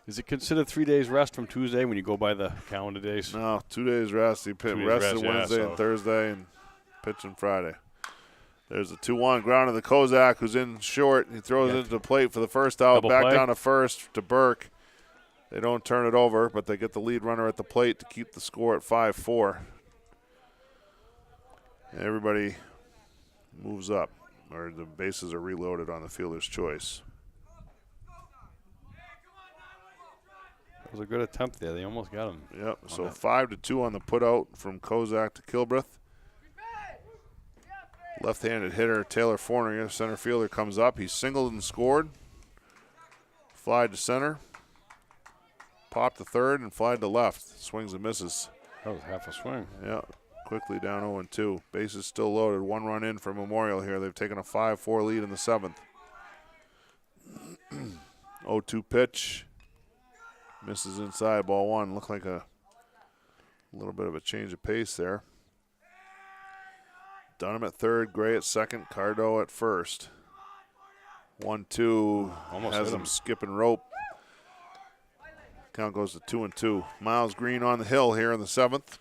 [SPEAKER 3] Is it considered 3 days rest from Tuesday when you go by the calendar days?
[SPEAKER 1] No, 2 days rest. He rested
[SPEAKER 3] rest, yeah,
[SPEAKER 1] Wednesday
[SPEAKER 3] so-
[SPEAKER 1] and Thursday and pitching Friday. There's a 2-1 ground to the Kozak, who's in short. He throws it into the plate for the first out.
[SPEAKER 3] Double
[SPEAKER 1] Back
[SPEAKER 3] play.
[SPEAKER 1] down to first to Burke. They don't turn it over, but they get the lead runner at the plate to keep the score at 5-4. Everybody moves up, or the bases are reloaded on the fielder's choice.
[SPEAKER 3] That was a good attempt there. They almost got him.
[SPEAKER 1] Yep, so
[SPEAKER 3] that.
[SPEAKER 1] 5-2 on the putout from Kozak to Kilbreth. Left-handed hitter Taylor Forner, center fielder, comes up. He's singled and scored. Flied to center. Popped to third and flied to left. Swings and misses.
[SPEAKER 3] That was half a swing.
[SPEAKER 1] Yeah, quickly down 0-2. Bases still loaded. 1 run in for Memorial here. They've taken a 5-4 lead in the 7th. 0-2 pitch. Misses inside, ball 1. Looked like a little bit of a change of pace there. Dunham at third, Gray at second, Cardo at first. 1-2
[SPEAKER 3] Almost
[SPEAKER 1] has
[SPEAKER 3] hit
[SPEAKER 1] him
[SPEAKER 3] him.
[SPEAKER 1] skipping rope. Count goes to 2-2. Miles Green on the hill here in the 7th.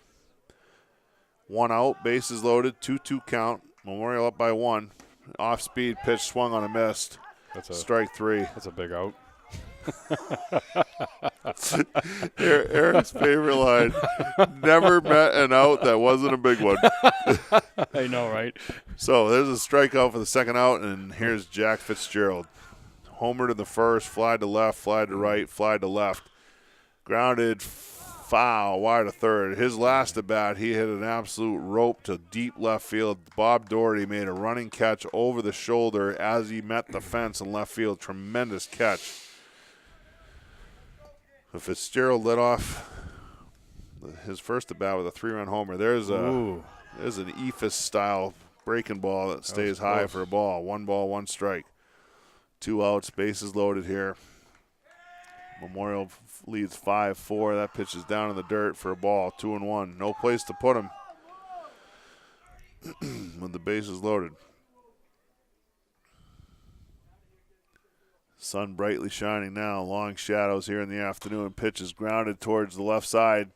[SPEAKER 1] 1 out, bases loaded, 2-2 count. Memorial up by 1. Off-speed pitch swung on a missed.
[SPEAKER 3] That's a
[SPEAKER 1] Strike 3.
[SPEAKER 3] That's a big out.
[SPEAKER 1] Eric's favorite line. Never met an out that wasn't a big one.
[SPEAKER 3] I know, right?
[SPEAKER 1] So there's a strikeout for the second out, and here's Jack Fitzgerald. Homer to the first, fly to left, fly to right, fly to left. Grounded foul, wide to third. His last at bat, he hit an absolute rope to deep left field. Bob Doherty made a running catch over the shoulder as he met the fence in left field. Tremendous catch. Fitzgerald led off his first at bat with a 3-run homer. There's an Ephus-style breaking ball that stays high
[SPEAKER 3] close.
[SPEAKER 1] for a ball. 1 ball, 1 strike. 2 outs, bases loaded here. Memorial leads 5-4. That pitch is down in the dirt for a ball. 2-1. No place to put him when the bases loaded. Sun brightly shining now. Long shadows here in the afternoon. Pitch is grounded towards the left side.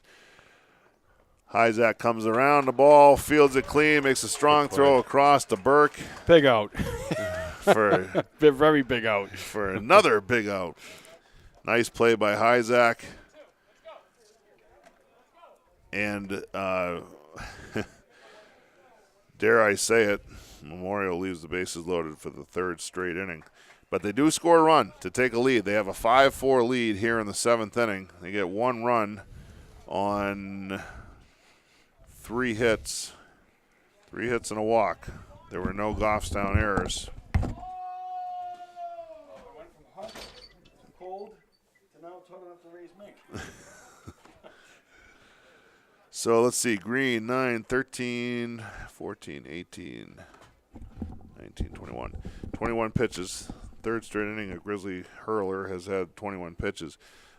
[SPEAKER 1] Hyzak comes around the ball, fields it clean, makes a strong throw across to Burke
[SPEAKER 3] Big out.
[SPEAKER 1] for
[SPEAKER 3] Very big out.
[SPEAKER 1] for another big out. Nice play by Hyzak. And dare I say it, Memorial leaves the bases loaded for the 3rd straight inning. But they do score a run to take a lead. They have a 5-4 lead here in the 7th inning. They get 1 run on 3 hits. 3 hits and a walk. There were no Goffstown errors. So let's see. Green, 9, 13, 14, 18, 19, 21. 21 pitches. Third straight inning, a Grizzly hurler has had 21 pitches.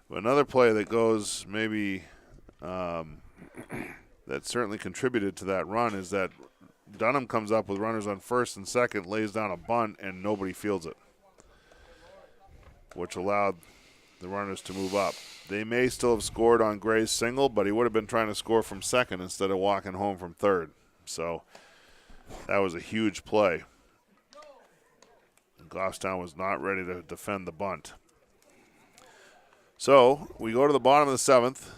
[SPEAKER 1] But another play that goes maybe that certainly contributed to that run is that Dunham comes up with runners on first and second, lays down a bunt, and nobody fields it, which allowed the runners to move up. They may still have scored on Gray's single, but he would have been trying to score from second instead of walking home from third. So that was a huge play. Goffstown was not ready to defend the bunt. So we go to the bottom of the seventh.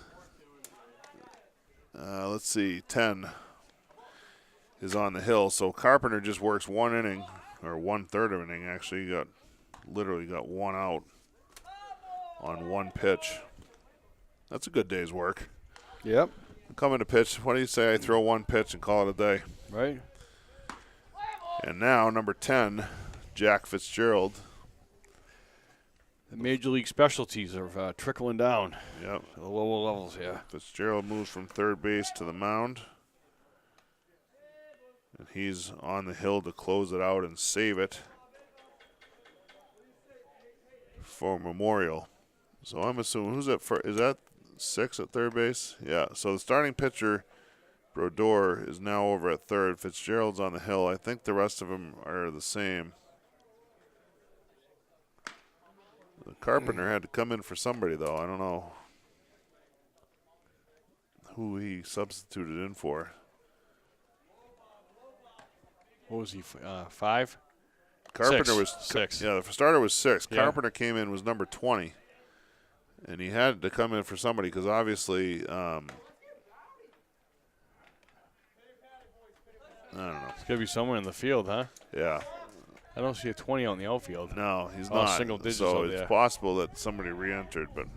[SPEAKER 1] Let's see, 10 is on the hill. So Carpenter just works one inning, or 1/3 of an inning actually. He literally got one out on one pitch. That's a good day's work.
[SPEAKER 3] Yep.
[SPEAKER 1] Come in to pitch. What do you say I throw one pitch and call it a day?
[SPEAKER 3] Right.
[SPEAKER 1] And now number 10, Jack Fitzgerald.
[SPEAKER 3] The Major League specialties are trickling down.
[SPEAKER 1] Yep.
[SPEAKER 3] To the lower levels here.
[SPEAKER 1] Fitzgerald moves from third base to the mound. And he's on the hill to close it out and save it for Memorial. So I'm assuming, is that 6 at third base? Yeah, so the starting pitcher, Brodeur, is now over at third. Fitzgerald's on the hill. I think the rest of them are the same. The Carpenter had to come in for somebody, though. I don't know who he substituted in for.
[SPEAKER 3] What was he? 5?
[SPEAKER 1] Carpenter
[SPEAKER 3] Six.
[SPEAKER 1] was
[SPEAKER 3] 6.
[SPEAKER 1] Yeah, the starter was 6.
[SPEAKER 3] Yeah.
[SPEAKER 1] Carpenter came in, was number 20. And he had to come in for somebody because obviously, I don't know.
[SPEAKER 3] It's got to be somewhere in the field, huh?
[SPEAKER 1] Yeah.
[SPEAKER 3] I don't see a 20 out in the outfield.
[SPEAKER 1] No, he's
[SPEAKER 3] Oh,
[SPEAKER 1] not.
[SPEAKER 3] single digits
[SPEAKER 1] so
[SPEAKER 3] out
[SPEAKER 1] it's
[SPEAKER 3] there.
[SPEAKER 1] possible that somebody re-entered, but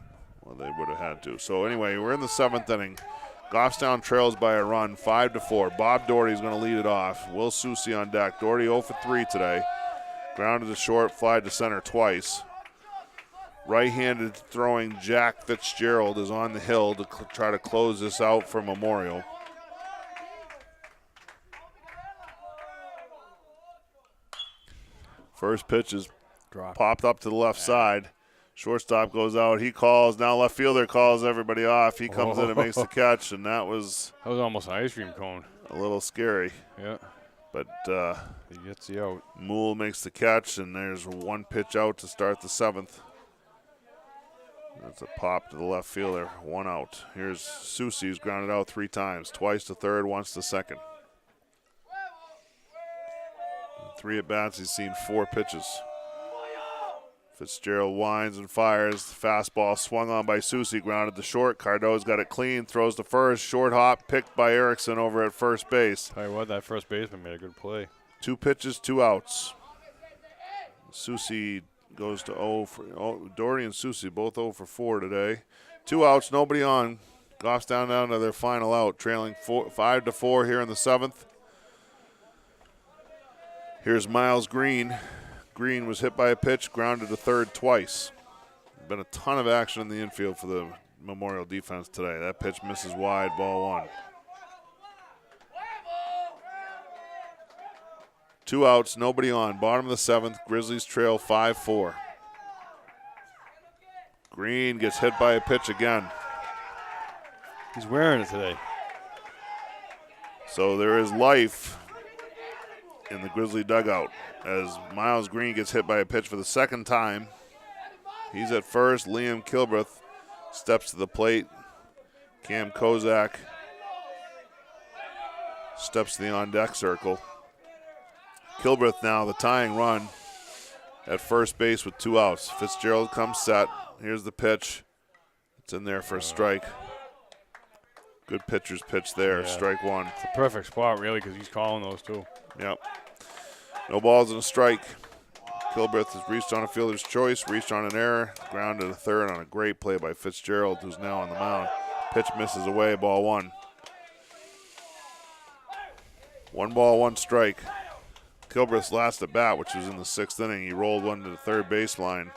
[SPEAKER 1] they would have had to. So anyway, we're in the 7th inning. Goffstown trails by a run, 5-4. Bob Doherty's going to lead it off. Will Soucy on deck. Doherty 0 for 3 today. Grounded to short, fly to center twice. Right-handed throwing Jack Fitzgerald is on the hill to try to close this out for Memorial. First pitch is
[SPEAKER 3] Drop.
[SPEAKER 1] popped up to the left side. Shortstop goes out. He calls. Now left fielder calls everybody off. He comes in and makes the catch, and that was
[SPEAKER 3] That was almost an ice cream cone.
[SPEAKER 1] a little scary.
[SPEAKER 3] Yeah.
[SPEAKER 1] But
[SPEAKER 3] He gets the out.
[SPEAKER 1] Moole makes the catch, and there's one pitch out to start the 7th. That's a pop to the left fielder. One out. Here's Soucy, who's grounded out 3 times. Twice to third, once to second. 3 at-bats. He's seen 4 pitches. Fitzgerald winds and fires. Fastball swung on by Soucy, grounded to short. Cardo's got it clean, throws to first. Short hop, picked by Erickson over at first base.
[SPEAKER 3] Tell you what, that first baseman made a good play.
[SPEAKER 1] 2 pitches, 2 outs. Soucy goes to Doherty and Soucy both 0 for 4 today. 2 outs, nobody on. Goffstown down to their final out, trailing 5-4 here in the 7th. Here's Miles Green. Green was hit by a pitch, grounded to third twice. Been a ton of action in the infield for the Memorial defense today. That pitch misses wide, ball 1. 2 outs, nobody on. Bottom of the 7th, Grizzlies trail 5-4. Green gets hit by a pitch again.
[SPEAKER 3] He's wearing it today.
[SPEAKER 1] So there is life in the Grizzly dugout as Miles Green gets hit by a pitch for the 2nd time. He's at first. Liam Kilbreth steps to the plate. Cam Kozak steps to the on-deck circle. Kilbreth now the tying run at first base with 2 outs. Fitzgerald comes set. Here's the pitch. It's in there for a strike. Good pitcher's pitch there.
[SPEAKER 3] Yeah.
[SPEAKER 1] Strike 1.
[SPEAKER 3] It's a perfect spot, really, because he's calling those too.
[SPEAKER 1] Yep. No balls and a strike. Kilbreth has reached on a fielder's choice, reached on an error, grounded to third on a great play by Fitzgerald, who's now on the mound. Pitch misses away, ball 1. 1 ball, 1 strike. Kilbreth's last at bat, which was in the 6th inning, he rolled one to the third baseline.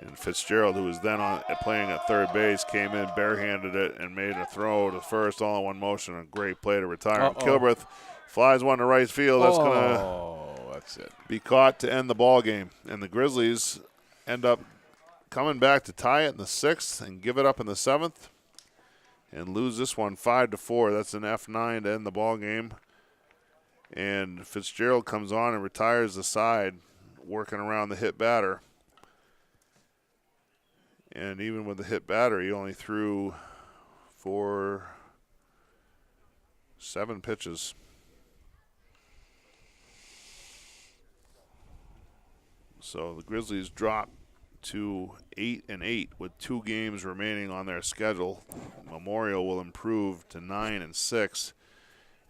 [SPEAKER 1] And Fitzgerald, who was then playing at third base, came in, barehanded it, and made a throw to first, all in one motion. A great play to retire. Kilbreth flies one to right field. That's
[SPEAKER 3] That's it.
[SPEAKER 1] be caught to end the ball game. And the Grizzlies end up coming back to tie it in the 6th and give it up in the 7th and lose this one 5-4. That's an F9 to end the ball game. And Fitzgerald comes on and retires the side, working around the hit batter. And even with the hit batter, he only threw for 7 pitches. So the Grizzlies drop to 8-8 with 2 games remaining on their schedule. Memorial will improve to 9-6,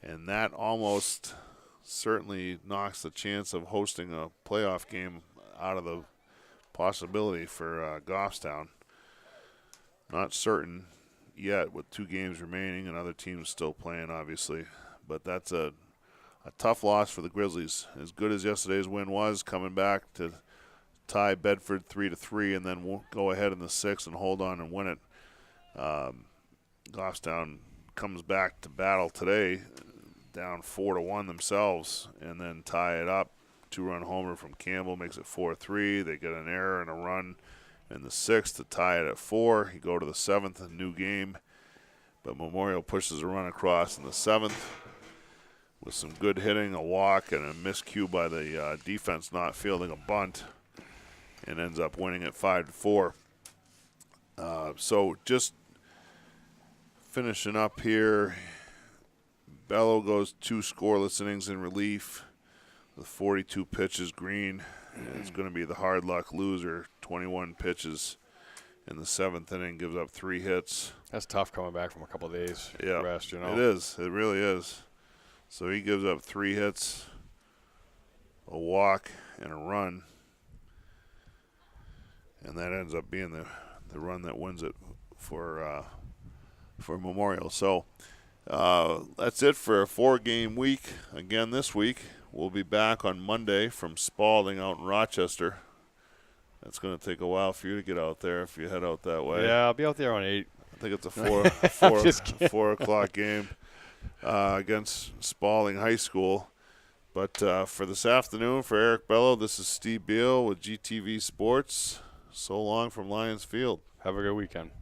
[SPEAKER 1] and that almost certainly knocks the chance of hosting a playoff game out of the possibility for Goffstown. Not certain yet with 2 games remaining and other teams still playing, obviously. But that's a tough loss for the Grizzlies. As good as yesterday's win was, coming back to tie Bedford 3-3 and then go ahead in the 6th and hold on and win it. Goffstown comes back to battle today, down 4-1 themselves, and then tie it up. 2-run homer from Campbell makes it 4-3. They get an error and a run in the 6th to tie it at 4. You go to the 7th, a new game. But Memorial pushes a run across in the 7th with some good hitting, a walk, and a miscue by the defense not fielding a bunt, and ends up winning it 5-4. So just finishing up here, Bello goes 2 scoreless innings in relief with 42 pitches. Green is going to be the hard luck loser, 21 pitches in the 7th inning, gives up 3 hits.
[SPEAKER 3] That's tough coming back from a couple of days rest, you know.
[SPEAKER 1] It is. It really is. So he gives up 3 hits, a walk, and a run. And that ends up being the run that wins it for Memorial. So that's it for a 4-game week. Again, this week we'll be back on Monday from Spalding out in Rochester. That's going to take a while for you to get out there if you head out that way.
[SPEAKER 3] Yeah, I'll be out there on 8.
[SPEAKER 1] I think it's a 4 o'clock game against Spalding High School. But for this afternoon, for Eric Bello, this is Steve Beal with GTV Sports. So long from Lions Field.
[SPEAKER 3] Have a good weekend.